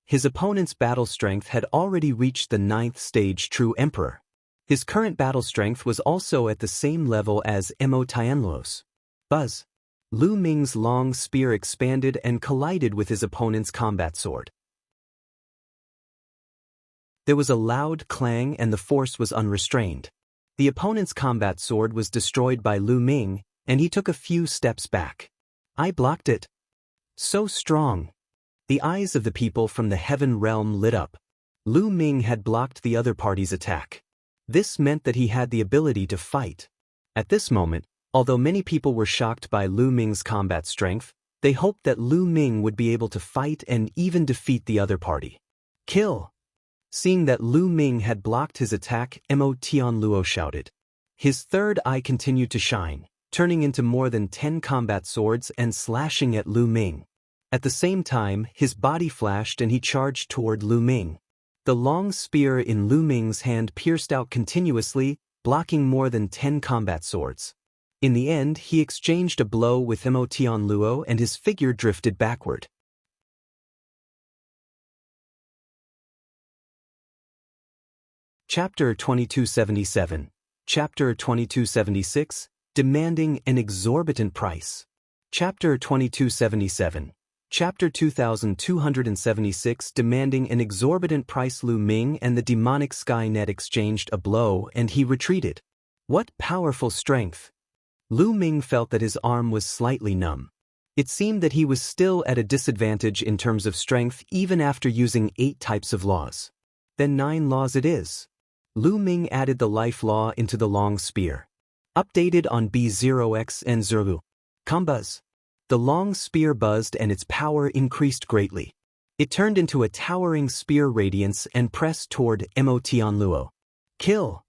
His opponent's battle strength had already reached the 9th stage True Emperor. His current battle strength was also at the same level as Mo Tianluo's. Buzz! Lu Ming's long spear expanded and collided with his opponent's combat sword. There was a loud clang and the force was unrestrained. The opponent's combat sword was destroyed by Lu Ming, and he took a few steps back. I blocked it. So strong. The eyes of the people from the heaven realm lit up. Lu Ming had blocked the other party's attack. This meant that he had the ability to fight. At this moment, although many people were shocked by Lu Ming's combat strength, they hoped that Lu Ming would be able to fight and even defeat the other party. Kill! Seeing that Lu Ming had blocked his attack, Mo Tianluo shouted. His third eye continued to shine, turning into more than 10 combat swords and slashing at Lu Ming. At the same time, his body flashed and he charged toward Lu Ming. The long spear in Lu Ming's hand pierced out continuously, blocking more than 10 combat swords. In the end, he exchanged a blow with Mo Tianluo and his figure drifted backward. Chapter 2277. Chapter 2276. Demanding an exorbitant price. Chapter 2277. Chapter 2276. Demanding an exorbitant price. Lu Ming and the demonic Skynet exchanged a blow and he retreated. What powerful strength! Lu Ming felt that his arm was slightly numb. It seemed that he was still at a disadvantage in terms of strength even after using 8 types of laws. Then 9 laws it is. Lu Ming added the life law into the long spear. Updated on B0X and Zerlu. Combuzz. The long spear buzzed and its power increased greatly. It turned into a towering spear radiance and pressed toward Mo Tianluo. Kill!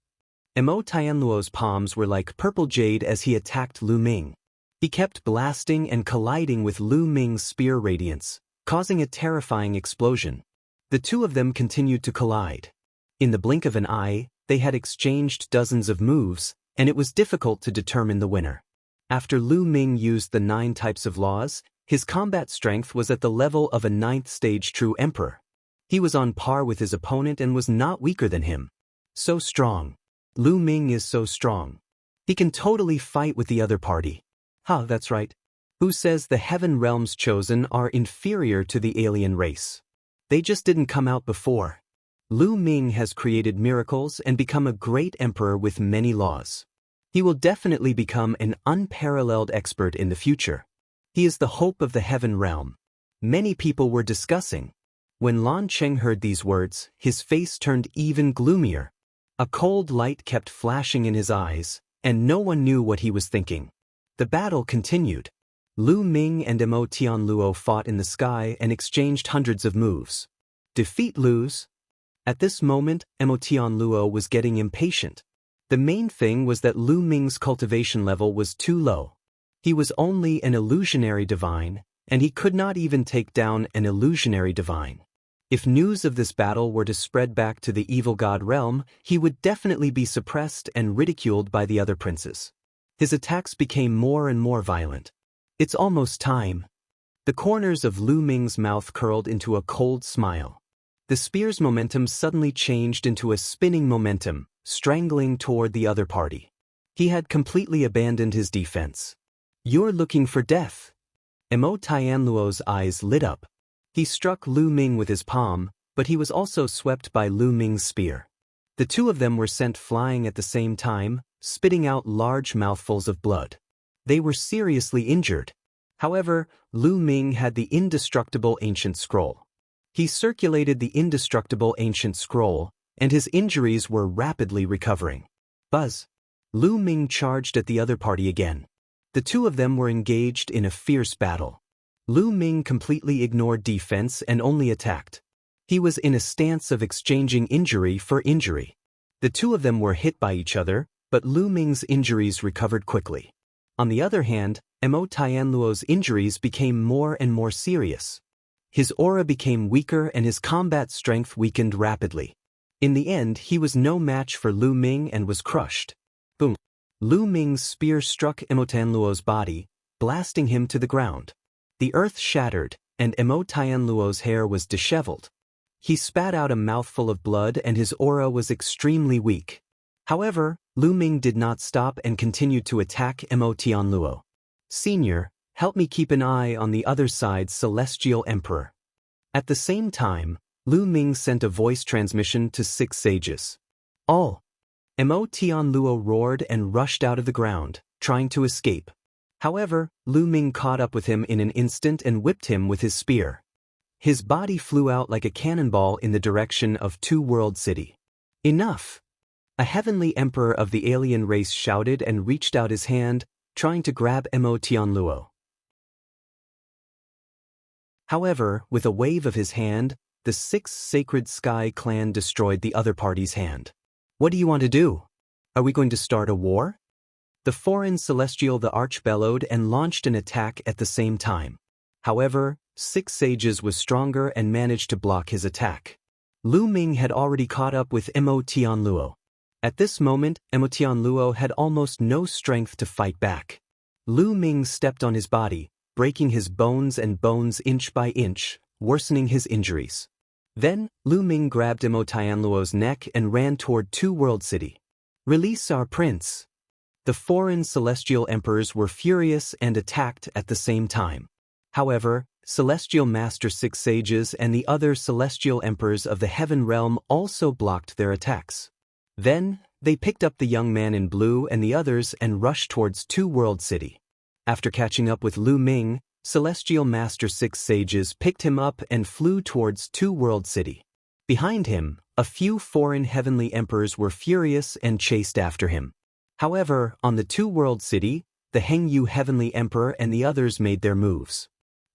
Mo Tianluo's palms were like purple jade as he attacked Lu Ming. He kept blasting and colliding with Lu Ming's spear radiance, causing a terrifying explosion. The two of them continued to collide. In the blink of an eye, they had exchanged dozens of moves, and it was difficult to determine the winner. After Lu Ming used the 9 types of laws, his combat strength was at the level of a 9th stage True Emperor. He was on par with his opponent and was not weaker than him. So strong. Lu Ming is so strong. He can totally fight with the other party. That's right. Who says the heaven realms chosen are inferior to the alien race? They just didn't come out before. Lu Ming has created miracles and become a great emperor with many laws. He will definitely become an unparalleled expert in the future. He is the hope of the heaven realm. Many people were discussing. When Lan Cheng heard these words, his face turned even gloomier. A cold light kept flashing in his eyes, and no one knew what he was thinking. The battle continued. Lu Ming and Mo Tianluo fought in the sky and exchanged hundreds of moves. Defeat, lose. At this moment, Mo Tianluo was getting impatient. The main thing was that Lu Ming's cultivation level was too low. He was only an illusionary divine, and he could not even take down an illusionary divine. If news of this battle were to spread back to the evil god realm, he would definitely be suppressed and ridiculed by the other princes. His attacks became more and more violent. It's almost time. The corners of Lu Ming's mouth curled into a cold smile. The spear's momentum suddenly changed into a spinning momentum, strangling toward the other party. He had completely abandoned his defense. You're looking for death. Mo Tianluo's eyes lit up. He struck Lu Ming with his palm, but he was also swept by Lu Ming's spear. The two of them were sent flying at the same time, spitting out large mouthfuls of blood. They were seriously injured. However, Lu Ming had the indestructible ancient scroll. He circulated the indestructible ancient scroll, and his injuries were rapidly recovering. Buzz! Lu Ming charged at the other party again. The two of them were engaged in a fierce battle. Lu Ming completely ignored defense and only attacked. He was in a stance of exchanging injury for injury. The two of them were hit by each other, but Lu Ming's injuries recovered quickly. On the other hand, Mo Tianluo's injuries became more and more serious. His aura became weaker and his combat strength weakened rapidly. In the end, he was no match for Lu Ming and was crushed. Boom! Lu Ming's spear struck Mo Tianluo's body, blasting him to the ground. The earth shattered, and Mo Tianluo's hair was disheveled. He spat out a mouthful of blood and his aura was extremely weak. However, Lu Ming did not stop and continued to attack Mo Tianluo. Senior, help me keep an eye on the other side's celestial emperor. At the same time, Lu Ming sent a voice transmission to 6 sages. All! Mo Tianluo roared and rushed out of the ground, trying to escape. However, Lu Ming caught up with him in an instant and whipped him with his spear. His body flew out like a cannonball in the direction of Two World City. Enough! A heavenly emperor of the alien race shouted and reached out his hand, trying to grab Mo Tianluo. However, with a wave of his hand, the 6 Sacred Sky clan destroyed the other party's hand. What do you want to do? Are we going to start a war? The foreign celestial the Arch bellowed and launched an attack at the same time. However, 6 sages was stronger and managed to block his attack. Lu Ming had already caught up with Mo Tianluo. At this moment, Mo Tianluo had almost no strength to fight back. Lu Ming stepped on his body, breaking his bones and bones inch by inch, worsening his injuries. Then, Lu Ming grabbed Mo Tianluo's neck and ran toward Two World City. Release our prince! The foreign celestial emperors were furious and attacked at the same time. However, Celestial Master 6 sages and the other celestial emperors of the heaven realm also blocked their attacks. Then, they picked up the young man in blue and the others and rushed towards Two World City. After catching up with Lu Ming, Celestial Master 6 sages picked him up and flew towards Two World City. Behind him, a few foreign heavenly emperors were furious and chased after him. However, on the Two World City, the Hengyu Heavenly Emperor and the others made their moves.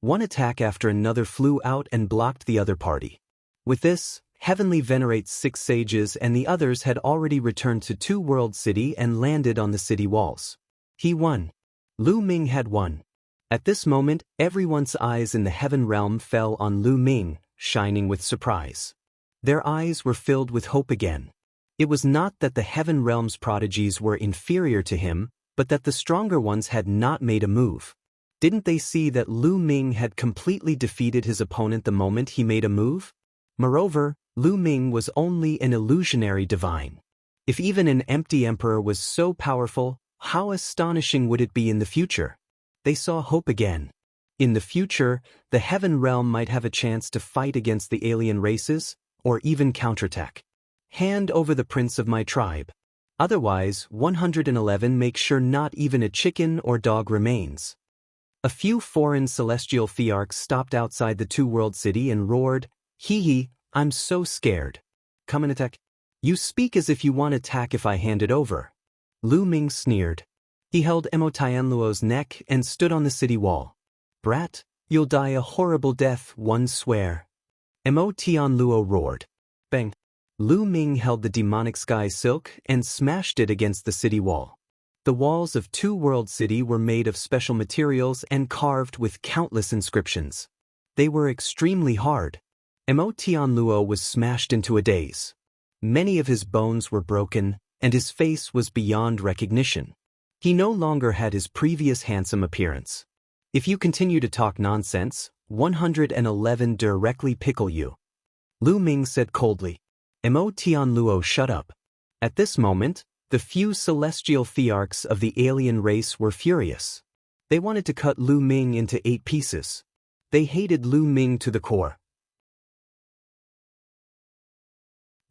One attack after another flew out and blocked the other party. With this, Heavenly Venerates 6 sages and the others had already returned to Two World City and landed on the city walls. He won. Lu Ming had won. At this moment, everyone's eyes in the heaven realm fell on Lu Ming, shining with surprise. Their eyes were filled with hope again. It was not that the heaven realm's prodigies were inferior to him, but that the stronger ones had not made a move. Didn't they see that Lu Ming had completely defeated his opponent the moment he made a move? Moreover, Lu Ming was only an illusionary divine. If even an empty emperor was so powerful, how astonishing would it be in the future? They saw hope again. In the future, the heaven realm might have a chance to fight against the alien races, or even counterattack. Hand over the prince of my tribe. Otherwise, 111 make sure not even a chicken or dog remains. A few foreign celestial thearchs stopped outside the Two World City and roared, "Hee hee, I'm so scared. Come and attack." You speak as if you want to attack if I hand it over. Lu Ming sneered. He held Mo Tianluo's neck and stood on the city wall. Brat, you'll die a horrible death, one swear. Mo Tianluo roared. Bang. Lu Ming held the demonic sky silk and smashed it against the city wall. The walls of Two World City were made of special materials and carved with countless inscriptions. They were extremely hard. Mo Tianluo was smashed into a daze. Many of his bones were broken, and his face was beyond recognition. He no longer had his previous handsome appearance. If you continue to talk nonsense, 111 directly pickle you. Lu Ming said coldly. Mo Tianluo shut up. At this moment, the few celestial thearchs of the alien race were furious. They wanted to cut Lu Ming into 8 pieces. They hated Lu Ming to the core.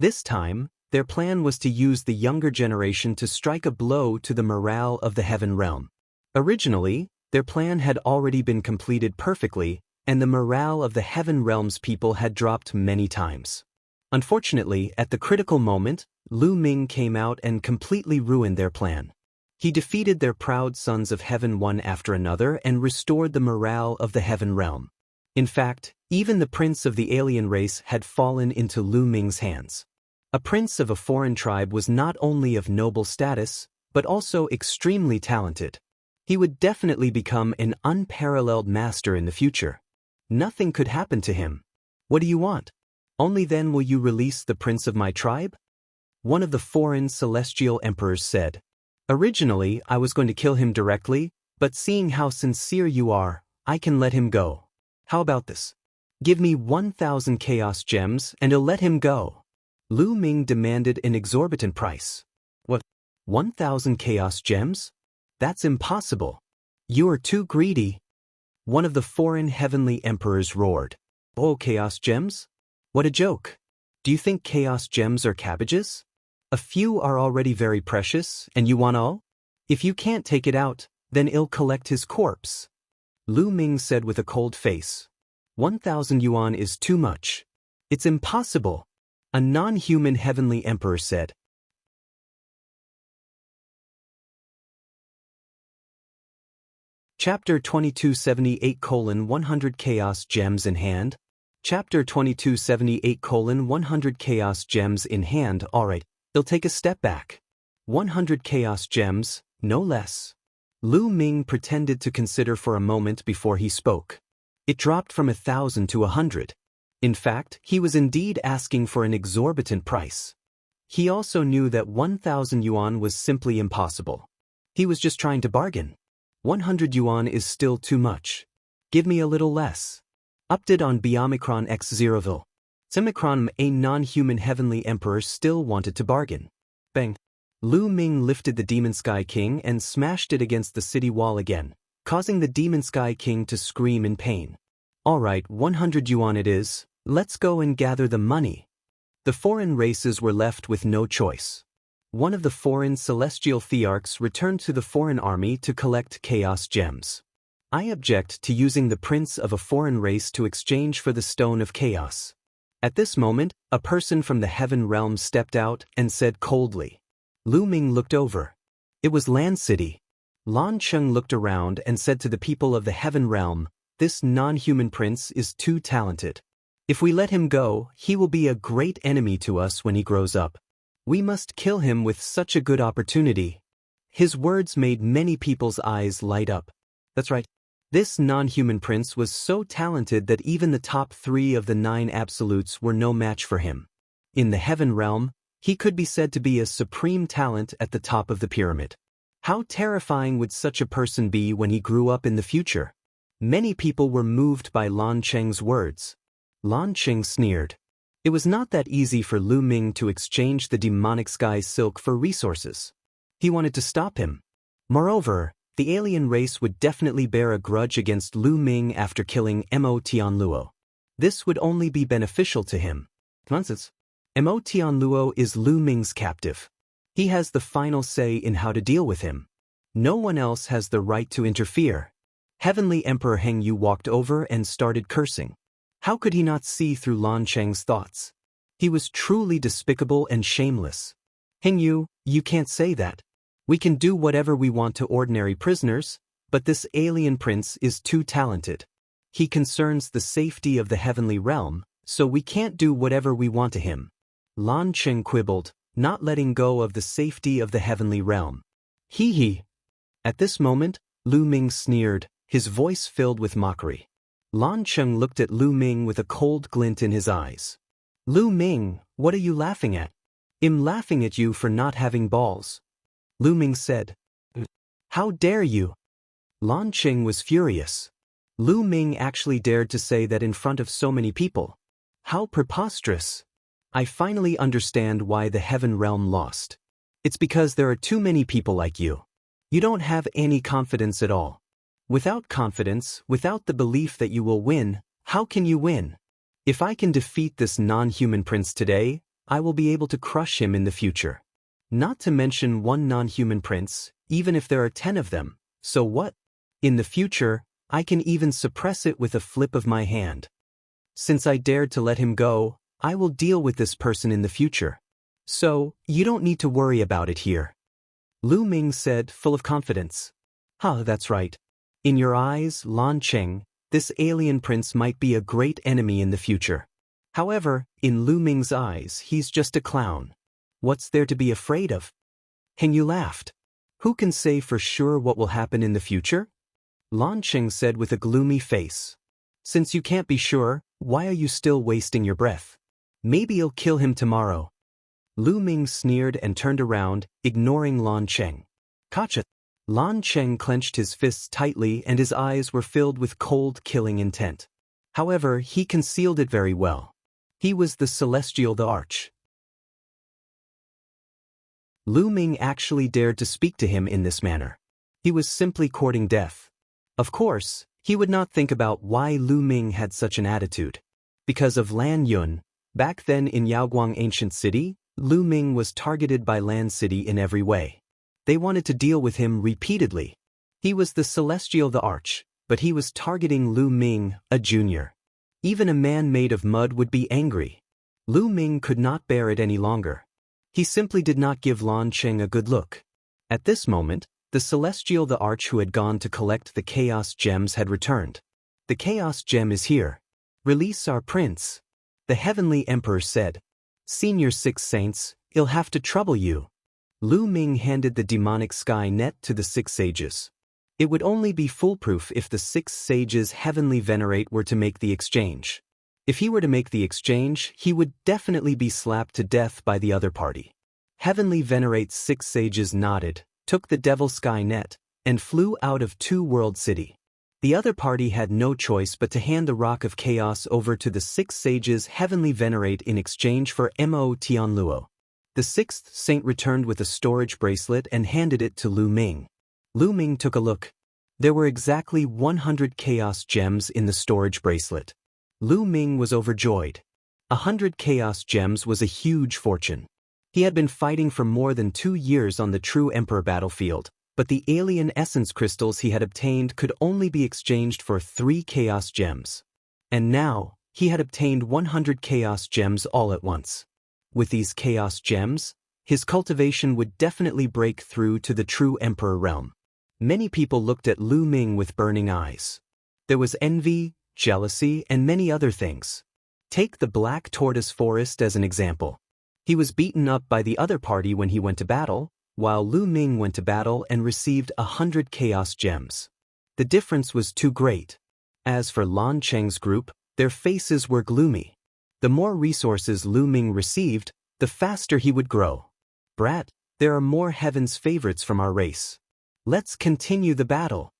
This time, their plan was to use the younger generation to strike a blow to the morale of the heaven realm. Originally, their plan had already been completed perfectly, and the morale of the Heaven Realm's people had dropped many times. Unfortunately, at the critical moment, Lu Ming came out and completely ruined their plan. He defeated their proud sons of heaven one after another and restored the morale of the Heaven Realm. In fact, even the prince of the alien race had fallen into Lu Ming's hands. A prince of a foreign tribe was not only of noble status, but also extremely talented. He would definitely become an unparalleled master in the future. Nothing could happen to him. What do you want? Only then will you release the prince of my tribe? One of the foreign celestial emperors said. Originally, I was going to kill him directly, but seeing how sincere you are, I can let him go. How about this? Give me 1,000 chaos gems and I'll let him go. Lu Ming demanded an exorbitant price. What? 1,000 chaos gems? That's impossible. You are too greedy. One of the foreign heavenly emperors roared. Oh, chaos gems? What a joke. Do you think chaos gems are cabbages? A few are already very precious, and you want all? If you can't take it out, then I'll collect his corpse. Lu Ming said with a cold face. 1,000 yuan is too much. It's impossible. A non-human heavenly emperor said. Chapter 2278:100 Chaos Gems in Hand. Chapter 2278:100 Chaos Gems in Hand. Alright, they'll take a step back. 100 chaos gems, no less. Lu Ming pretended to consider for a moment before he spoke. It dropped from 1,000 to 100. In fact, he was indeed asking for an exorbitant price. He also knew that 1,000 yuan was simply impossible. He was just trying to bargain. 100 yuan is still too much. Give me a little less. Update on Biomicron x Zeroville. Simicron, a non-human heavenly emperor, still wanted to bargain. Bang. Lu Ming lifted the Demon Sky King and smashed it against the city wall again, causing the Demon Sky King to scream in pain. Alright, 100 yuan it is, let's go and gather the money. The foreign races were left with no choice. One of the foreign celestial thearchs returned to the foreign army to collect chaos gems. I object to using the prince of a foreign race to exchange for the stone of chaos. At this moment, a person from the heaven realm stepped out and said coldly. Lu Ming looked over. It was Lan City. Lan Cheng looked around and said to the people of the heaven realm, this non-human prince is too talented. If we let him go, he will be a great enemy to us when he grows up. We must kill him with such a good opportunity. His words made many people's eyes light up. That's right. This non-human prince was so talented that even the top 3 of the 9 absolutes were no match for him. In the heaven realm, he could be said to be a supreme talent at the top of the pyramid. How terrifying would such a person be when he grew up in the future? Many people were moved by Lan Cheng's words. Lan Cheng sneered. It was not that easy for Lu Ming to exchange the demonic sky silk for resources. He wanted to stop him. Moreover, the alien race would definitely bear a grudge against Lu Ming after killing Mo Tianluo. This would only be beneficial to him. Nonsense. Mo Tianluo is Lu Ming's captive. He has the final say in how to deal with him. No one else has the right to interfere. Heavenly Emperor Heng Yu walked over and started cursing. How could he not see through Lan Cheng's thoughts? He was truly despicable and shameless. Heng Yu, you can't say that. We can do whatever we want to ordinary prisoners, but this alien prince is too talented. He concerns the safety of the heavenly realm, so we can't do whatever we want to him. Lan Cheng quibbled, not letting go of the safety of the heavenly realm. Hee. At this moment, Lu Ming sneered, his voice filled with mockery. Lan Cheng looked at Lu Ming with a cold glint in his eyes. Lu Ming, what are you laughing at? I'm laughing at you for not having balls. Lu Ming said. How dare you? Lan Cheng was furious. Lu Ming actually dared to say that in front of so many people. How preposterous. I finally understand why the heaven realm lost. It's because there are too many people like you. You don't have any confidence at all. Without confidence, without the belief that you will win, how can you win? If I can defeat this non-human prince today, I will be able to crush him in the future. Not to mention one non-human prince, even if there are 10 of them, So what? In the future, I can even suppress it with a flip of my hand. Since I dared to let him go, I will deal with this person in the future. So, you don't need to worry about it here. Lu Ming said, full of confidence. That's right. In your eyes, Lan Cheng, this alien prince might be a great enemy in the future. However, in Lu Ming's eyes, he's just a clown. What's there to be afraid of? Heng Yu laughed. Who can say for sure what will happen in the future? Lan Cheng said with a gloomy face. Since you can't be sure, why are you still wasting your breath? Maybe you'll kill him tomorrow. Lu Ming sneered and turned around, ignoring Lan Cheng. Gotcha. Lan Cheng clenched his fists tightly and his eyes were filled with cold, killing intent. However, he concealed it very well. He was the Celestial the Arch. Lu Ming actually dared to speak to him in this manner. He was simply courting death. Of course, he would not think about why Lu Ming had such an attitude. Because of Lan Yun, back then in Yaoguang Ancient City, Lu Ming was targeted by Lan City in every way. They wanted to deal with him repeatedly. He was the Celestial the Arch, but he was targeting Lu Ming, a junior. Even a man made of mud would be angry. Lu Ming could not bear it any longer. He simply did not give Lan Cheng a good look. At this moment, the Celestial the Arch who had gone to collect the Chaos Gems had returned. The Chaos Gem is here. Release our prince. The Heavenly Emperor said. Senior Six Saints, he'll have to trouble you. Lu Ming handed the demonic sky net to the Six Sages. It would only be foolproof if the Six Sages Heavenly Venerate were to make the exchange. If he were to make the exchange, he would definitely be slapped to death by the other party. Heavenly Venerate's Six Sages nodded, took the Devil Sky Net, and flew out of Two World City. The other party had no choice but to hand the Rock of Chaos over to the Six Sages Heavenly Venerate in exchange for Mo Tianluo. The sixth saint returned with a storage bracelet and handed it to Lu Ming. Lu Ming took a look. There were exactly 100 Chaos Gems in the storage bracelet. Lu Ming was overjoyed. 100 Chaos Gems was a huge fortune. He had been fighting for more than 2 years on the True Emperor battlefield, but the alien essence crystals he had obtained could only be exchanged for 3 Chaos Gems. And now, he had obtained 100 Chaos Gems all at once. With these Chaos Gems, his cultivation would definitely break through to the True Emperor realm. Many people looked at Lu Ming with burning eyes. There was envy, jealousy, and many other things. Take the Black Tortoise Forest as an example. He was beaten up by the other party when he went to battle, while Lu Ming went to battle and received 100 Chaos Gems. The difference was too great. As for Lan Cheng's group, their faces were gloomy. The more resources Lu Ming received, the faster he would grow. Brat, there are more heaven's favorites from our race. Let's continue the battle.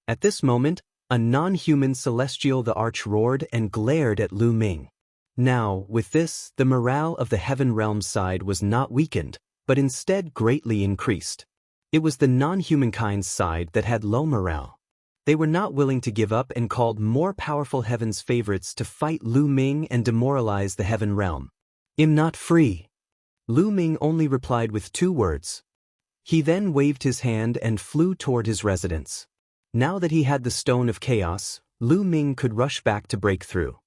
At this moment, a non-human Celestial the Arch roared and glared at Lu Ming. Now, with this, the morale of the Heaven Realm side was not weakened, but instead greatly increased. It was the non-humankind's side that had low morale. They were not willing to give up and called more powerful Heaven's favorites to fight Lu Ming and demoralize the Heaven Realm. I'm not free. Lu Ming only replied with 2 words. He then waved his hand and flew toward his residence. Now that he had the Stone of Chaos, Lu Ming could rush back to break through.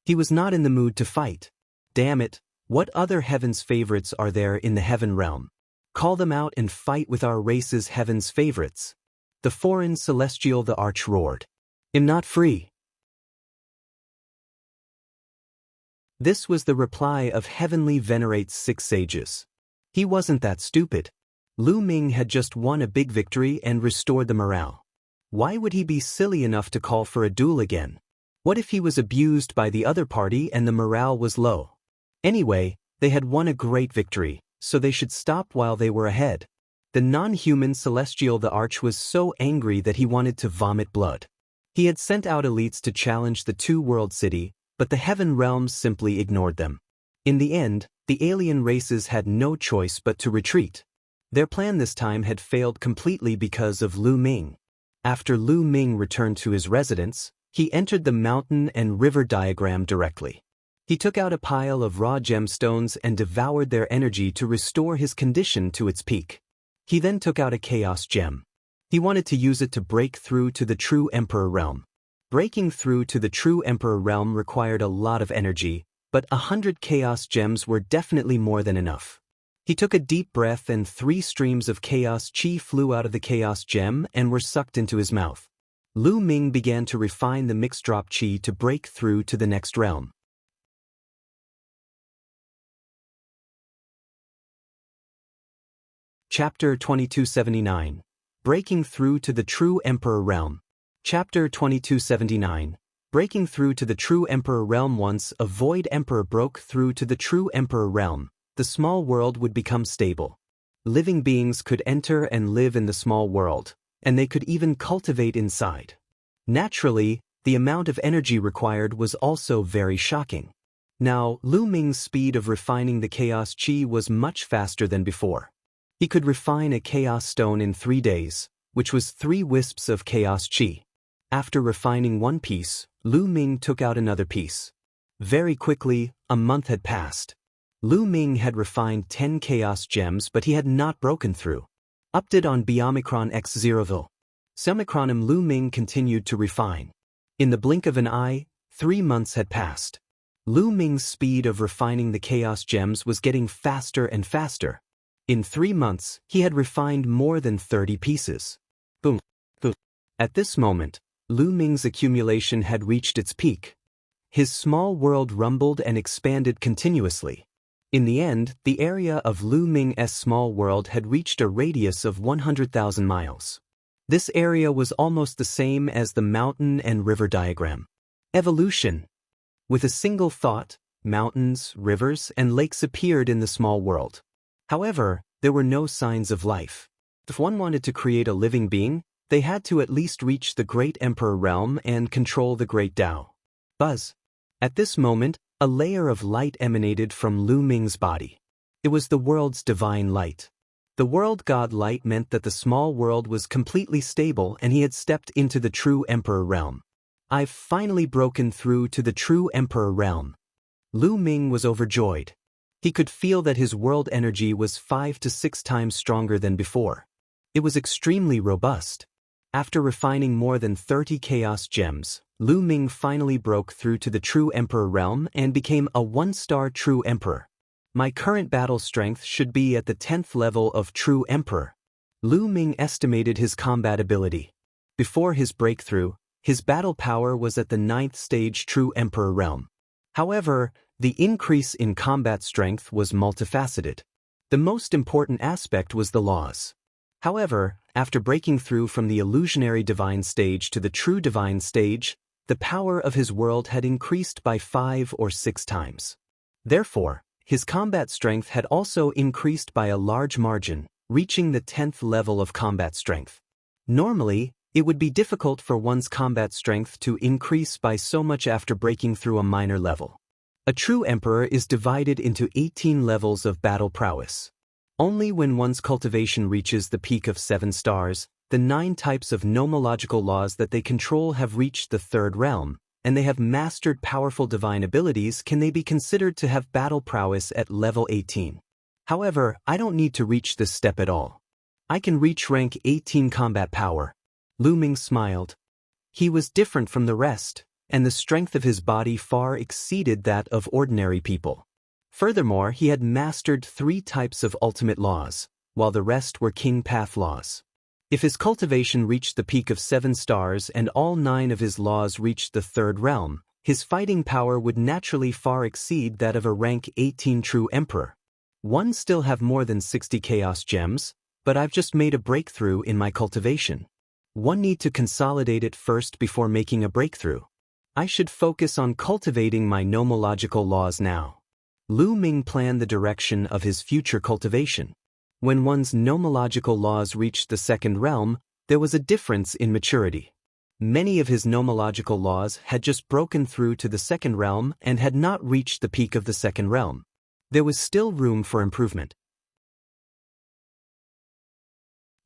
He was not in the mood to fight. Damn it, what other Heaven's favorites are there in the Heaven Realm? Call them out and fight with our race's Heaven's favorites. The foreign Celestial the Arch roared. I'm not free. This was the reply of Heavenly Venerate's 6 sages. He wasn't that stupid. Lu Ming had just won a big victory and restored the morale. Why would he be silly enough to call for a duel again? What if he was abused by the other party and the morale was low? Anyway, they had won a great victory, so they should stop while they were ahead. The non-human Celestial the Arch was so angry that he wanted to vomit blood. He had sent out elites to challenge the Two World City, but the Heaven Realms simply ignored them. In the end, the alien races had no choice but to retreat. Their plan this time had failed completely because of Lu Ming. After Lu Ming returned to his residence, he entered the mountain and river diagram directly. He took out a pile of raw gemstones and devoured their energy to restore his condition to its peak. He then took out a Chaos Gem. He wanted to use it to break through to the true Emperor realm. Breaking through to the true Emperor realm required a lot of energy, but 100 chaos gems were definitely more than enough. He took a deep breath and 3 streams of chaos chi flew out of the chaos gem and were sucked into his mouth. Lu Ming began to refine the mixed drop chi to break through to the next realm. Chapter 2279. Breaking through to the true Emperor realm. Chapter 2279. Breaking through to the true Emperor realm. Once a void Emperor broke through to the true Emperor realm, the small world would become stable. Living beings could enter and live in the small world, and they could even cultivate inside. Naturally, the amount of energy required was also very shocking. Now, Lu Ming's speed of refining the chaos chi was much faster than before. He could refine a chaos stone in 3 days, which was 3 wisps of chaos chi. After refining one piece, Lu Ming took out another piece. Very quickly, a month had passed. Lu Ming had refined 10 chaos gems, but he had not broken through. Update on Biomicron X0vil. Semicronim. Lu Ming continued to refine. In the blink of an eye, 3 months had passed. Lu Ming's speed of refining the chaos gems was getting faster and faster. In 3 months, he had refined more than 30 pieces. Boom, boom. At this moment, Lu Ming's accumulation had reached its peak. His small world rumbled and expanded continuously. In the end, the area of Lu Ming's small world had reached a radius of 100,000 miles. This area was almost the same as the mountain and river diagram. Evolution. With a single thought, mountains, rivers, and lakes appeared in the small world. However, there were no signs of life. If one wanted to create a living being, they had to at least reach the Great Emperor realm and control the Great Tao. Buzz. At this moment, a layer of light emanated from Lu Ming's body. It was the world's divine light. The world god light meant that the small world was completely stable and he had stepped into the true Emperor realm. I've finally broken through to the true Emperor realm. Lu Ming was overjoyed. He could feel that his world energy was 5 to 6 times stronger than before. It was extremely robust. After refining more than 30 chaos gems, Lu Ming finally broke through to the true Emperor realm and became a 1-star true Emperor. My current battle strength should be at the 10th level of true Emperor. Lu Ming estimated his combat ability. Before his breakthrough, his battle power was at the 9th stage true Emperor realm. However, the increase in combat strength was multifaceted. The most important aspect was the laws. However, after breaking through from the illusionary divine stage to the true divine stage, the power of his world had increased by 5 or 6 times. Therefore, his combat strength had also increased by a large margin, reaching the 10th level of combat strength. Normally, it would be difficult for one's combat strength to increase by so much after breaking through a minor level. A true emperor is divided into 18 levels of battle prowess. Only when one's cultivation reaches the peak of 7 stars, the 9 types of nomological laws that they control have reached the 3rd realm, and they have mastered powerful divine abilities can they be considered to have battle prowess at level 18. However, I don't need to reach this step at all. I can reach rank 18 combat power. Lu Ming smiled. He was different from the rest, and the strength of his body far exceeded that of ordinary people. Furthermore, he had mastered 3 types of ultimate laws, while the rest were king path laws. If his cultivation reached the peak of 7 stars and all 9 of his laws reached the 3rd realm, his fighting power would naturally far exceed that of a rank 18 true emperor. One still have more than 60 chaos gems, but I've just made a breakthrough in my cultivation. One need to consolidate it first before making a breakthrough. I should focus on cultivating my nomological laws now. Lu Ming planned the direction of his future cultivation. When one's nomological laws reached the 2nd realm, there was a difference in maturity. Many of his nomological laws had just broken through to the 2nd realm and had not reached the peak of the 2nd realm. There was still room for improvement.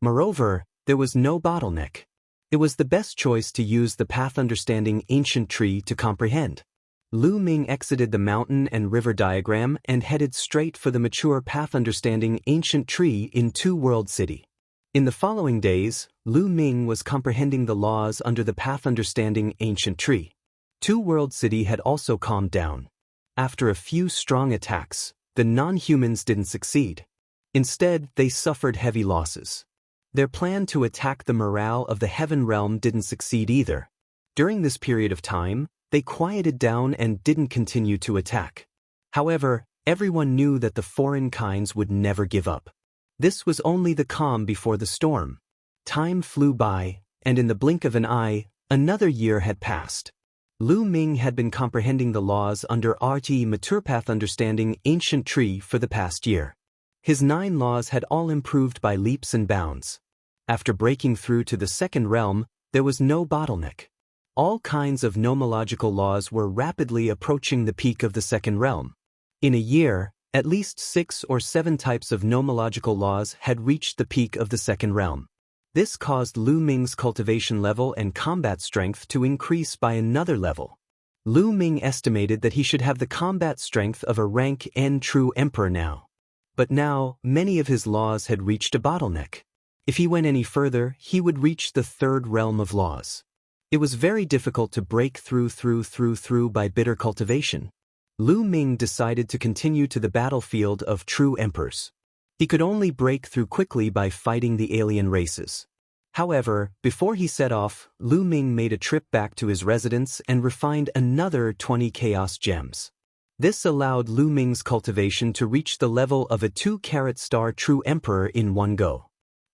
Moreover, there was no bottleneck. It was the best choice to use the path understanding ancient tree to comprehend. Lu Ming exited the mountain and river diagram and headed straight for the mature path understanding ancient tree in Two World City. In the following days, Lu Ming was comprehending the laws under the path understanding ancient tree. Two-World City had also calmed down. After a few strong attacks, the non-humans didn't succeed. Instead, they suffered heavy losses. Their plan to attack the morale of the heaven realm didn't succeed either. During this period of time, they quieted down and didn't continue to attack. However, everyone knew that the foreign kinds would never give up. This was only the calm before the storm. Time flew by, and in the blink of an eye, another year had passed. Lu Ming had been comprehending the laws under RT Mature Path Understanding Ancient Tree for the past year. His 9 laws had all improved by leaps and bounds. After breaking through to the second realm, there was no bottleneck. All kinds of nomological laws were rapidly approaching the peak of the second realm. In a year, at least 6 or 7 types of nomological laws had reached the peak of the second realm. This caused Lu Ming's cultivation level and combat strength to increase by another level. Lu Ming estimated that he should have the combat strength of a rank N true emperor now. But now, many of his laws had reached a bottleneck. If he went any further, he would reach the third realm of laws. It was very difficult to break through by bitter cultivation. Lu Ming decided to continue to the battlefield of true emperors. He could only break through quickly by fighting the alien races. However, before he set off, Lu Ming made a trip back to his residence and refined another 20 chaos gems. This allowed Lu Ming's cultivation to reach the level of a 2-carat star true emperor in one go.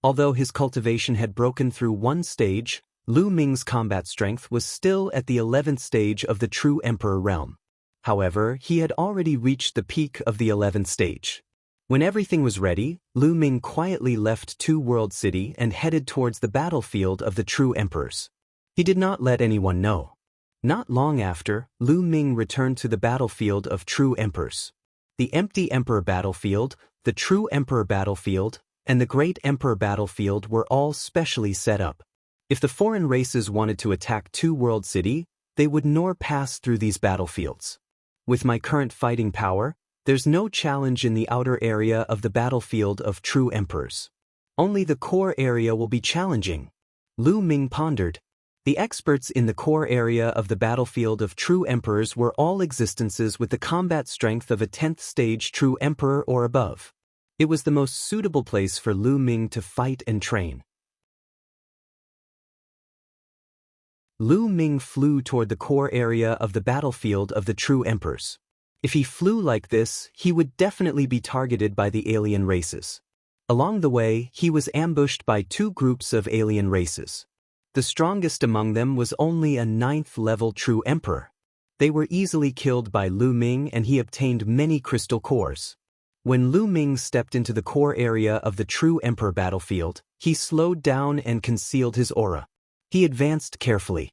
Although his cultivation had broken through one stage, Lu Ming's combat strength was still at the 11th stage of the true emperor realm. However, he had already reached the peak of the 11th stage. When everything was ready, Lu Ming quietly left Two-World City and headed towards the battlefield of the true emperors. He did not let anyone know. Not long after, Lu Ming returned to the battlefield of true emperors. The empty emperor battlefield, the true emperor battlefield, and the great emperor battlefield were all specially set up. If the foreign races wanted to attack Two-World City, they would nor pass through these battlefields. With my current fighting power, there's no challenge in the outer area of the battlefield of true emperors. Only the core area will be challenging. Lu Ming pondered. The experts in the core area of the battlefield of true emperors were all existences with the combat strength of a 10th stage true emperor or above. It was the most suitable place for Lu Ming to fight and train. Lu Ming flew toward the core area of the battlefield of the true emperors. If he flew like this, he would definitely be targeted by the alien races. Along the way, he was ambushed by 2 groups of alien races. The strongest among them was only a 9th-level true emperor. They were easily killed by Lu Ming and he obtained many crystal cores. When Lu Ming stepped into the core area of the true emperor battlefield, he slowed down and concealed his aura. He advanced carefully.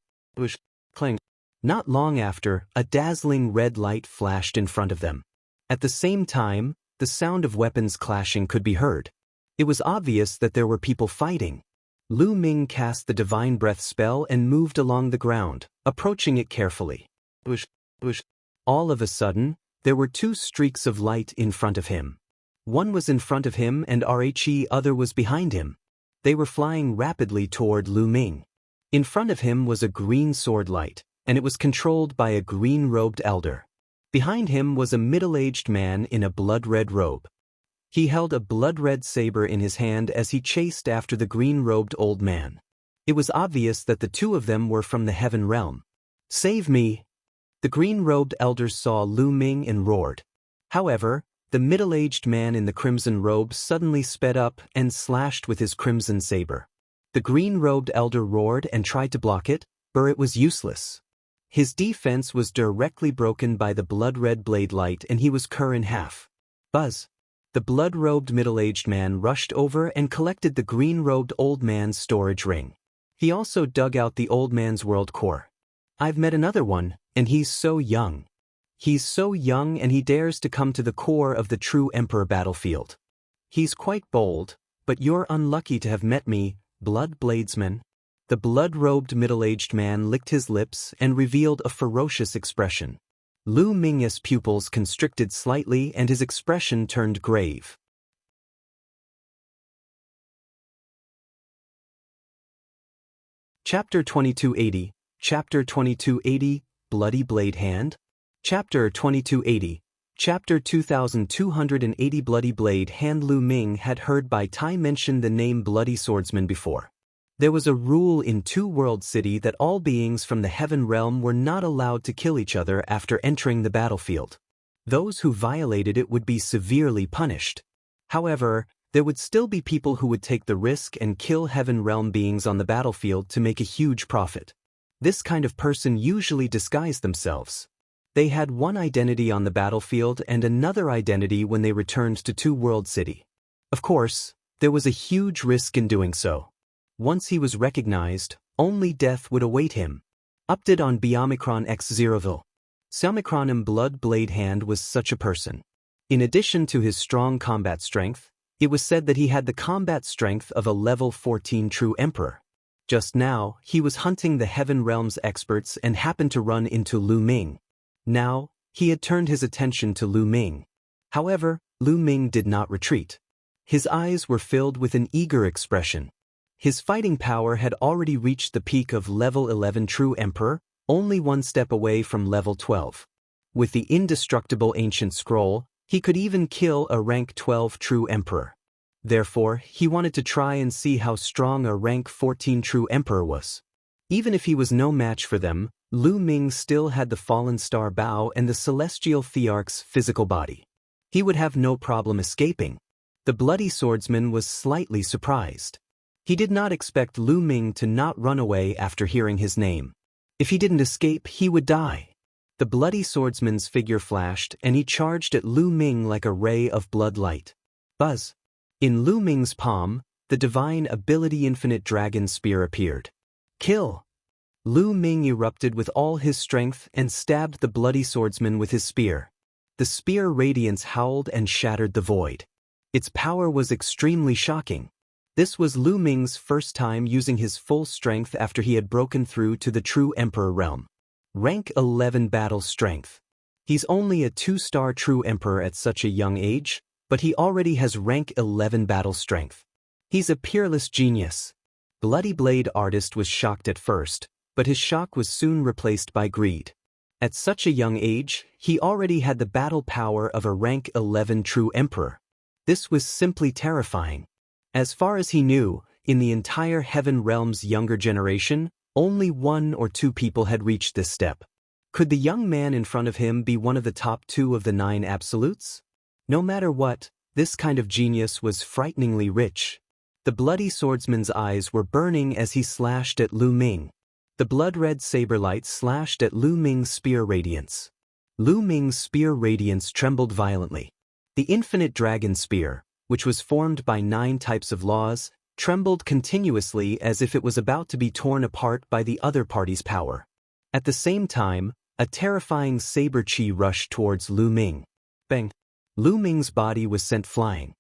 Clang. Not long after, a dazzling red light flashed in front of them. At the same time, the sound of weapons clashing could be heard. It was obvious that there were people fighting. Lu Ming cast the divine breath spell and moved along the ground, approaching it carefully. All of a sudden, there were 2 streaks of light in front of him. One was in front of him and the other was behind him. They were flying rapidly toward Lu Ming. In front of him was a green sword light, and it was controlled by a green-robed elder. Behind him was a middle-aged man in a blood-red robe. He held a blood-red saber in his hand as he chased after the green-robed old man. It was obvious that the 2 of them were from the heaven realm. "Save me!" The green-robed elder saw Lu Ming and roared. However, the middle-aged man in the crimson robe suddenly sped up and slashed with his crimson saber. The green-robed elder roared and tried to block it, but it was useless. His defense was directly broken by the blood-red blade light and he was cut in half. Buzz! The blood-robed middle-aged man rushed over and collected the green-robed old man's storage ring. He also dug out the old man's world core. "I've met another one, and he's so young. He's so young and he dares to come to the core of the true emperor battlefield. He's quite bold, but you're unlucky to have met me, Blood Bladesman." The blood-robed middle-aged man licked his lips and revealed a ferocious expression. Lu Ming's pupils constricted slightly and his expression turned grave. Chapter 2280, Chapter 2280, Bloody Blade Hand? Chapter 2280, Chapter 2280 Bloody Blade Hand. Lu Ming had heard Bai Tai mention the name Bloody Swordsman before. There was a rule in Two World City that all beings from the heaven realm were not allowed to kill each other after entering the battlefield. Those who violated it would be severely punished. However, there would still be people who would take the risk and kill heaven realm beings on the battlefield to make a huge profit. This kind of person usually disguised themselves. They had one identity on the battlefield and another identity when they returned to Two World City. Of course, there was a huge risk in doing so. Once he was recognized, only death would await him. Update on Biomicron X Zeroville. Xiaomicronim Blood Blade Hand was such a person. In addition to his strong combat strength, it was said that he had the combat strength of a level 14 true emperor. Just now, he was hunting the Heaven Realm's experts and happened to run into Lu Ming. Now, he had turned his attention to Lu Ming. However, Lu Ming did not retreat. His eyes were filled with an eager expression. His fighting power had already reached the peak of level 11 true emperor, only one step away from level 12. With the indestructible ancient scroll, he could even kill a rank 12 true emperor. Therefore, he wanted to try and see how strong a rank 14 true emperor was. Even if he was no match for them, Lu Ming still had the fallen star Bao and the celestial thearch's physical body. He would have no problem escaping. The bloody swordsman was slightly surprised. He did not expect Lu Ming to not run away after hearing his name. If he didn't escape, he would die. The bloody swordsman's figure flashed and he charged at Lu Ming like a ray of blood light. Buzz! In Lu Ming's palm, the divine ability infinite dragon spear appeared. Kill! Lu Ming erupted with all his strength and stabbed the bloody swordsman with his spear. The spear radiance howled and shattered the void. Its power was extremely shocking. This was Lu Ming's first time using his full strength after he had broken through to the true emperor realm. Rank 11 battle strength. He's only a 2-star true emperor at such a young age, but he already has rank 11 battle strength. He's a peerless genius. Bloody Blade Artist was shocked at first, but his shock was soon replaced by greed. At such a young age, he already had the battle power of a rank 11 true emperor. This was simply terrifying. As far as he knew, in the entire Heaven Realm's younger generation, only 1 or 2 people had reached this step. Could the young man in front of him be one of the top 2 of the 9 absolutes? No matter what, this kind of genius was frighteningly rich. The bloody swordsman's eyes were burning as he slashed at Lu Ming. The blood-red saber light slashed at Lu Ming's spear radiance. Lu Ming's spear radiance trembled violently. The infinite dragon spear, which was formed by 9 types of laws, trembled continuously as if it was about to be torn apart by the other party's power. At the same time, a terrifying saber chi rushed towards Lu Ming. Bang! Lu Ming's body was sent flying.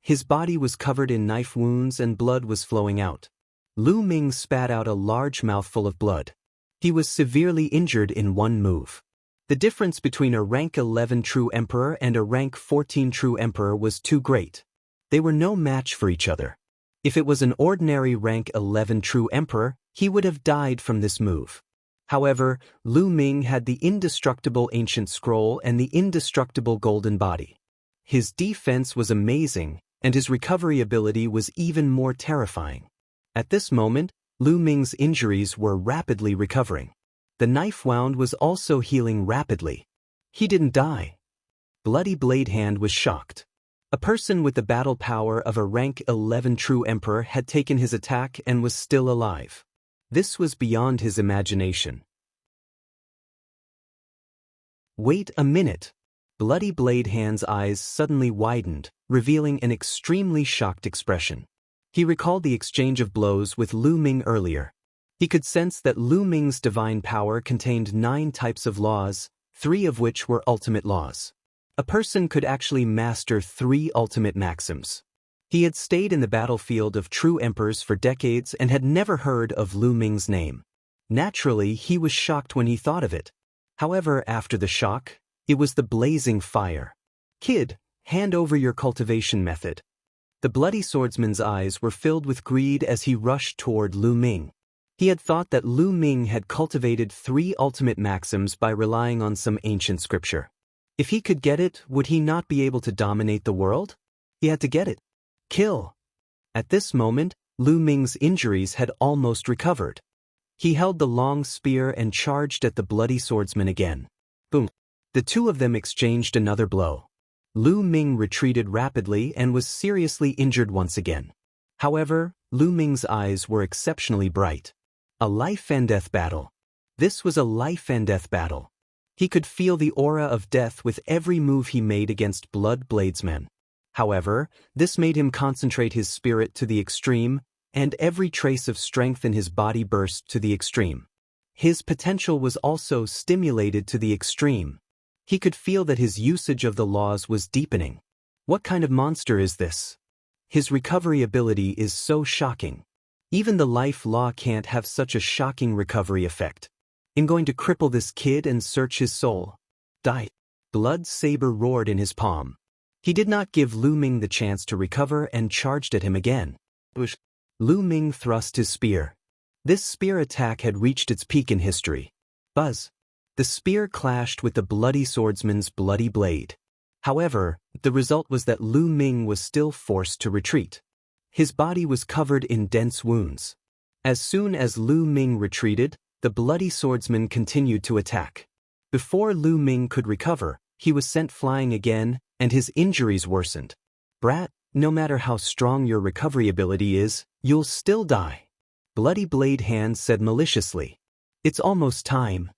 His body was covered in knife wounds and blood was flowing out. Lu Ming spat out a large mouthful of blood. He was severely injured in one move. The difference between a rank 11 true emperor and a rank 14 true emperor was too great. They were no match for each other. If it was an ordinary rank 11 true emperor, he would have died from this move. However, Lu Ming had the indestructible ancient scroll and the indestructible golden body. His defense was amazing, and his recovery ability was even more terrifying. At this moment, Lu Ming's injuries were rapidly recovering. The knife wound was also healing rapidly. He didn't die. Bloody Blade Hand was shocked. A person with the battle power of a rank 11 true emperor had taken his attack and was still alive. This was beyond his imagination. Wait a minute. Bloody Blade Hand's eyes suddenly widened, revealing an extremely shocked expression. He recalled the exchange of blows with Lu Ming earlier. He could sense that Lu Ming's divine power contained 9 types of laws, 3 of which were ultimate laws. A person could actually master 3 ultimate maxims. He had stayed in the battlefield of true emperors for decades and had never heard of Lu Ming's name. Naturally, he was shocked when he thought of it. However, after the shock, it was the blazing fire. Kid, hand over your cultivation method. The bloody swordsman's eyes were filled with greed as he rushed toward Lu Ming. He had thought that Lu Ming had cultivated 3 ultimate maxims by relying on some ancient scripture. If he could get it, would he not be able to dominate the world? He had to get it. Kill. At this moment, Lu Ming's injuries had almost recovered. He held the long spear and charged at the bloody swordsman again. Boom. The two of them exchanged another blow. Lu Ming retreated rapidly and was seriously injured once again. However, Lu Ming's eyes were exceptionally bright. A life-and-death battle. This was a life-and-death battle. He could feel the aura of death with every move he made against Blood Bladesmen. However, this made him concentrate his spirit to the extreme, and every trace of strength in his body burst to the extreme. His potential was also stimulated to the extreme. He could feel that his usage of the laws was deepening. What kind of monster is this? His recovery ability is so shocking. Even the life law can't have such a shocking recovery effect. I'm going to cripple this kid and search his soul. Die. Blood saber roared in his palm. He did not give Lu Ming the chance to recover and charged at him again. Lu Ming thrust his spear. This spear attack had reached its peak in history. Buzz. The spear clashed with the bloody swordsman's bloody blade. However, the result was that Lu Ming was still forced to retreat. His body was covered in dense wounds. As soon as Lu Ming retreated, the bloody swordsman continued to attack. Before Lu Ming could recover, he was sent flying again, and his injuries worsened. Brat, no matter how strong your recovery ability is, you'll still die. Bloody Blade Hand said maliciously. It's almost time.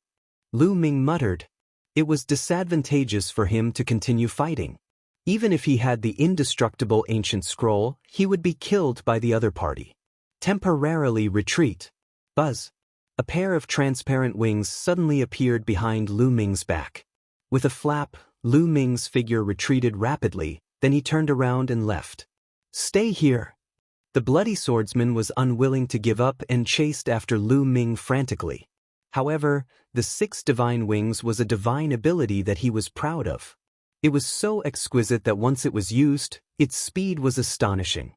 Lu Ming muttered. It was disadvantageous for him to continue fighting. Even if he had the indestructible ancient scroll, he would be killed by the other party. Temporarily retreat. Buzz. A pair of transparent wings suddenly appeared behind Lu Ming's back. With a flap, Lu Ming's figure retreated rapidly, then he turned around and left. Stay here. The bloody swordsman was unwilling to give up and chased after Lu Ming frantically. However, the 6 divine wings was a divine ability that he was proud of. It was so exquisite that once it was used, its speed was astonishing.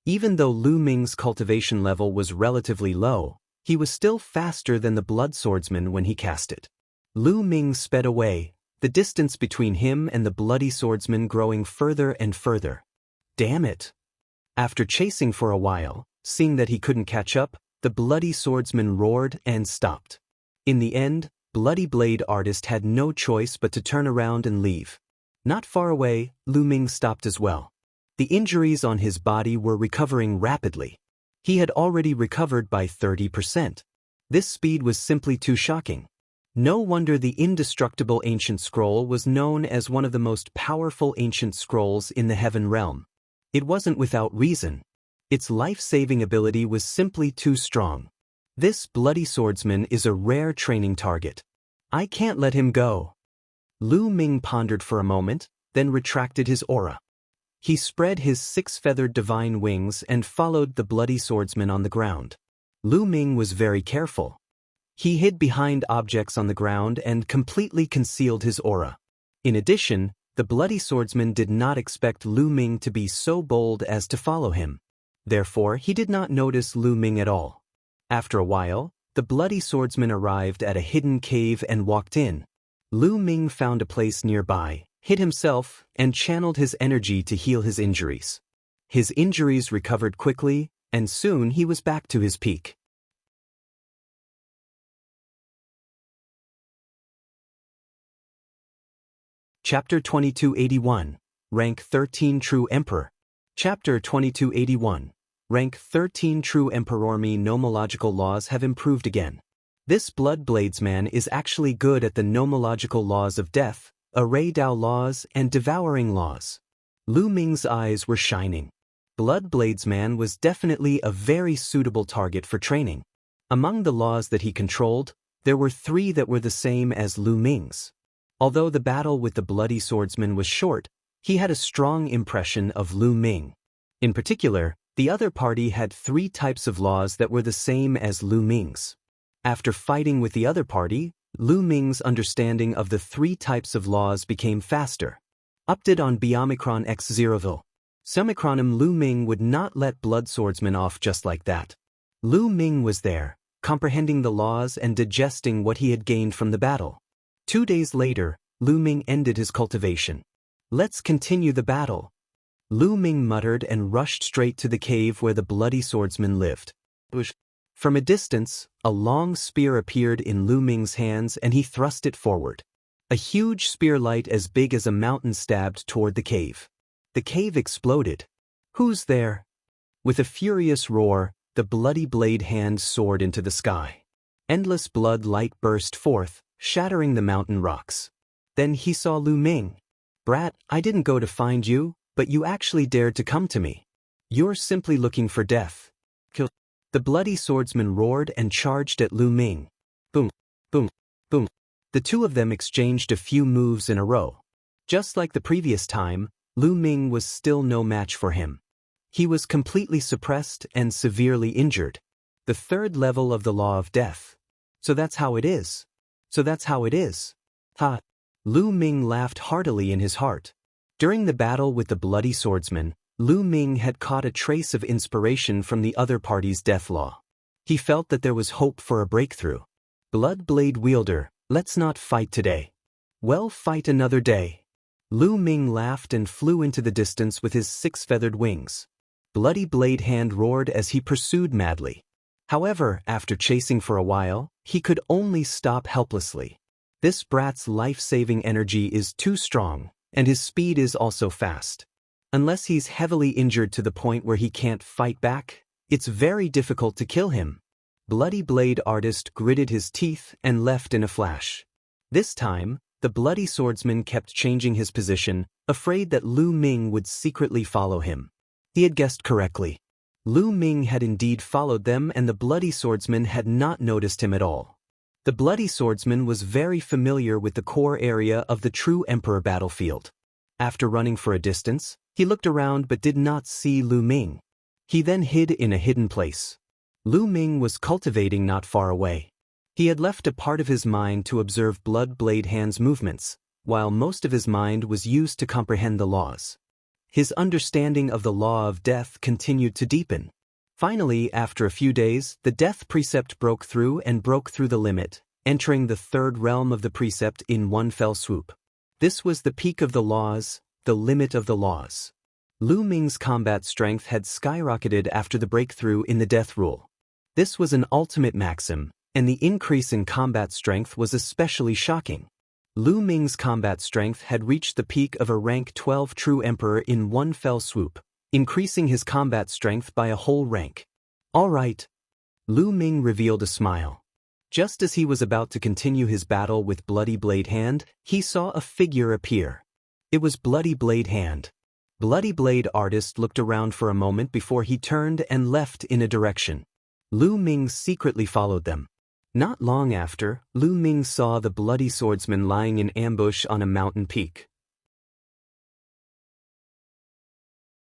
Even though Lu Ming's cultivation level was relatively low, he was still faster than the blood swordsman when he cast it. Lu Ming sped away, the distance between him and the bloody swordsman growing further and further. Damn it! After chasing for a while, seeing that he couldn't catch up, the bloody swordsman roared and stopped. In the end, Bloody Blade Artist had no choice but to turn around and leave. Not far away, Lu Ming stopped as well. The injuries on his body were recovering rapidly. He had already recovered by 30%. This speed was simply too shocking. No wonder the indestructible ancient scroll was known as one of the most powerful ancient scrolls in the Heaven Realm. It wasn't without reason. Its life-saving ability was simply too strong. This bloody swordsman is a rare training target. I can't let him go. Lu Ming pondered for a moment, then retracted his aura. He spread his 6-feathered divine wings and followed the bloody swordsman on the ground. Lu Ming was very careful. He hid behind objects on the ground and completely concealed his aura. In addition, the bloody swordsman did not expect Lu Ming to be so bold as to follow him. Therefore, he did not notice Lu Ming at all. After a while, the bloody swordsman arrived at a hidden cave and walked in. Lu Ming found a place nearby, hid himself, and channeled his energy to heal his injuries. His injuries recovered quickly, and soon he was back to his peak. Chapter 2281, Rank 13 True Emperor. Chapter 2281. Rank 13 True Emperor. Me nomological laws have improved again. This Blood Bladesman is actually good at the nomological laws of death, Array Dao laws, and devouring laws. Lu Ming's eyes were shining. Blood Bladesman was definitely a very suitable target for training. Among the laws that he controlled, there were 3 that were the same as Lu Ming's. Although the battle with the bloody swordsman was short, he had a strong impression of Lu Ming. In particular, the other party had 3 types of laws that were the same as Lu Ming's. After fighting with the other party, Lu Ming's understanding of the 3 types of laws became faster. Update on Biomicron X0ville. Semicronim Lu Ming would not let blood swordsman off just like that. Lu Ming was there, comprehending the laws and digesting what he had gained from the battle. 2 days later, Lu Ming ended his cultivation. Let's continue the battle. Lu Ming muttered and rushed straight to the cave where the bloody swordsman lived. From a distance, a long spear appeared in Lu Ming's hands and he thrust it forward. A huge spear light as big as a mountain stabbed toward the cave. The cave exploded. Who's there? With a furious roar, the bloody blade hand soared into the sky. Endless blood light burst forth, shattering the mountain rocks. Then he saw Lu Ming. Brat, I didn't go to find you, but you actually dared to come to me. You're simply looking for death. Kill. The bloody swordsman roared and charged at Lu Ming. Boom, boom, boom. The two of them exchanged a few moves in a row. Just like the previous time, Lu Ming was still no match for him. He was completely suppressed and severely injured. The third level of the law of death. So that's how it is. So that's how it is. Ha! Lu Ming laughed heartily in his heart. During the battle with the bloody swordsman, Lu Ming had caught a trace of inspiration from the other party's death law. He felt that there was hope for a breakthrough. Blood blade wielder, let's not fight today. Well, fight another day. Lu Ming laughed and flew into the distance with his 6-feathered wings. Bloody blade hand roared as he pursued madly. However, after chasing for a while, he could only stop helplessly. This brat's life-saving energy is too strong, and his speed is also fast. Unless he's heavily injured to the point where he can't fight back, it's very difficult to kill him. Bloody blade artist gritted his teeth and left in a flash. This time, the bloody swordsman kept changing his position, afraid that Lu Ming would secretly follow him. He had guessed correctly. Lu Ming had indeed followed them and the bloody swordsman had not noticed him at all. The bloody swordsman was very familiar with the core area of the true emperor battlefield. After running for a distance, he looked around but did not see Lu Ming. He then hid in a hidden place. Lu Ming was cultivating not far away. He had left a part of his mind to observe blood blade hand's movements, while most of his mind was used to comprehend the laws. His understanding of the law of death continued to deepen. Finally, after a few days, the death precept broke through the limit, entering the third realm of the precept in one fell swoop. This was the peak of the laws, the limit of the laws. Lu Ming's combat strength had skyrocketed after the breakthrough in the death rule. This was an ultimate maxim, and the increase in combat strength was especially shocking. Lu Ming's combat strength had reached the peak of a rank 12 true emperor in one fell swoop, increasing his combat strength by a whole rank. All right. Lu Ming revealed a smile. Just as he was about to continue his battle with Bloody Blade Hand, he saw a figure appear. It was Bloody Blade Hand. Bloody Blade artist looked around for a moment before he turned and left in a direction. Lu Ming secretly followed them. Not long after, Lu Ming saw the bloody swordsman lying in ambush on a mountain peak.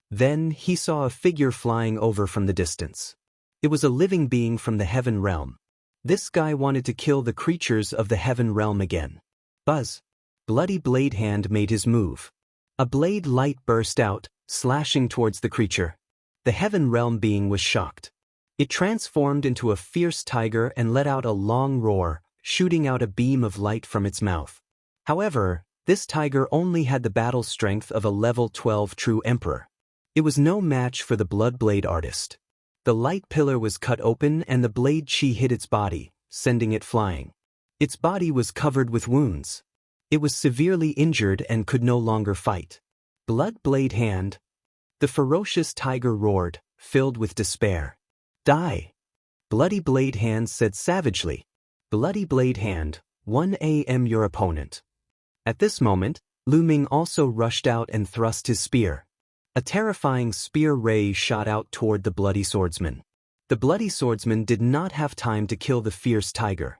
Then he saw a figure flying over from the distance. It was a living being from the heaven realm. This guy wanted to kill the creatures of the heaven realm again. Buzz! Bloody Blade Hand made his move. A blade light burst out, slashing towards the creature. The heaven realm being was shocked. It transformed into a fierce tiger and let out a long roar, shooting out a beam of light from its mouth. However, this tiger only had the battle strength of a level 12 true emperor. It was no match for the blood blade artist. The light pillar was cut open and the blade chi hit its body, sending it flying. Its body was covered with wounds. It was severely injured and could no longer fight. Blood Blade Hand. The ferocious tiger roared, filled with despair. Die! Bloody Blade Hand said savagely. Bloody Blade Hand, 1 a.m. your opponent. At this moment, Lu Ming also rushed out and thrust his spear. A terrifying spear ray shot out toward the bloody swordsman. The bloody swordsman did not have time to kill the fierce tiger.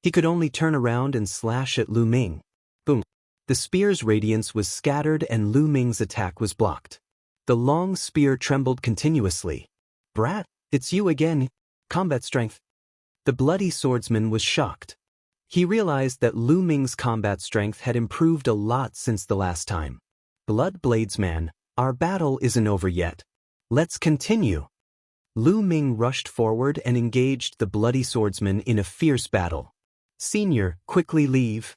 He could only turn around and slash at Lu Ming. Boom! The spear's radiance was scattered and Lu Ming's attack was blocked. The long spear trembled continuously. Brat! It's you again. Combat strength. The bloody swordsman was shocked. He realized that Lu Ming's combat strength had improved a lot since the last time. Blood Bladesman, our battle isn't over yet. Let's continue. Lu Ming rushed forward and engaged the bloody swordsman in a fierce battle. Senior, quickly leave.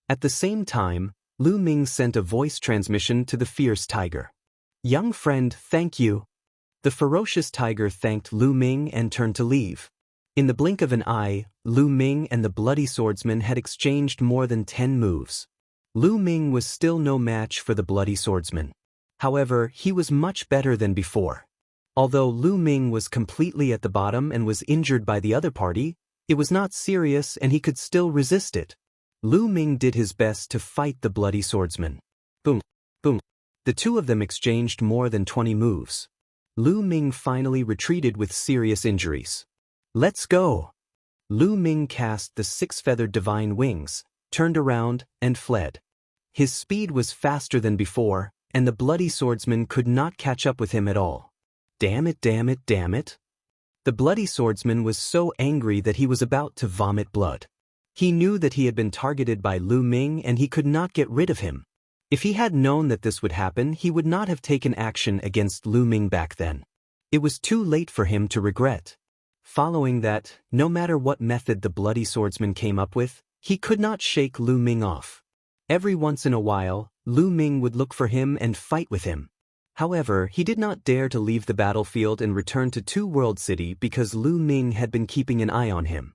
At the same time, Lu Ming sent a voice transmission to the fierce tiger. Young friend, thank you. The ferocious tiger thanked Lu Ming and turned to leave. In the blink of an eye, Lu Ming and the bloody swordsman had exchanged more than 10 moves. Lu Ming was still no match for the bloody swordsman. However, he was much better than before. Although Lu Ming was completely at the bottom and was injured by the other party, it was not serious and he could still resist it. Lu Ming did his best to fight the bloody swordsman. Boom, boom. The two of them exchanged more than 20 moves. Lu Ming finally retreated with serious injuries. Let's go! Lu Ming cast the 6-feathered divine wings, turned around, and fled. His speed was faster than before, and the bloody swordsman could not catch up with him at all. Damn it, damn it, damn it! The bloody swordsman was so angry that he was about to vomit blood. He knew that he had been targeted by Lu Ming and he could not get rid of him. If he had known that this would happen, he would not have taken action against Lu Ming back then. It was too late for him to regret. Following that, no matter what method the bloody swordsman came up with, he could not shake Lu Ming off. Every once in a while, Lu Ming would look for him and fight with him. However, he did not dare to leave the battlefield and return to Two World City because Lu Ming had been keeping an eye on him.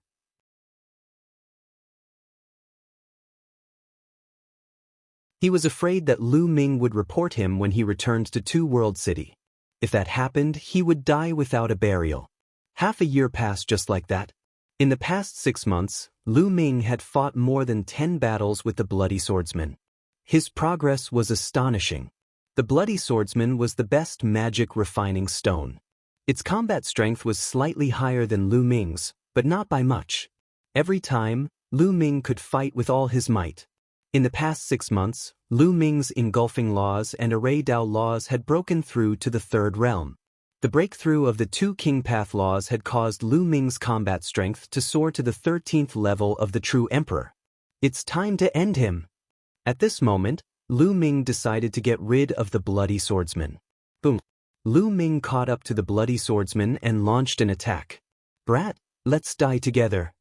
He was afraid that Lu Ming would report him when he returned to Two World City. If that happened, he would die without a burial. Half a year passed just like that. In the past 6 months, Lu Ming had fought more than 10 battles with the bloody swordsman. His progress was astonishing. The bloody swordsman was the best magic refining stone. Its combat strength was slightly higher than Lu Ming's, but not by much. Every time, Lu Ming could fight with all his might. In the past 6 months, Lu Ming's engulfing laws and array Dao laws had broken through to the 3rd realm. The breakthrough of the 2 King Path laws had caused Lu Ming's combat strength to soar to the 13th level of the true emperor. It's time to end him. At this moment, Lu Ming decided to get rid of the bloody swordsman. Boom! Lu Ming caught up to the bloody swordsman and launched an attack. Brat, let's die together.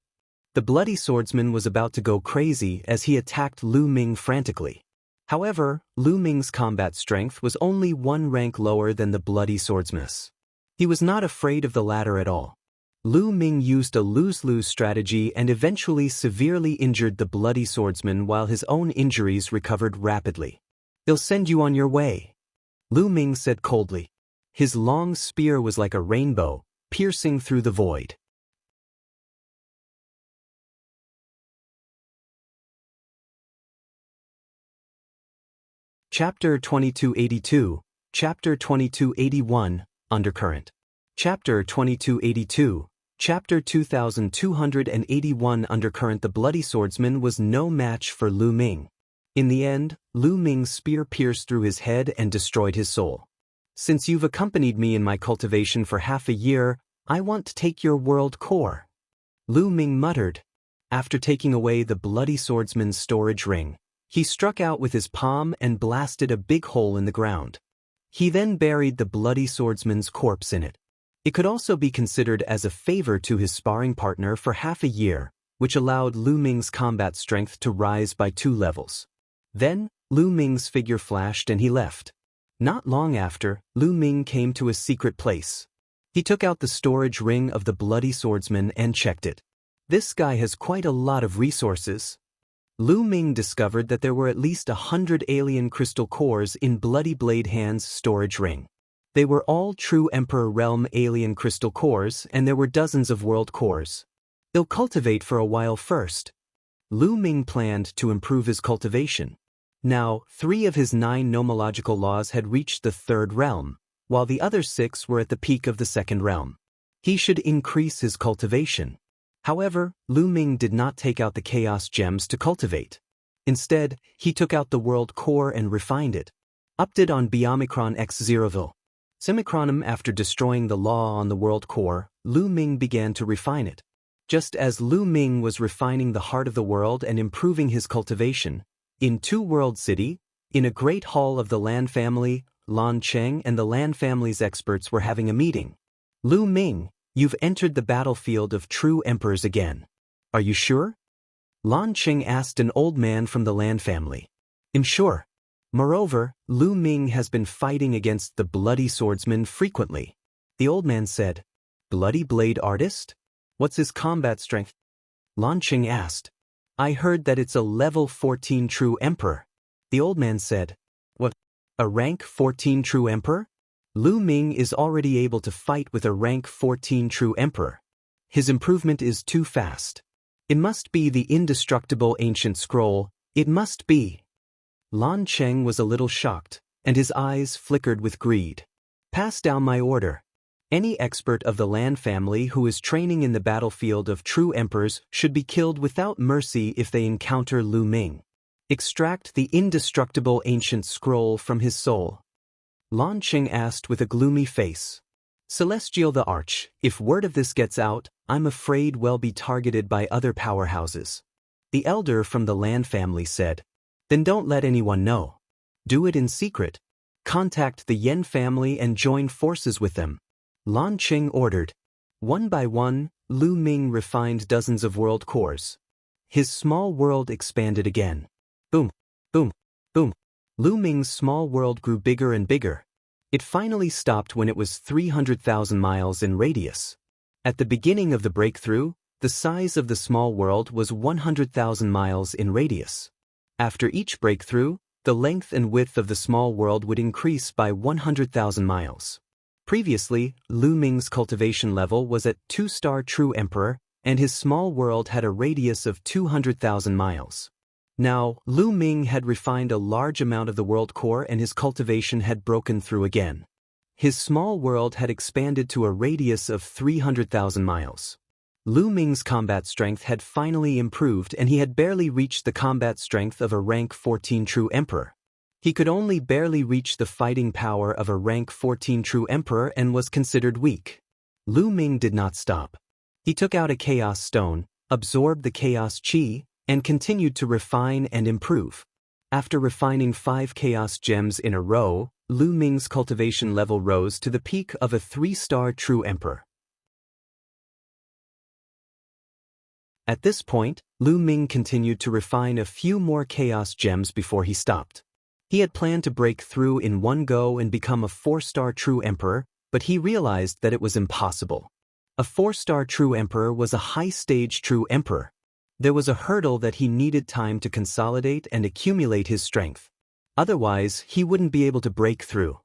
The bloody swordsman was about to go crazy as he attacked Lu Ming frantically. However, Lu Ming's combat strength was only 1 rank lower than the bloody swordsman's. He was not afraid of the latter at all. Lu Ming used a lose-lose strategy and eventually severely injured the bloody swordsman while his own injuries recovered rapidly. "They'll send you on your way," Lu Ming said coldly. His long spear was like a rainbow, piercing through the void. Chapter 2282, Chapter 2281, Undercurrent. Chapter 2282, Chapter 2281 Undercurrent. The bloody swordsman was no match for Lu Ming. In the end, Lu Ming's spear pierced through his head and destroyed his soul. "Since you've accompanied me in my cultivation for half a year, I want to take your world core," Lu Ming muttered. After taking away the bloody swordsman's storage ring, he struck out with his palm and blasted a big hole in the ground. He then buried the bloody swordsman's corpse in it. It could also be considered as a favor to his sparring partner for half a year, which allowed Lu Ming's combat strength to rise by 2 levels. Then, Lu Ming's figure flashed and he left. Not long after, Lu Ming came to a secret place. He took out the storage ring of the bloody swordsman and checked it. This guy has quite a lot of resources. Lu Ming discovered that there were at least 100 alien crystal cores in Bloody Blade Hand's storage ring. They were all true Emperor Realm alien crystal cores, and there were dozens of world cores. He'll cultivate for a while first. Lu Ming planned to improve his cultivation. Now, 3 of his 9 nomological laws had reached the 3rd realm, while the other 6 were at the peak of the 2nd realm. He should increase his cultivation. However, Lu Ming did not take out the Chaos Gems to cultivate. Instead, he took out the World Core and refined it. Upped it on Biomicron X Zeroville. Simicronum. After destroying the law on the World Core, Lu Ming began to refine it. Just as Lu Ming was refining the heart of the world and improving his cultivation, in Two World City, in a great hall of the Land family, Lan Cheng and the Lan family's experts were having a meeting. Lu Ming, you've entered the battlefield of true emperors again. Are you sure? Lan Cheng asked an old man from the Lan family. I'm sure. Moreover, Lu Ming has been fighting against the bloody swordsman frequently. The old man said, Bloody blade artist? What's his combat strength? Lan Cheng asked. I heard that it's a level 14 true emperor. The old man said, What? A rank 14 true emperor? Lu Ming is already able to fight with a rank 14 true emperor. His improvement is too fast. It must be the indestructible ancient scroll, it must be. Lan Cheng was a little shocked, and his eyes flickered with greed. Pass down my order. Any expert of the Lan family who is training in the battlefield of true emperors should be killed without mercy if they encounter Lu Ming. Extract the indestructible ancient scroll from his soul. Lan Cheng asked with a gloomy face. Celestial the Arch, if word of this gets out, I'm afraid we'll be targeted by other powerhouses. The elder from the Lan family said. Then don't let anyone know. Do it in secret. Contact the Yen family and join forces with them. Lan Cheng ordered. One by one, Lu Ming refined dozens of world cores. His small world expanded again. Boom, boom, boom. Lu Ming's small world grew bigger and bigger. It finally stopped when it was 300,000 miles in radius. At the beginning of the breakthrough, the size of the small world was 100,000 miles in radius. After each breakthrough, the length and width of the small world would increase by 100,000 miles. Previously, Lu Ming's cultivation level was at 2-star True Emperor, and his small world had a radius of 200,000 miles. Now, Lu Ming had refined a large amount of the world core and his cultivation had broken through again. His small world had expanded to a radius of 300,000 miles. Lu Ming's combat strength had finally improved and he had barely reached the combat strength of a rank 14 True Emperor. He could only barely reach the fighting power of a rank 14 True Emperor and was considered weak. Lu Ming did not stop. He took out a Chaos Stone, absorbed the Chaos Chi, and continued to refine and improve. After refining 5 Chaos Gems in a row, Lu Ming's cultivation level rose to the peak of a 3-star True Emperor. At this point, Lu Ming continued to refine a few more Chaos Gems before he stopped. He had planned to break through in one go and become a 4-star True Emperor, but he realized that it was impossible. A 4-star True Emperor was a high-stage True Emperor. There was a hurdle that he needed time to consolidate and accumulate his strength. Otherwise, he wouldn't be able to break through.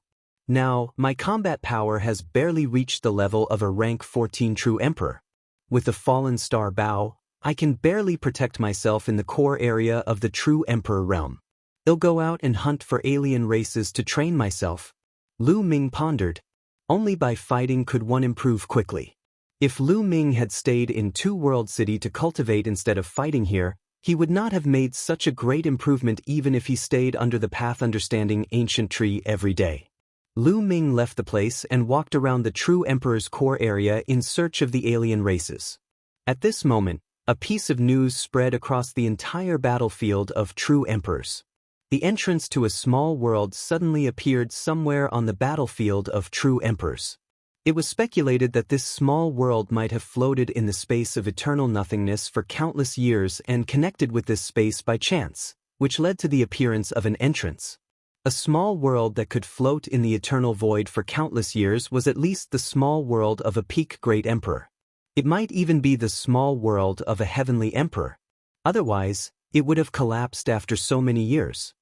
Now, my combat power has barely reached the level of a rank 14 True Emperor. With the Fallen Star Bow, I can barely protect myself in the core area of the True Emperor realm. I'll go out and hunt for alien races to train myself. Lu Ming pondered. Only by fighting could one improve quickly. If Lu Ming had stayed in Two World City to cultivate instead of fighting here, he would not have made such a great improvement even if he stayed under the path understanding ancient tree every day. Lu Ming left the place and walked around the True Emperor's core area in search of the alien races. At this moment, a piece of news spread across the entire battlefield of True Emperors. The entrance to a small world suddenly appeared somewhere on the battlefield of True Emperors. It was speculated that this small world might have floated in the space of eternal nothingness for countless years and connected with this space by chance, which led to the appearance of an entrance. A small world that could float in the eternal void for countless years was at least the small world of a peak great emperor. It might even be the small world of a heavenly emperor. Otherwise, it would have collapsed after so many years.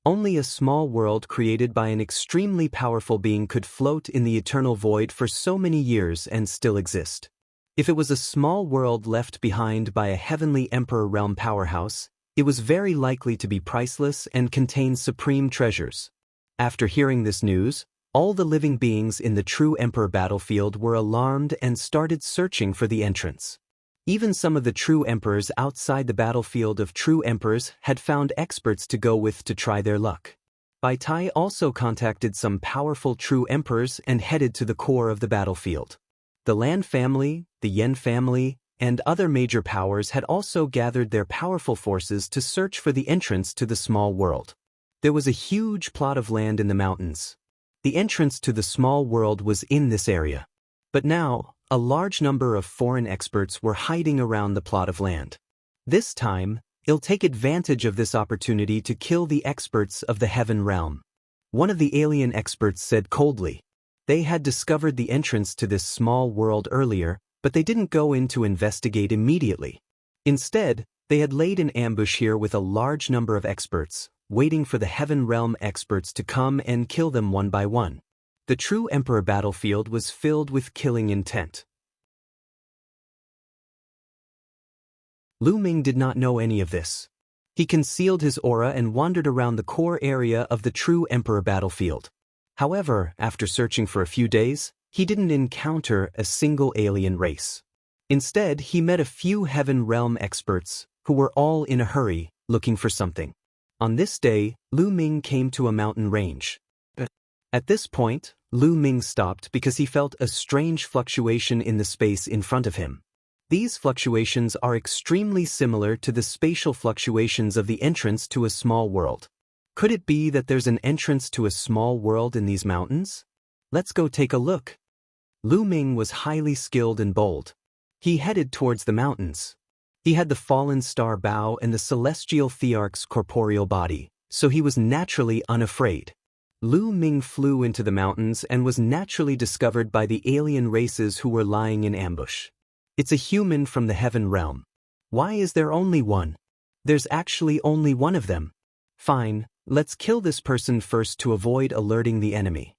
Only a small world created by an extremely powerful being could float in the eternal void for so many years and still exist. If it was a small world left behind by a heavenly emperor realm powerhouse, it was very likely to be priceless and contain supreme treasures. After hearing this news, all the living beings in the True Emperor battlefield were alarmed and started searching for the entrance. Even some of the True Emperors outside the battlefield of True Emperors had found experts to go with to try their luck. Bai Tai also contacted some powerful True Emperors and headed to the core of the battlefield. The Lan family, the Yen family, and other major powers had also gathered their powerful forces to search for the entrance to the small world. There was a huge plot of land in the mountains. The entrance to the small world was in this area. But now, a large number of foreign experts were hiding around the plot of land. This time, he'll take advantage of this opportunity to kill the experts of the heaven realm. One of the alien experts said coldly. They had discovered the entrance to this small world earlier, but they didn't go in to investigate immediately. Instead, they had laid an ambush here with a large number of experts, waiting for the heaven realm experts to come and kill them one by one. The true Emperor battlefield was filled with killing intent. Ming did not know any of this. He concealed his aura and wandered around the core area of the true Emperor battlefield. However, after searching for a few days, he didn't encounter a single alien race. Instead, he met a few heaven realm experts, who were all in a hurry, looking for something. On this day, Ming came to a mountain range. At this point, Ming stopped because he felt a strange fluctuation in the space in front of him. These fluctuations are extremely similar to the spatial fluctuations of the entrance to a small world. Could it be that there's an entrance to a small world in these mountains? Let's go take a look. Ming was highly skilled and bold. He headed towards the mountains. He had the fallen star bow and the celestial thearch's corporeal body, so he was naturally unafraid. Ming flew into the mountains and was naturally discovered by the alien races who were lying in ambush. It's a human from the heaven realm. Why is there only one? There's actually only one of them. Fine, let's kill this person first to avoid alerting the enemy.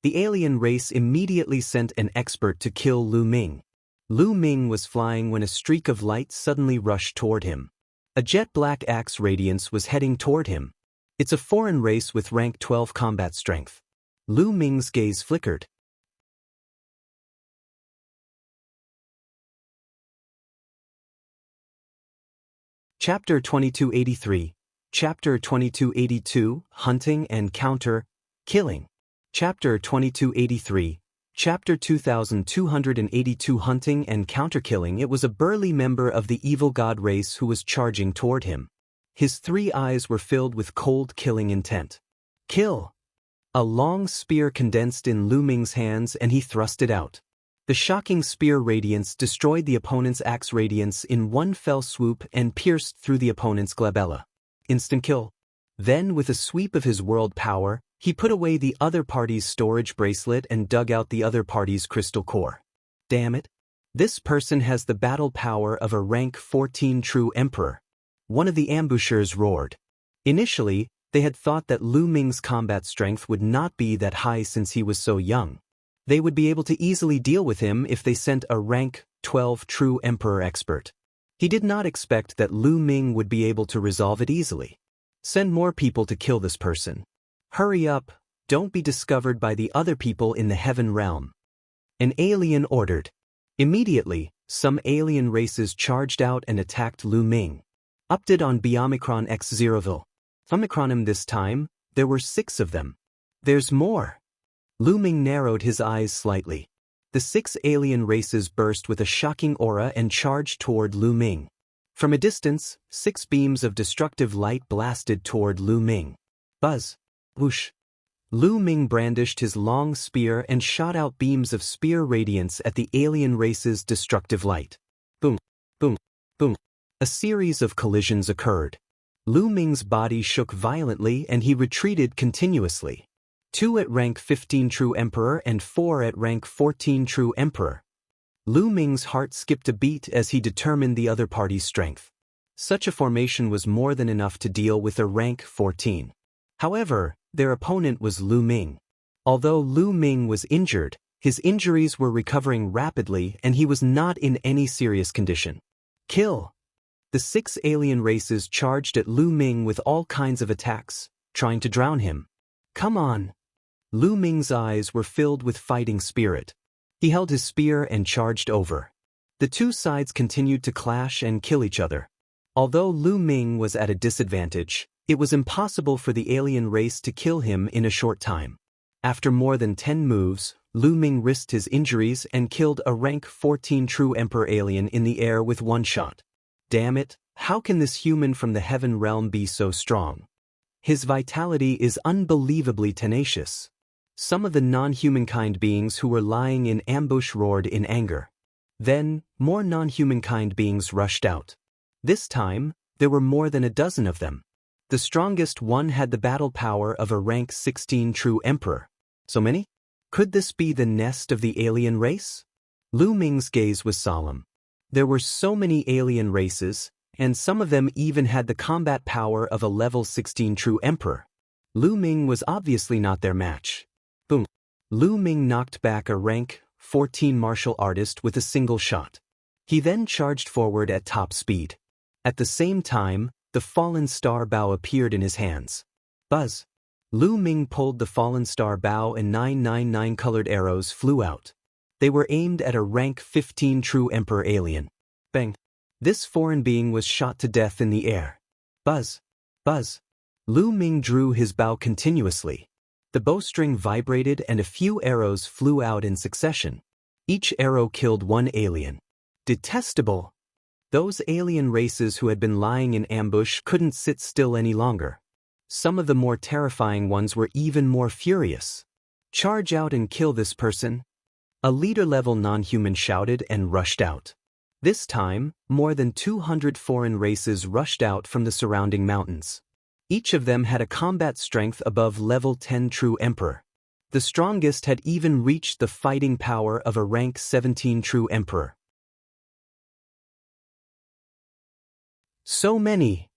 The alien race immediately sent an expert to kill Ming. Ming was flying when a streak of light suddenly rushed toward him. A jet-black axe radiance was heading toward him. It's a foreign race with rank 12 combat strength. Ming's gaze flickered. Chapter 2283. Chapter 2282, Hunting and Counter, Killing. Chapter 2283. Chapter 2282 Hunting and Counter-Killing. It was a burly member of the evil god race who was charging toward him. His 3 eyes were filled with cold killing intent. Kill! A long spear condensed in Ming's hands and he thrust it out. The shocking spear radiance destroyed the opponent's axe radiance in one fell swoop and pierced through the opponent's glabella. Instant kill. Then, with a sweep of his world power, he put away the other party's storage bracelet and dug out the other party's crystal core. Damn it. This person has the battle power of a rank 14 true emperor. One of the ambushers roared. Initially, they had thought that Ming's combat strength would not be that high since he was so young. They would be able to easily deal with him if they sent a rank 12 true emperor expert. He did not expect that Ming would be able to resolve it easily. Send more people to kill this person. Hurry up, don't be discovered by the other people in the heaven realm. An alien ordered. Immediately, some alien races charged out and attacked Ming. Update on Biomicron X0ville. Omicronim this time, there were 6 of them. There's more. Ming narrowed his eyes slightly. The 6 alien races burst with a shocking aura and charged toward Ming. From a distance, 6 beams of destructive light blasted toward Ming. Buzz. Whoosh. Ming brandished his long spear and shot out beams of spear radiance at the alien race's destructive light. Boom, boom, boom. A series of collisions occurred. Ming's body shook violently and he retreated continuously. 2 at rank 15 true emperor and 4 at rank 14 true emperor. Ming's heart skipped a beat as he determined the other party's strength. Such a formation was more than enough to deal with a rank 14. However, their opponent was Ming. Although Ming was injured, his injuries were recovering rapidly and he was not in any serious condition. Kill! The 6 alien races charged at Ming with all kinds of attacks, trying to drown him. Come on! Ming's eyes were filled with fighting spirit. He held his spear and charged over. The 2 sides continued to clash and kill each other. Although Ming was at a disadvantage, it was impossible for the alien race to kill him in a short time. After more than 10 moves, Ming risked his injuries and killed a rank 14 true emperor alien in the air with 1 shot. Damn it, how can this human from the heaven realm be so strong? His vitality is unbelievably tenacious. Some of the non-humankind beings who were lying in ambush roared in anger. Then, more non-humankind beings rushed out. This time, there were more than a dozen of them. The strongest one had the battle power of a rank 16 true emperor. So many? Could this be the nest of the alien race? Lu Ming's gaze was solemn. There were so many alien races, and some of them even had the combat power of a level 16 true emperor. Lu Ming was obviously not their match. Boom. Lu Ming knocked back a rank 14 martial artist with a single shot. He then charged forward at top speed. At the same time, the fallen star bow appeared in his hands. Buzz. Lu Ming pulled the fallen star bow and 999 colored arrows flew out. They were aimed at a rank 15 true emperor alien. Bang. This foreign being was shot to death in the air. Buzz. Buzz. Lu Ming drew his bow continuously. The bowstring vibrated and a few arrows flew out in succession. Each arrow killed one alien. Detestable. Those alien races who had been lying in ambush couldn't sit still any longer. Some of the more terrifying ones were even more furious. Charge out and kill this person. A leader-level non-human shouted and rushed out. This time, more than 200 foreign races rushed out from the surrounding mountains. Each of them had a combat strength above level 10 true emperor. The strongest had even reached the fighting power of a rank 17 true emperor. So many!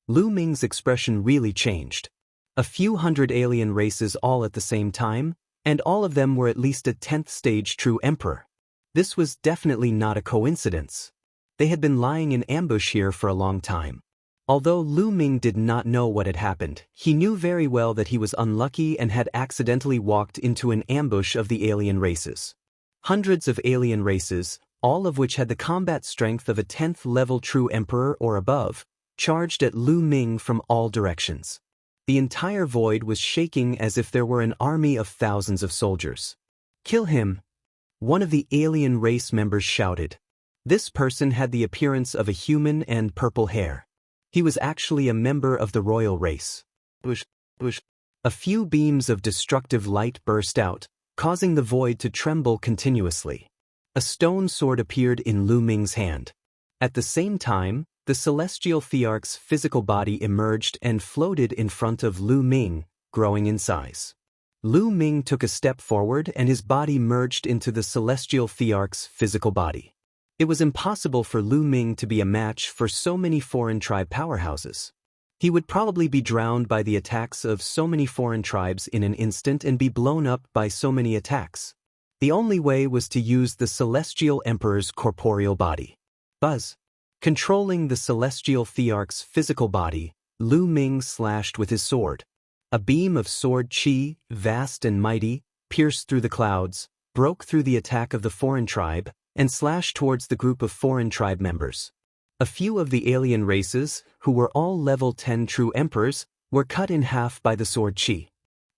Lu Ming's expression really changed. A few hundred alien races all at the same time, and all of them were at least a 10th stage true emperor. This was definitely not a coincidence. They had been lying in ambush here for a long time. Although Lu Ming did not know what had happened, he knew very well that he was unlucky and had accidentally walked into an ambush of the alien races. Hundreds of alien races, all of which had the combat strength of a 10th level true emperor or above, charged at Lu Ming from all directions. The entire void was shaking as if there were an army of thousands of soldiers. Kill him! One of the alien race members shouted. This person had the appearance of a human and purple hair. He was actually a member of the royal race. Bush, bush. A few beams of destructive light burst out, causing the void to tremble continuously. A stone sword appeared in Lu Ming's hand. At the same time, the celestial thearch's physical body emerged and floated in front of Lu Ming, growing in size. Lu Ming took a step forward and his body merged into the celestial thearch's physical body. It was impossible for Lu Ming to be a match for so many foreign tribe powerhouses. He would probably be drowned by the attacks of so many foreign tribes in an instant and be blown up by so many attacks. The only way was to use the Celestial Emperor's corporeal body. Buzz. Controlling the Celestial Thearch's physical body, Lu Ming slashed with his sword. A beam of sword chi, vast and mighty, pierced through the clouds, broke through the attack of the foreign tribe, and slashed towards the group of foreign tribe members. A few of the alien races, who were all level 10 true emperors, were cut in half by the sword chi.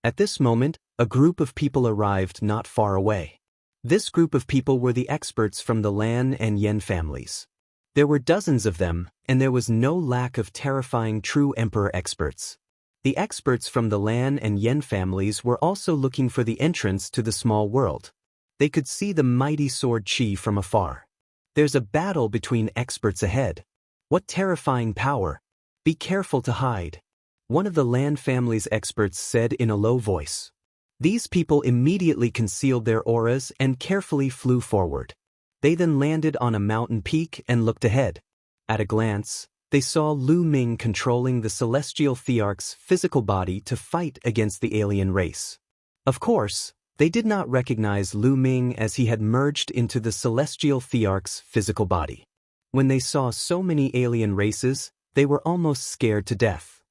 At this moment, a group of people arrived not far away. This group of people were the experts from the Lan and Yen families. There were dozens of them, and there was no lack of terrifying true emperor experts. The experts from the Lan and Yen families were also looking for the entrance to the small world. They could see the mighty sword chi from afar. There's a battle between experts ahead. What terrifying power! Be careful to hide. One of the Lan family's experts said in a low voice. These people immediately concealed their auras and carefully flew forward. They then landed on a mountain peak and looked ahead. At a glance, they saw Lu Ming controlling the Celestial Thearch's physical body to fight against the alien race. Of course, they did not recognize Lu Ming as he had merged into the Celestial Thearch's physical body. When they saw so many alien races, they were almost scared to death.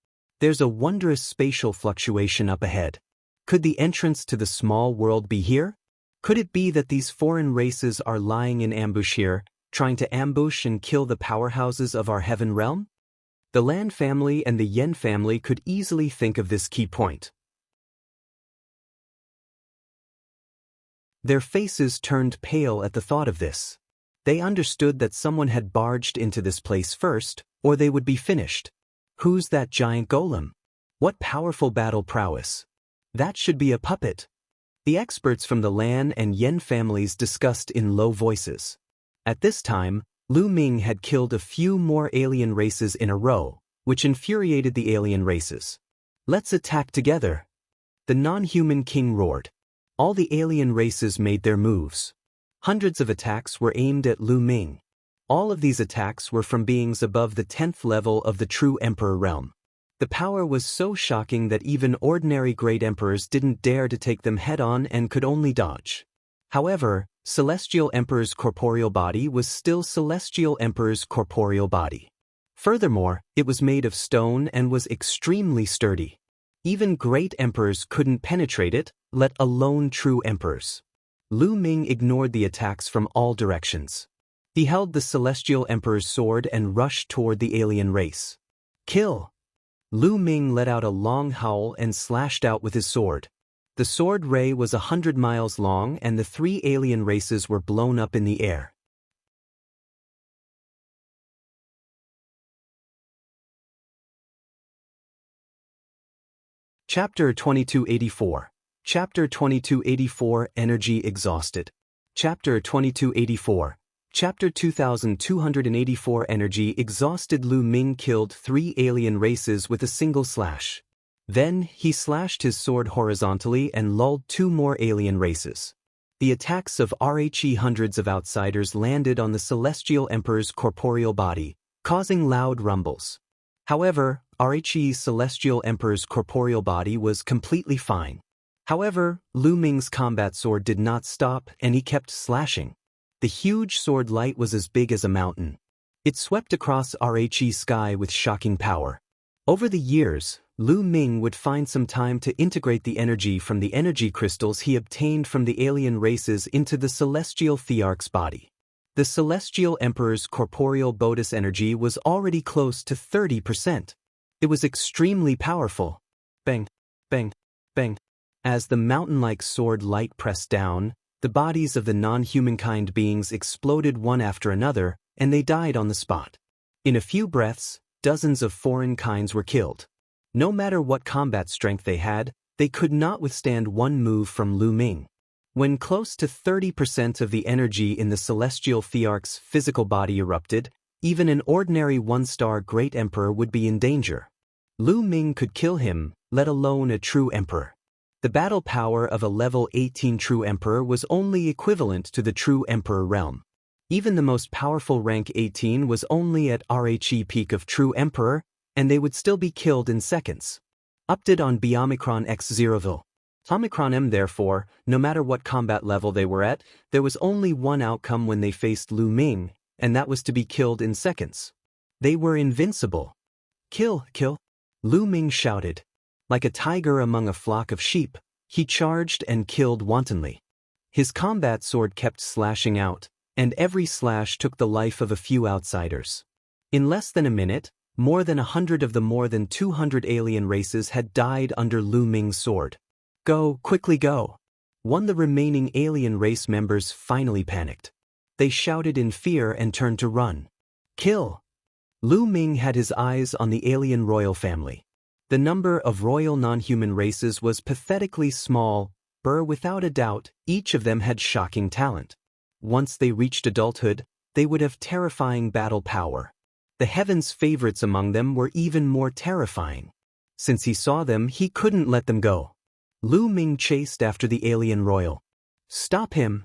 There's a wondrous spatial fluctuation up ahead. Could the entrance to the small world be here? Could it be that these foreign races are lying in ambush here, trying to ambush and kill the powerhouses of our heaven realm? The Lan family and the Yen family could easily think of this key point. Their faces turned pale at the thought of this. They understood that someone had barged into this place first, or they would be finished. Who's that giant golem? What powerful battle prowess? That should be a puppet. The experts from the Lan and Yen families discussed in low voices. At this time, Lu Ming had killed a few more alien races in a row, which infuriated the alien races. "Let's attack together," the non-human king roared. All the alien races made their moves. Hundreds of attacks were aimed at Lu Ming. All of these attacks were from beings above the 10th level of the true emperor realm. The power was so shocking that even ordinary great emperors didn't dare to take them head-on and could only dodge. However, Celestial Emperor's corporeal body was still Celestial Emperor's corporeal body. Furthermore, it was made of stone and was extremely sturdy. Even great emperors couldn't penetrate it, let alone true emperors. Lu Ming ignored the attacks from all directions. He held the Celestial Emperor's sword and rushed toward the alien race. "Kill!" Lu Ming let out a long howl and slashed out with his sword. The sword ray was 100 miles long and the 3 alien races were blown up in the air. Chapter 2284. Chapter 2284 Energy Exhausted. Chapter 2284. Chapter 2284 Energy Exhausted. Lu Ming killed 3 alien races with a single slash. Then, he slashed his sword horizontally and lulled 2 more alien races. The attacks of RHE hundreds of outsiders landed on the Celestial Emperor's corporeal body, causing loud rumbles. However, RHE's Celestial Emperor's corporeal body was completely fine. However, Lu Ming's combat sword did not stop and he kept slashing. The huge sword light was as big as a mountain. It swept across RHE's sky with shocking power. Over the years, Lu Ming would find some time to integrate the energy from the energy crystals he obtained from the alien races into the Celestial Thearch's body. The Celestial Emperor's corporeal bodis energy was already close to 30%. It was extremely powerful. Bang, bang, bang. As the mountain-like sword light pressed down, the bodies of the non-humankind beings exploded one after another, and they died on the spot. In a few breaths, dozens of foreign kinds were killed. No matter what combat strength they had, they could not withstand one move from Lu Ming. When close to 30% of the energy in the Celestial Thearch's physical body erupted, even an ordinary 1-star great emperor would be in danger. Lu Ming could kill him, let alone a true emperor. The battle power of a level 18 true emperor was only equivalent to the true emperor realm. Even the most powerful rank 18 was only at RHE peak of true emperor, and they would still be killed in seconds. Update on Biomicron X0ville. Omicron M. Therefore, no matter what combat level they were at, there was only one outcome when they faced Lu Ming, and that was to be killed in seconds. They were invincible. "Kill, kill!" Lu Ming shouted. Like a tiger among a flock of sheep, he charged and killed wantonly. His combat sword kept slashing out, and every slash took the life of a few outsiders. In less than a minute, more than 100 of the more than 200 alien races had died under Lu Ming's sword. "Go, quickly go!" One of the remaining alien race members finally panicked. They shouted in fear and turned to run. "Kill!" Lu Ming had his eyes on the alien royal family. The number of royal non-human races was pathetically small, but without a doubt, each of them had shocking talent. Once they reached adulthood, they would have terrifying battle power. The heavens' favorites among them were even more terrifying. Since he saw them, he couldn't let them go. Lu Ming chased after the alien royal. "Stop him!"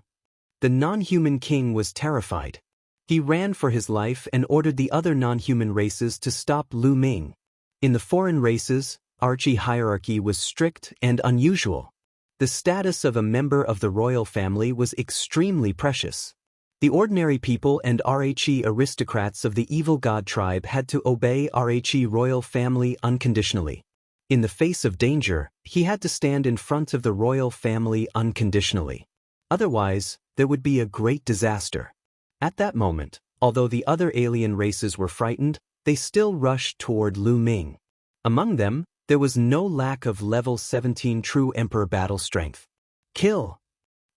The non-human king was terrified. He ran for his life and ordered the other non-human races to stop Lu Ming. In the foreign races, RHE hierarchy was strict and unusual. The status of a member of the royal family was extremely precious. The ordinary people and RHE aristocrats of the evil god tribe had to obey RHE royal family unconditionally. In the face of danger, he had to stand in front of the royal family unconditionally. Otherwise, there would be a great disaster. At that moment, although the other alien races were frightened, they still rushed toward Lu Ming. Among them, there was no lack of level 17 true emperor battle strength. "Kill!"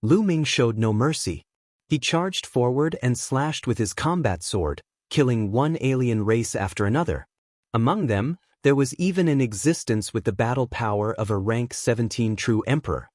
Lu Ming showed no mercy. He charged forward and slashed with his combat sword, killing one alien race after another. Among them, there was even an existence with the battle power of a rank 17 true emperor.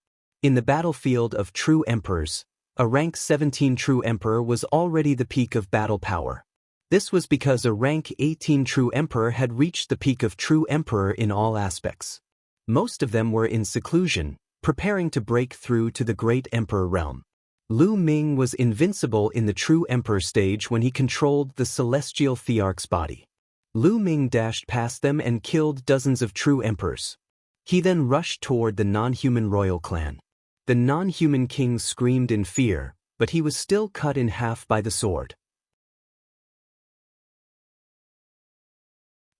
In the battlefield of true emperors, a rank 17 true emperor was already the peak of battle power. This was because a rank 18 true emperor had reached the peak of true emperor in all aspects. Most of them were in seclusion, preparing to break through to the great emperor realm. Lu Ming was invincible in the true emperor stage when he controlled the celestial thearch's body. Lu Ming dashed past them and killed dozens of true emperors. He then rushed toward the non-human royal clan. The non-human king screamed in fear, but he was still cut in half by the sword.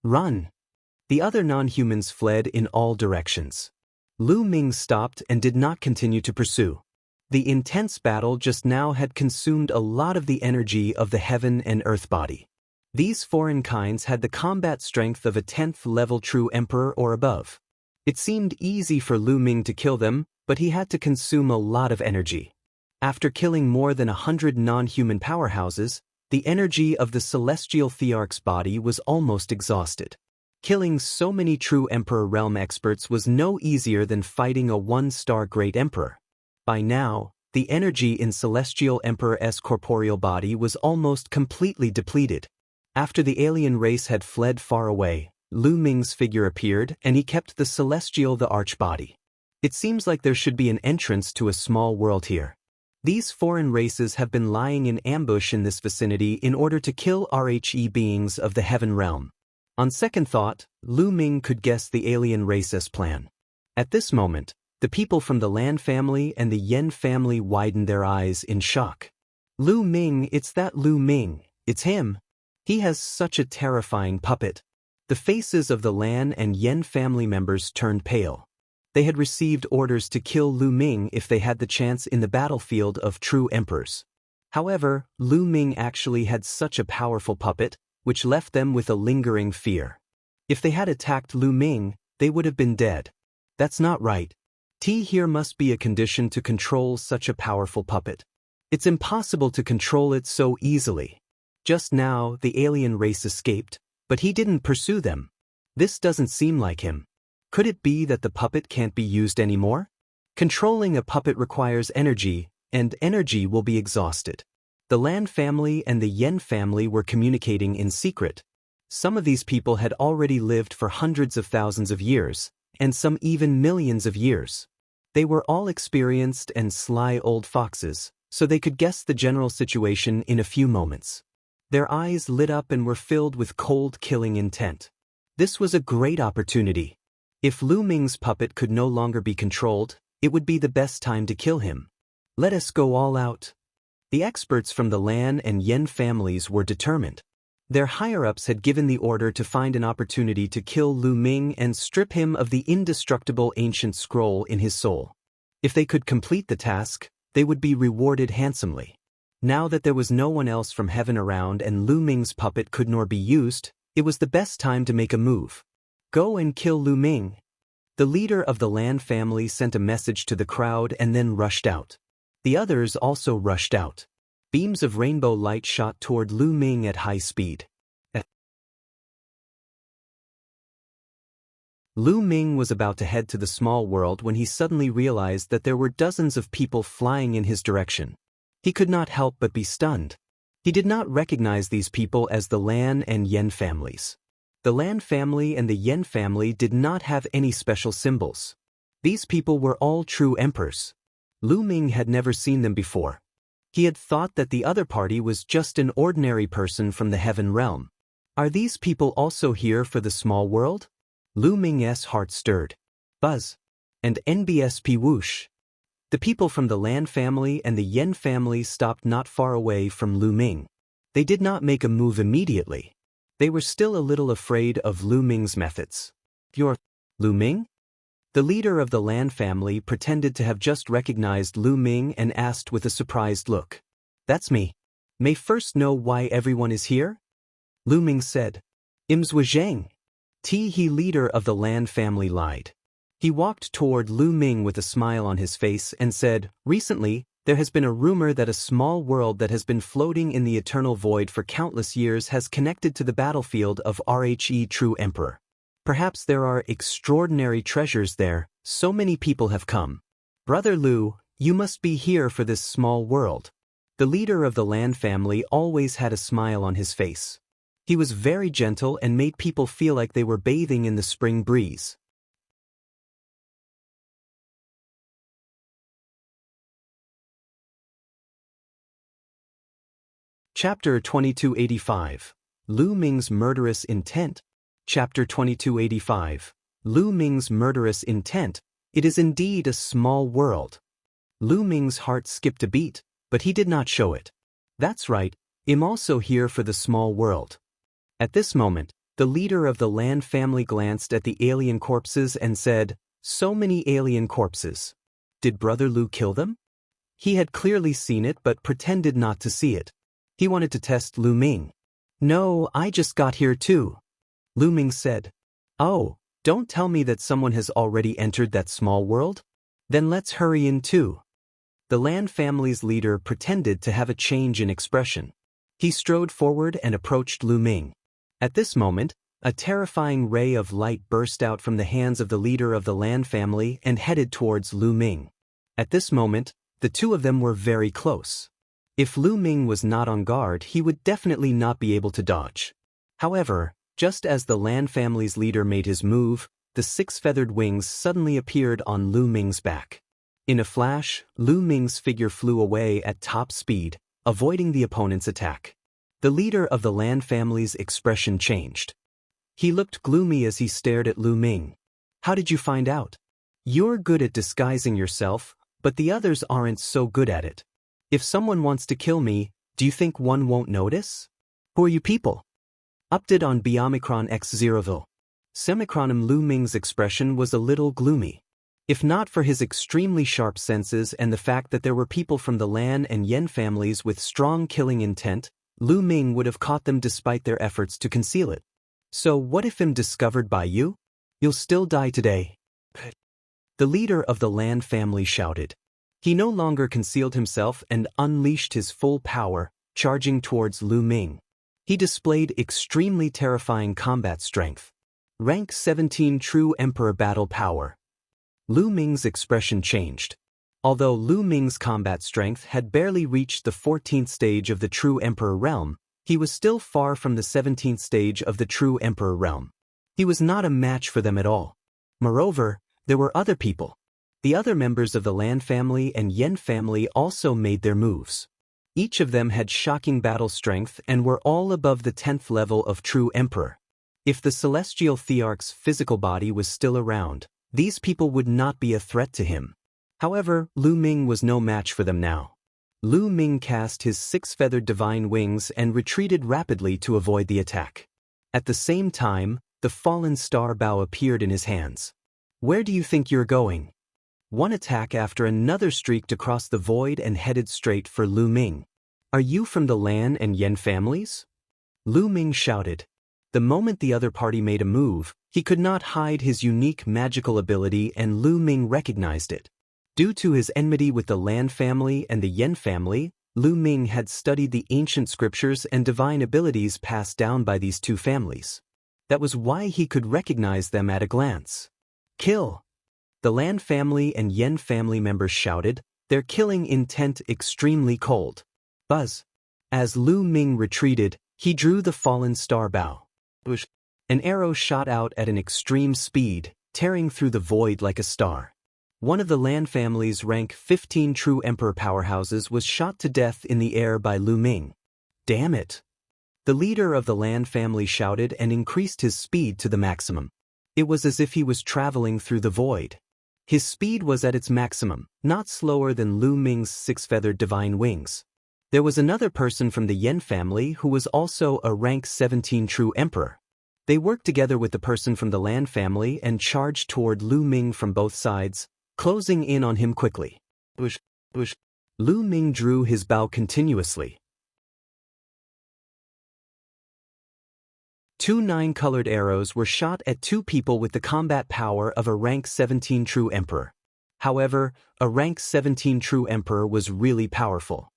Run! The other non-humans fled in all directions. Lu Ming stopped and did not continue to pursue. The intense battle just now had consumed a lot of the energy of the heaven and earth body. These foreign kinds had the combat strength of a 10th level true emperor or above. It seemed easy for Lu Ming to kill them, but he had to consume a lot of energy. After killing more than 100 non-human powerhouses, the energy of the celestial thearch's body was almost exhausted. Killing so many true emperor realm experts was no easier than fighting a 1-star great emperor. By now, the energy in Celestial Emperor's corporeal body was almost completely depleted. After the alien race had fled far away, Lu Ming's figure appeared and he kept the Celestial the Arch body. It seems like there should be an entrance to a small world here. These foreign races have been lying in ambush in this vicinity in order to kill RHE beings of the heaven realm. On second thought, Lu Ming could guess the alien race's plan. At this moment, the people from the Lan family and the Yen family widened their eyes in shock. Lu Ming, it's that Lu Ming, it's him. He has such a terrifying puppet. The faces of the Lan and Yen family members turned pale. They had received orders to kill Lu Ming if they had the chance in the battlefield of true emperors. However, Lu Ming actually had such a powerful puppet, which left them with a lingering fear. If they had attacked Lu Ming, they would have been dead. That's not right. Here must be a condition to control such a powerful puppet. It's impossible to control it so easily. Just now, the alien race escaped, but he didn't pursue them. This doesn't seem like him. Could it be that the puppet can't be used anymore? Controlling a puppet requires energy, and energy will be exhausted. The Lan family and the Yen family were communicating in secret. Some of these people had already lived for hundreds of thousands of years, and some even millions of years. They were all experienced and sly old foxes, so they could guess the general situation in a few moments. Their eyes lit up and were filled with cold killing intent. This was a great opportunity. If Lu Ming's puppet could no longer be controlled, it would be the best time to kill him. Let us go all out. The experts from the Lan and Yen families were determined. Their higher-ups had given the order to find an opportunity to kill Lu Ming and strip him of the indestructible ancient scroll in his soul. If they could complete the task, they would be rewarded handsomely. Now that there was no one else from heaven around and Lu Ming's puppet could nor be used, it was the best time to make a move. Go and kill Lu Ming. The leader of the Lan family sent a message to the crowd and then rushed out. The others also rushed out. Beams of rainbow light shot toward Lu Ming at high speed. Lu Ming was about to head to the small world when he suddenly realized that there were dozens of people flying in his direction. He could not help but be stunned. He did not recognize these people as the Lan and Yen families. The Lan family and the Yen family did not have any special symbols. These people were all true emperors. Lu Ming had never seen them before. He had thought that the other party was just an ordinary person from the heaven realm. Are these people also here for the small world? Lu Ming's heart stirred. Buzz. And NBSP whoosh. The people from the Lan family and the Yen family stopped not far away from Lu Ming. They did not make a move immediately. They were still a little afraid of Lu Ming's methods. You're Lu Ming? The leader of the Lan family pretended to have just recognized Lu Ming and asked with a surprised look. That's me. May first know why everyone is here? Lu Ming said. Imzwa Zhang. He leader of the Lan family lied. He walked toward Lu Ming with a smile on his face and said, recently, there has been a rumor that a small world that has been floating in the eternal void for countless years has connected to the battlefield of RHE True Emperor. Perhaps there are extraordinary treasures there, so many people have come. Brother Lu, you must be here for this small world. The leader of the Lan family always had a smile on his face. He was very gentle and made people feel like they were bathing in the spring breeze. Chapter 2285. Lu Ming's Murderous Intent. Chapter 2285. Lu Ming's Murderous Intent. It is indeed a small world. Lu Ming's heart skipped a beat, but he did not show it. That's right, I'm also here for the small world. At this moment, the leader of the Lan family glanced at the alien corpses and said, "So many alien corpses. Did Brother Lu kill them?" He had clearly seen it but pretended not to see it. He wanted to test Lu Ming. "No, I just got here too." Lu Ming said. "Oh, don't tell me that someone has already entered that small world? Then let's hurry in too." The Lan family's leader pretended to have a change in expression. He strode forward and approached Lu Ming. At this moment, a terrifying ray of light burst out from the hands of the leader of the Lan family and headed towards Lu Ming. At this moment, the two of them were very close. If Lu Ming was not on guard, he would definitely not be able to dodge. However, just as the Lan family's leader made his move, the six-feathered wings suddenly appeared on Lu Ming's back. In a flash, Lu Ming's figure flew away at top speed, avoiding the opponent's attack. The leader of the Lan family's expression changed. He looked gloomy as he stared at Lu Ming. "How did you find out? You're good at disguising yourself, but the others aren't so good at it. If someone wants to kill me, do you think one won't notice? Who are you people?" Update on Biomicron X0ville. Semicronim. Lu Ming's expression was a little gloomy. If not for his extremely sharp senses and the fact that there were people from the Lan and Yen families with strong killing intent, Lu Ming would have caught them despite their efforts to conceal it. "So what if I'm discovered by you? You'll still die today." The leader of the Lan family shouted. He no longer concealed himself and unleashed his full power, charging towards Lu Ming. He displayed extremely terrifying combat strength. Rank 17 True Emperor Battle Power. Lu Ming's expression changed. Although Lu Ming's combat strength had barely reached the 14th stage of the True Emperor realm, he was still far from the 17th stage of the True Emperor realm. He was not a match for them at all. Moreover, there were other people. The other members of the Lan family and Yen family also made their moves. Each of them had shocking battle strength and were all above the 10th level of True Emperor. If the Celestial Thearch's physical body was still around, these people would not be a threat to him. However, Lu Ming was no match for them now. Lu Ming cast his six-feathered divine wings and retreated rapidly to avoid the attack. At the same time, the fallen star bow appeared in his hands. "Where do you think you're going?" One attack after another streaked across the void and headed straight for Lu Ming. "Are you from the Lan and Yen families?" Lu Ming shouted. The moment the other party made a move, he could not hide his unique magical ability and Lu Ming recognized it. Due to his enmity with the Lan family and the Yen family, Lu Ming had studied the ancient scriptures and divine abilities passed down by these two families. That was why he could recognize them at a glance. "Kill!" The Lan family and Yen family members shouted, their killing intent extremely cold. Buzz. As Lu Ming retreated, he drew the fallen star bow. An arrow shot out at an extreme speed, tearing through the void like a star. One of the Lan family's rank 15 True Emperor powerhouses was shot to death in the air by Lu Ming. "Damn it!" The leader of the Lan family shouted and increased his speed to the maximum. It was as if he was traveling through the void. His speed was at its maximum, not slower than Lu Ming's six-feathered divine wings. There was another person from the Yen family who was also a rank 17 True Emperor. They worked together with the person from the Lan family and charged toward Lu Ming from both sides, closing in on him quickly. Lu Ming drew his bow continuously. Two 9-colored arrows were shot at two people with the combat power of a rank 17 True Emperor. However, a rank 17 True Emperor was really powerful.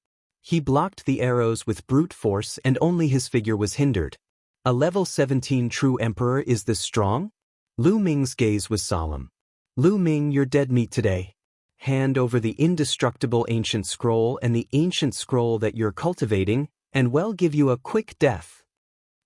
He blocked the arrows with brute force and only his figure was hindered. A level 17 True Emperor is this strong? Lu Ming's gaze was solemn. "Lu Ming, you're dead meat today." hand over the indestructible ancient scroll and the ancient scroll that you're cultivating, and we'll give you a quick death,"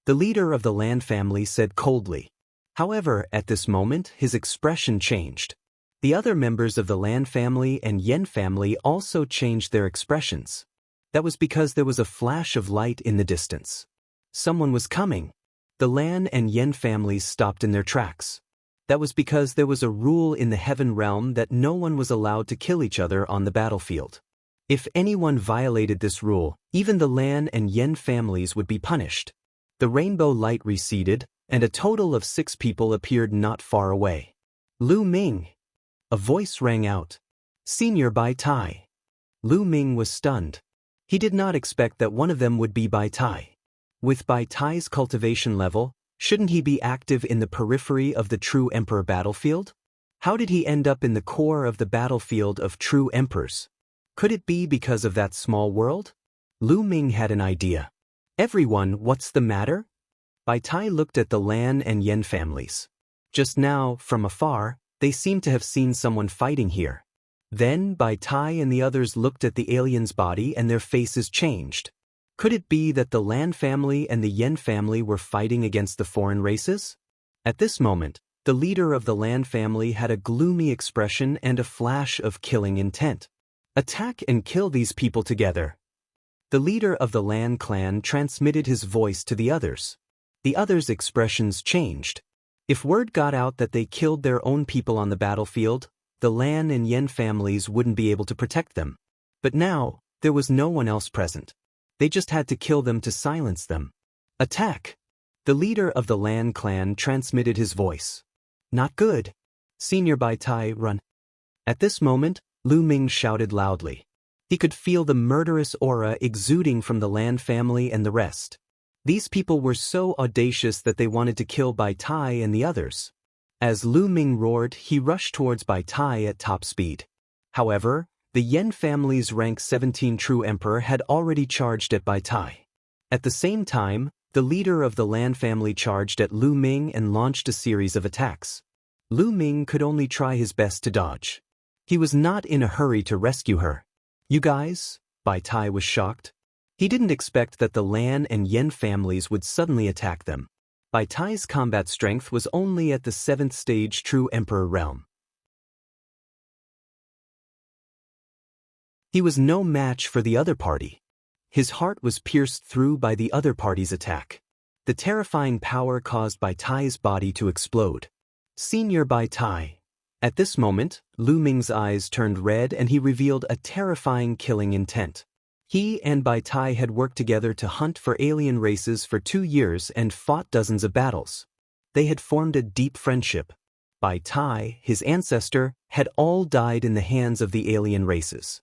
the leader of the Lan family said coldly. However, at this moment, his expression changed. The other members of the Lan family and Yen family also changed their expressions. That was because there was a flash of light in the distance. Someone was coming. The Lan and Yen families stopped in their tracks. That was because there was a rule in the heaven realm that no one was allowed to kill each other on the battlefield. If anyone violated this rule, even the Lan and Yen families would be punished. The rainbow light receded, and a total of 6 people appeared not far away. "Lu Ming!" A voice rang out. "Senior Bai Tai." Lu Ming was stunned. He did not expect that one of them would be Bai Tai. With Bai Tai's cultivation level, shouldn't he be active in the periphery of the true emperor battlefield? How did he end up in the core of the battlefield of true emperors? Could it be because of that small world? Lu Ming had an idea. "Everyone, what's the matter?" Bai Tai looked at the Lan and Yen families. Just now, from afar, they seemed to have seen someone fighting here. Then Bai Tai and the others looked at the alien's body and their faces changed. Could it be that the Lan family and the Yen family were fighting against the foreign races? At this moment, the leader of the Lan family had a gloomy expression and a flash of killing intent. "Attack and kill these people together." The leader of the Lan clan transmitted his voice to the others. The others' expressions changed. If word got out that they killed their own people on the battlefield, the Lan and Yen families wouldn't be able to protect them. But now, there was no one else present. They just had to kill them to silence them. "Attack!" The leader of the Lan clan transmitted his voice. "Not good. Senior Bai Tai, run." At this moment, Lu Ming shouted loudly. He could feel the murderous aura exuding from the Lan family and the rest. These people were so audacious that they wanted to kill Bai Tai and the others. As Lu Ming roared, he rushed towards Bai Tai at top speed. However, the Yen family's rank 17 true emperor had already charged at Bai Tai. At the same time, the leader of the Lan family charged at Lu Ming and launched a series of attacks. Lu Ming could only try his best to dodge. He was not in a hurry to rescue her. "You guys?" Bai Tai was shocked. He didn't expect that the Lan and Yen families would suddenly attack them. Bai Tai's combat strength was only at the 7th stage true emperor realm. He was no match for the other party. His heart was pierced through by the other party's attack. The terrifying power caused Bai Tai's body to explode. "Senior Bai Tai." At this moment, Lu Ming's eyes turned red and he revealed a terrifying killing intent. He and Bai Tai had worked together to hunt for alien races for 2 years and fought dozens of battles. They had formed a deep friendship. Bai Tai, his ancestor, had all died in the hands of the alien races.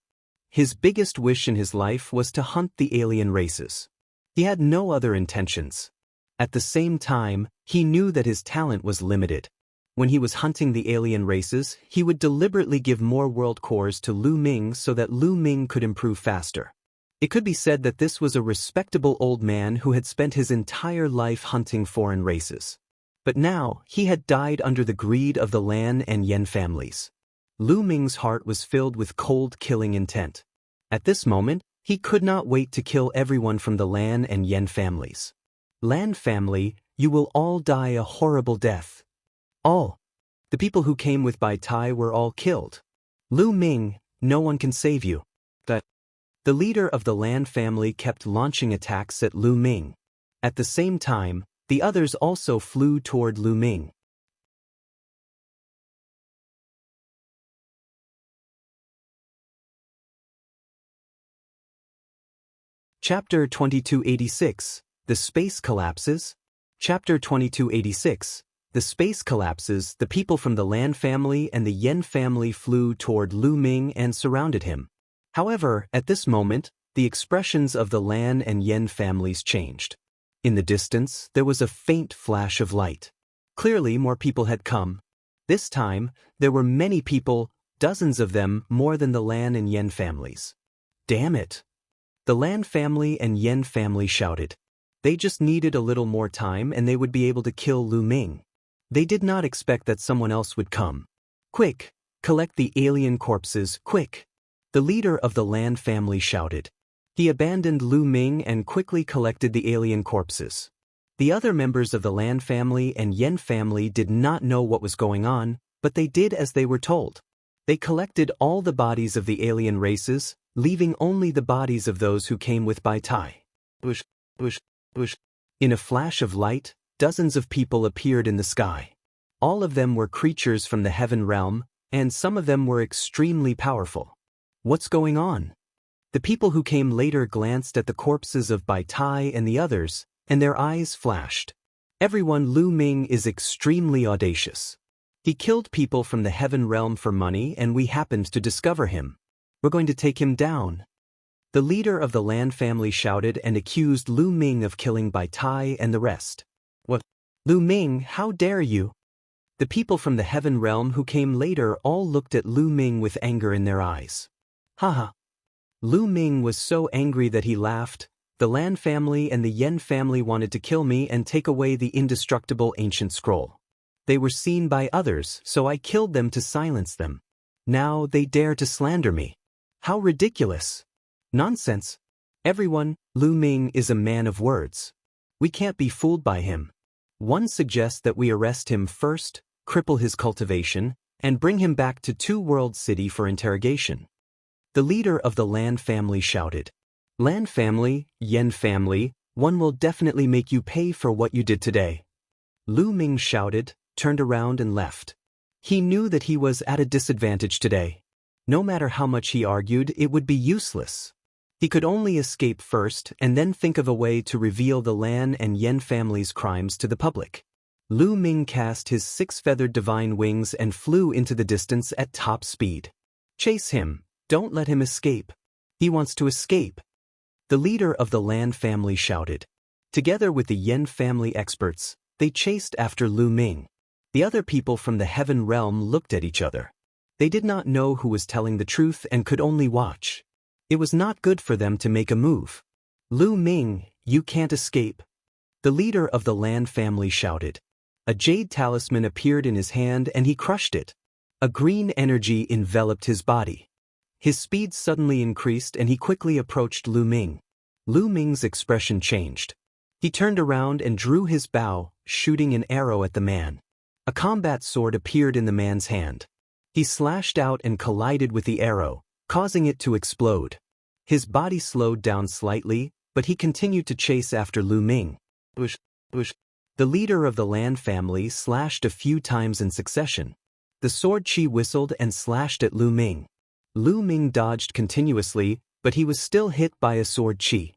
His biggest wish in his life was to hunt the alien races. He had no other intentions. At the same time, he knew that his talent was limited. When he was hunting the alien races, he would deliberately give more world cores to Lu Ming so that Lu Ming could improve faster. It could be said that this was a respectable old man who had spent his entire life hunting foreign races. But now, he had died under the greed of the Lan and Yen families. Lu Ming's heart was filled with cold killing intent. At this moment, he could not wait to kill everyone from the Lan and Yen families. "Lan family, you will all die a horrible death." All. The people who came with Bai Tai were all killed. "Lu Ming, no one can save you." The leader of the Lan family kept launching attacks at Lu Ming. At the same time, the others also flew toward Lu Ming. Chapter 2286, The Space Collapses. Chapter 2286, The Space Collapses. The people from the Lan family and the Yen family flew toward Lu Ming and surrounded him. However, at this moment, the expressions of the Lan and Yen families changed. In the distance, there was a faint flash of light. Clearly, more people had come. This time, there were many people, dozens of them, more than the Lan and Yen families. "Damn it!" The Lan family and Yen family shouted. They just needed a little more time and they would be able to kill Lu Ming. They did not expect that someone else would come. "Quick, Collect the alien corpses, quick! The leader of the Lan family shouted. He abandoned Lu Ming and quickly collected the alien corpses. The other members of the Lan family and Yen family did not know what was going on, but they did as they were told. They collected all the bodies of the alien races, leaving only the bodies of those who came with Bai Tai. Bush, bush, bush. In a flash of light, dozens of people appeared in the sky. All of them were creatures from the heaven realm, and some of them were extremely powerful. What's going on? The people who came later glanced at the corpses of Bai Tai and the others, and their eyes flashed. Everyone, Lu Ming is extremely audacious. He killed people from the heaven realm for money, and we happened to discover him. We're going to take him down. The leader of the Lan family shouted and accused Lu Ming of killing Bai Tai and the rest. What? Lu Ming, how dare you? The people from the heaven realm who came later all looked at Lu Ming with anger in their eyes. Haha. Lu Ming was so angry that he laughed. The Lan family and the Yen family wanted to kill me and take away the indestructible ancient scroll. They were seen by others, so I killed them to silence them. Now they dare to slander me. How ridiculous! Nonsense! Everyone, Lu Ming is a man of words. We can't be fooled by him. One suggests that we arrest him first, cripple his cultivation, and bring him back to Two World City for interrogation. The leader of the Lan family shouted. Lan family, Yen family, one will definitely make you pay for what you did today. Lu Ming shouted, turned around and left. He knew that he was at a disadvantage today. No matter how much he argued, it would be useless. He could only escape first and then think of a way to reveal the Lan and Yen family's crimes to the public. Lu Ming cast his six-feathered divine wings and flew into the distance at top speed. Chase him. Don't let him escape. He wants to escape. The leader of the Lan family shouted. Together with the Yen family experts, they chased after Lu Ming. The other people from the heaven realm looked at each other. They did not know who was telling the truth and could only watch. It was not good for them to make a move. Lu Ming, you can't escape. The leader of the Lan family shouted. A jade talisman appeared in his hand and he crushed it. A green energy enveloped his body. His speed suddenly increased and he quickly approached Lu Ming. Lu Ming's expression changed. He turned around and drew his bow, shooting an arrow at the man. A combat sword appeared in the man's hand. He slashed out and collided with the arrow, causing it to explode. His body slowed down slightly, but he continued to chase after Lu Ming. Bush, bush. The leader of the Lan family slashed a few times in succession. The sword chi whistled and slashed at Lu Ming. Lu Ming dodged continuously, but he was still hit by a sword chi.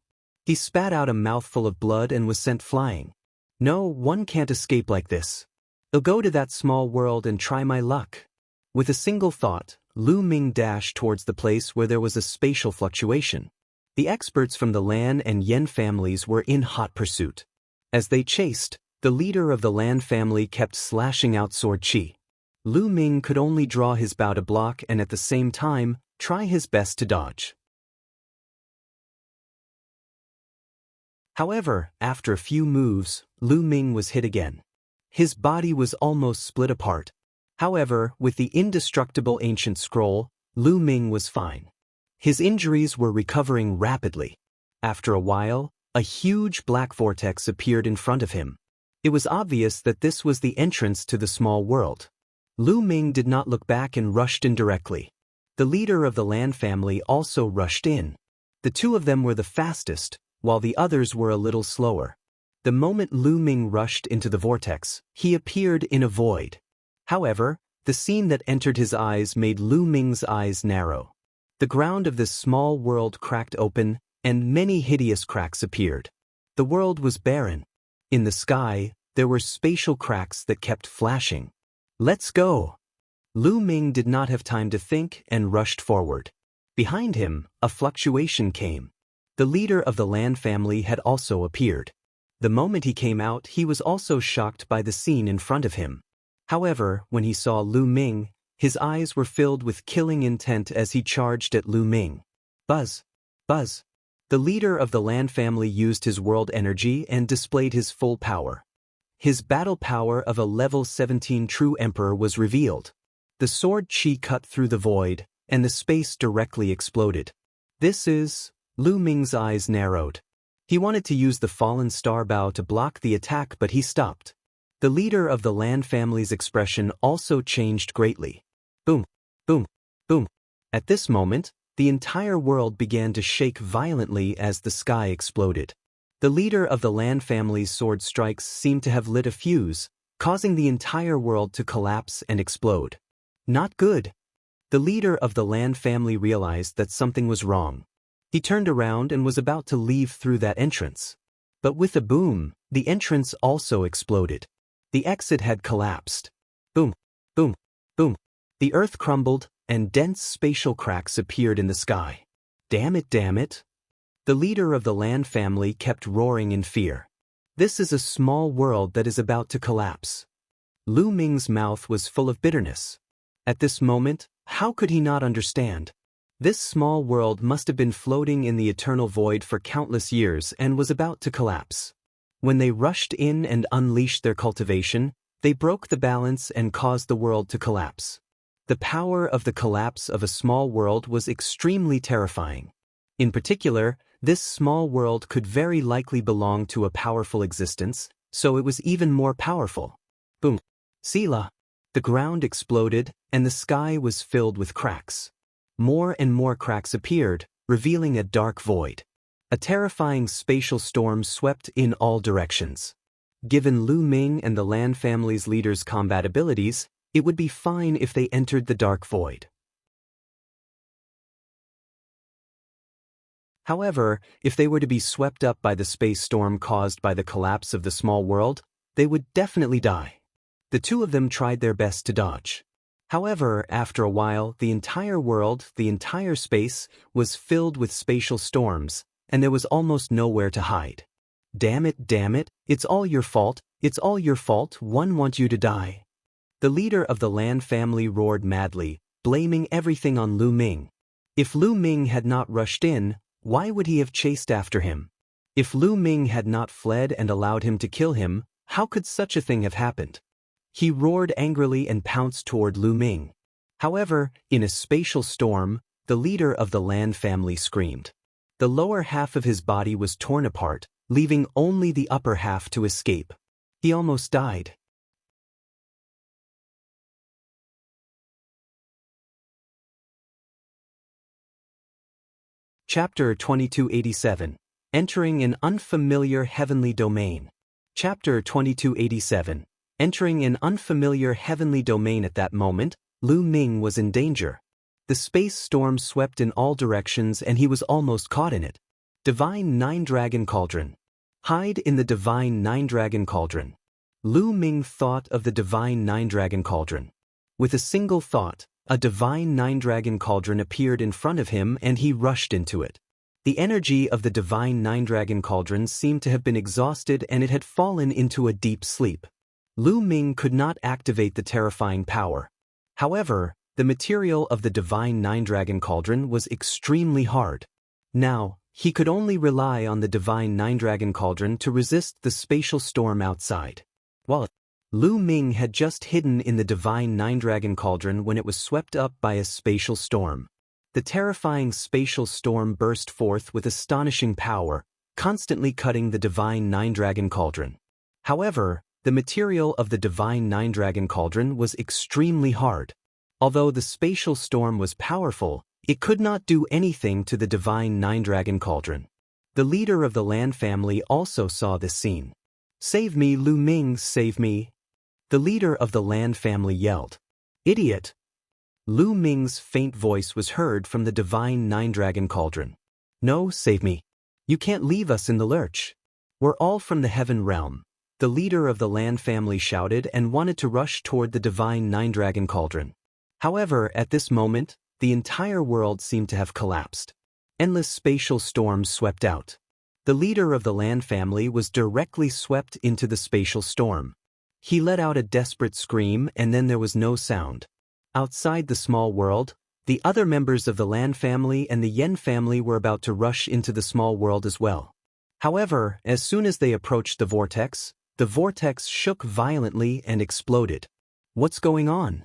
He spat out a mouthful of blood and was sent flying. No, one can't escape like this. I'll go to that small world and try my luck. With a single thought, Lu Ming dashed towards the place where there was a spatial fluctuation. The experts from the Lan and Yen families were in hot pursuit. As they chased, the leader of the Lan family kept slashing out sword chi. Lu Ming could only draw his bow to block and at the same time, try his best to dodge. However, after a few moves, Lu Ming was hit again. His body was almost split apart. However, with the indestructible ancient scroll, Lu Ming was fine. His injuries were recovering rapidly. After a while, a huge black vortex appeared in front of him. It was obvious that this was the entrance to the small world. Lu Ming did not look back and rushed in directly. The leader of the Lan family also rushed in. The two of them were the fastest, while the others were a little slower. The moment Lu Ming rushed into the vortex, he appeared in a void. However, the scene that entered his eyes made Lu Ming's eyes narrow. The ground of this small world cracked open, and many hideous cracks appeared. The world was barren. In the sky, there were spatial cracks that kept flashing. Let's go! Lu Ming did not have time to think and rushed forward. Behind him, a fluctuation came. The leader of the Lan family had also appeared. The moment he came out, he was also shocked by the scene in front of him. However, when he saw Lu Ming, his eyes were filled with killing intent as he charged at Lu Ming. Buzz! Buzz! The leader of the Lan family used his world energy and displayed his full power. His battle power of a level 17 true emperor was revealed. The The sword chi cut through the void, and the space directly exploded. This is... Lu Ming's eyes narrowed. He wanted to use the fallen star bow to block the attack, but he stopped. The leader of the Lan family's expression also changed greatly. Boom, boom, boom. At this moment, the entire world began to shake violently as the sky exploded. The leader of the Lan family's sword strikes seemed to have lit a fuse, causing the entire world to collapse and explode. Not good. The leader of the Lan family realized that something was wrong. He turned around and was about to leave through that entrance. But with a boom, the entrance also exploded. The exit had collapsed. Boom, boom, boom. The earth crumbled, and dense spatial cracks appeared in the sky. Damn it, damn it. The leader of the Lan family kept roaring in fear. This is a small world that is about to collapse. Lu Ming's mouth was full of bitterness. At this moment, how could he not understand? This small world must have been floating in the eternal void for countless years and was about to collapse. When they rushed in and unleashed their cultivation, they broke the balance and caused the world to collapse. The power of the collapse of a small world was extremely terrifying. In particular, this small world could very likely belong to a powerful existence, so it was even more powerful. Boom. Sila. The ground exploded, and the sky was filled with cracks. More and more cracks appeared, revealing a dark void. A terrifying spatial storm swept in all directions. Given Lu Ming and the Lan family's leaders' combat abilities, it would be fine if they entered the dark void. However, if they were to be swept up by the space storm caused by the collapse of the small world, they would definitely die. The two of them tried their best to dodge. However, after a while, the entire world, the entire space, was filled with spatial storms, and there was almost nowhere to hide. Damn it, it's all your fault, it's all your fault, one wants you to die. The leader of the Lan family roared madly, blaming everything on Lu Ming. If Lu Ming had not rushed in, why would he have chased after him? If Lu Ming had not fled and allowed him to kill him, how could such a thing have happened? He roared angrily and pounced toward Lu Ming. However, in a spatial storm, the leader of the Lan family screamed. The lower half of his body was torn apart, leaving only the upper half to escape. He almost died. Chapter 2287. Entering an unfamiliar heavenly domain. Chapter 2287. Entering an unfamiliar heavenly domain. At that moment, Lu Ming was in danger. The space storm swept in all directions and he was almost caught in it. Divine Nine-Dragon Cauldron. Hide in the Divine Nine-Dragon Cauldron. Lu Ming thought of the Divine Nine-Dragon Cauldron. With a single thought, a Divine Nine-Dragon Cauldron appeared in front of him and he rushed into it. The energy of the Divine Nine-Dragon Cauldron seemed to have been exhausted and it had fallen into a deep sleep. Lu Ming could not activate the terrifying power. However, the material of the Divine Nine-Dragon Cauldron was extremely hard. Now, he could only rely on the Divine Nine-Dragon Cauldron to resist the spatial storm outside. While Lu Ming had just hidden in the Divine Nine-Dragon Cauldron when it was swept up by a spatial storm. The terrifying spatial storm burst forth with astonishing power, constantly cutting the Divine Nine-Dragon Cauldron. However, the material of the Divine Nine-Dragon Cauldron was extremely hard. Although the spatial storm was powerful, it could not do anything to the Divine Nine-Dragon Cauldron. The leader of the Lan family also saw this scene. "Save me, Lu Ming, save me!" The leader of the Lan family yelled. "Idiot!" Lu Ming's faint voice was heard from the Divine Nine-Dragon Cauldron. "No, save me. You can't leave us in the lurch. We're all from the heaven realm." The leader of the Lan family shouted and wanted to rush toward the Divine Nine-Dragon Cauldron. However, at this moment, the entire world seemed to have collapsed. Endless spatial storms swept out. The leader of the Lan family was directly swept into the spatial storm. He let out a desperate scream and then there was no sound. Outside the small world, the other members of the Lan family and the Yen family were about to rush into the small world as well. However, as soon as they approached the vortex shook violently and exploded. What's going on?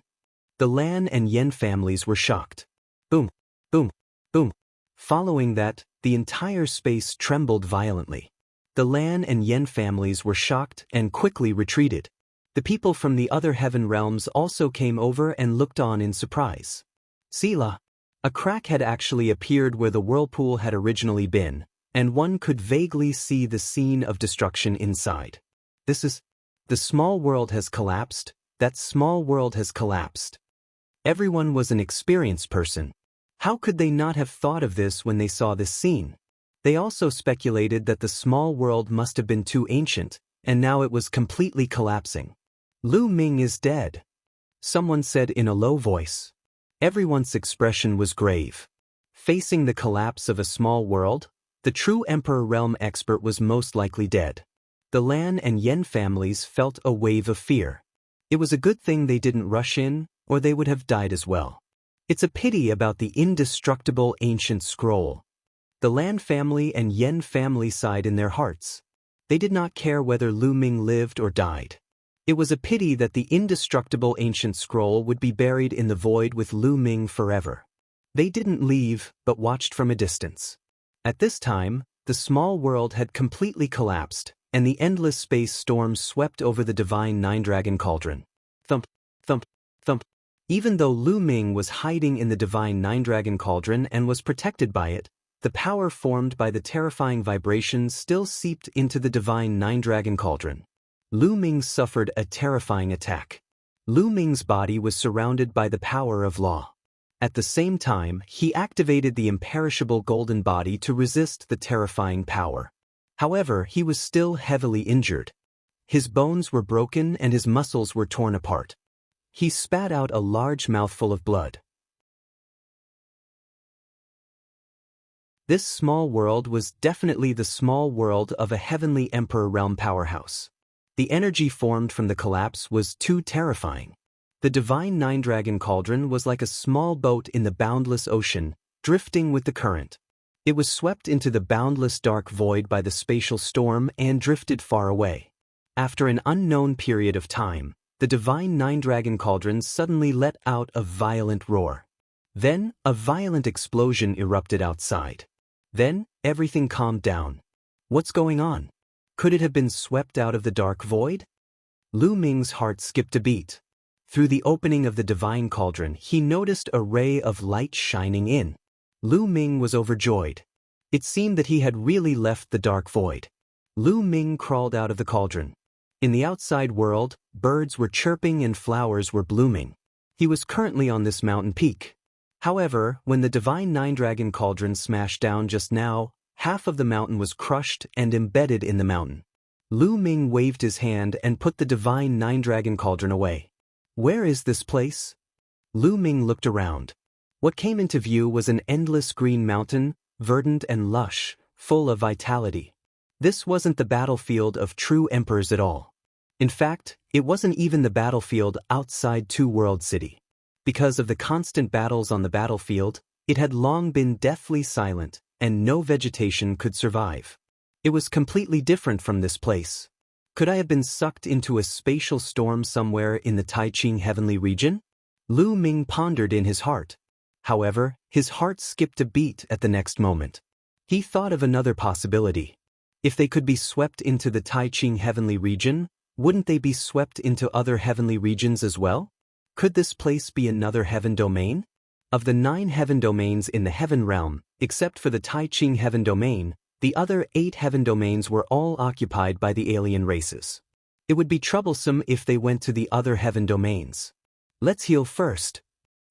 The Lan and Yen families were shocked. Boom, boom, boom. Following that, the entire space trembled violently. The Lan and Yen families were shocked and quickly retreated. The people from the other heaven realms also came over and looked on in surprise. Sela. A crack had actually appeared where the whirlpool had originally been, and one could vaguely see the scene of destruction inside. The small world has collapsed. That small world has collapsed. Everyone was an experienced person. How could they not have thought of this when they saw this scene? They also speculated that the small world must have been too ancient, and now it was completely collapsing. Lu Ming is dead, someone said in a low voice. Everyone's expression was grave. Facing the collapse of a small world, the true Emperor Realm expert was most likely dead. The Lan and Yen families felt a wave of fear. It was a good thing they didn't rush in, or they would have died as well. It's a pity about the indestructible ancient scroll. The Lan family and Yen family sighed in their hearts. They did not care whether Lu Ming lived or died. It was a pity that the indestructible ancient scroll would be buried in the void with Lu Ming forever. They didn't leave, but watched from a distance. At this time, the small world had completely collapsed, and the endless space storm swept over the divine nine-dragon cauldron. Thump, thump, thump. Even though Lu Ming was hiding in the divine nine-dragon cauldron and was protected by it, the power formed by the terrifying vibrations still seeped into the divine nine-dragon cauldron. Lu Ming suffered a terrifying attack. Lu Ming's body was surrounded by the power of law. At the same time, he activated the imperishable golden body to resist the terrifying power. However, he was still heavily injured. His bones were broken and his muscles were torn apart. He spat out a large mouthful of blood. This small world was definitely the small world of a heavenly Emperor Realm powerhouse. The energy formed from the collapse was too terrifying. The divine nine-dragon cauldron was like a small boat in the boundless ocean, drifting with the current. It was swept into the boundless dark void by the spatial storm and drifted far away. After an unknown period of time, the divine nine-dragon cauldron suddenly let out a violent roar. Then, a violent explosion erupted outside. Then, everything calmed down. What's going on? Could it have been swept out of the dark void? Lu Ming's heart skipped a beat. Through the opening of the divine cauldron, he noticed a ray of light shining in. Lu Ming was overjoyed. It seemed that he had really left the dark void. Lu Ming crawled out of the cauldron. In the outside world, birds were chirping and flowers were blooming. He was currently on this mountain peak. However, when the divine nine-dragon cauldron smashed down just now, half of the mountain was crushed and embedded in the mountain. Lu Ming waved his hand and put the divine nine-dragon cauldron away. Where is this place? Lu Ming looked around. What came into view was an endless green mountain, verdant and lush, full of vitality. This wasn't the battlefield of true emperors at all. In fact, it wasn't even the battlefield outside Two World City. Because of the constant battles on the battlefield, it had long been deathly silent, and no vegetation could survive. It was completely different from this place. Could I have been sucked into a spatial storm somewhere in the Taiqing heavenly region? Lu Ming pondered in his heart. However, his heart skipped a beat at the next moment. He thought of another possibility. If they could be swept into the Taiqing heavenly region, wouldn't they be swept into other heavenly regions as well? Could this place be another heaven domain? Of the 9 heaven domains in the heaven realm, except for the Taiqing heaven domain, the other 8 heaven domains were all occupied by the alien races. It would be troublesome if they went to the other heaven domains. Let's heal first.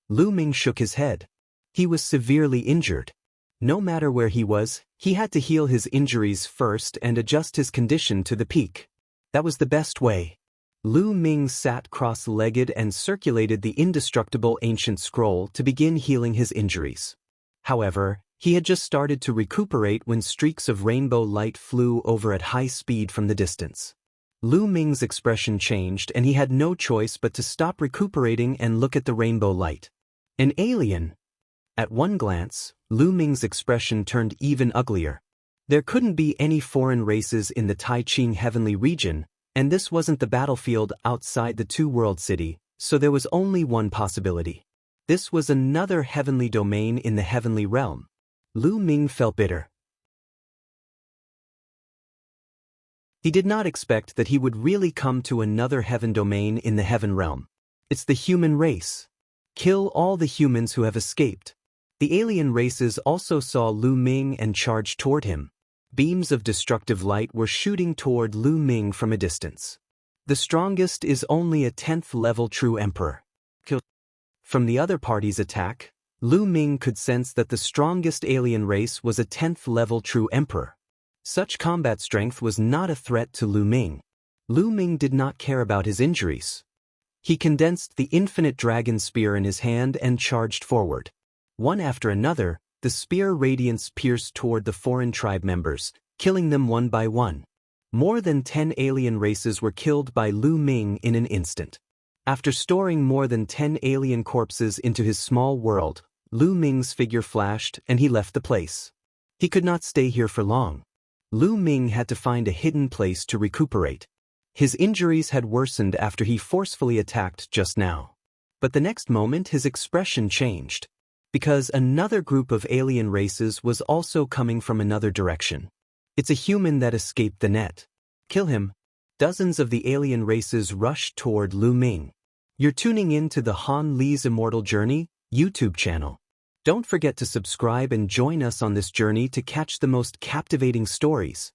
Lu Ming shook his head. He was severely injured. No matter where he was, he had to heal his injuries first and adjust his condition to the peak. That was the best way. Lu Ming sat cross-legged and circulated the indestructible ancient scroll to begin healing his injuries. However, he had just started to recuperate when streaks of rainbow light flew over at high speed from the distance. Lu Ming's expression changed and he had no choice but to stop recuperating and look at the rainbow light. An alien! At one glance, Lu Ming's expression turned even uglier. There couldn't be any foreign races in the Taiqing heavenly region, and this wasn't the battlefield outside the Two World City, So there was only one possibility. This was another heavenly domain in the heavenly realm. Lu Ming felt bitter. He did not expect that he would really come to another heaven domain in the heaven realm. It's the human race. Kill all the humans who have escaped. The alien races also saw Lu Ming and charged toward him. Beams of destructive light were shooting toward Lu Ming from a distance. The strongest is only a 10th level true emperor. From the other party's attack, Lu Ming could sense that the strongest alien race was a 10th level true emperor. Such combat strength was not a threat to Lu Ming. Lu Ming did not care about his injuries. He condensed the infinite dragon spear in his hand and charged forward. One after another, the spear radiance pierced toward the foreign tribe members, killing them one by one. More than 10 alien races were killed by Lu Ming in an instant. After storing more than 10 alien corpses into his small world, Lu Ming's figure flashed and he left the place. He could not stay here for long. Lu Ming had to find a hidden place to recuperate. His injuries had worsened after he forcefully attacked just now. But the next moment his expression changed. Because another group of alien races was also coming from another direction. It's a human that escaped the net. Kill him. Dozens of the alien races rushed toward Lu Ming. You're tuning in to the Han Li's Immortal Journey YouTube channel. Don't forget to subscribe and join us on this journey to catch the most captivating stories.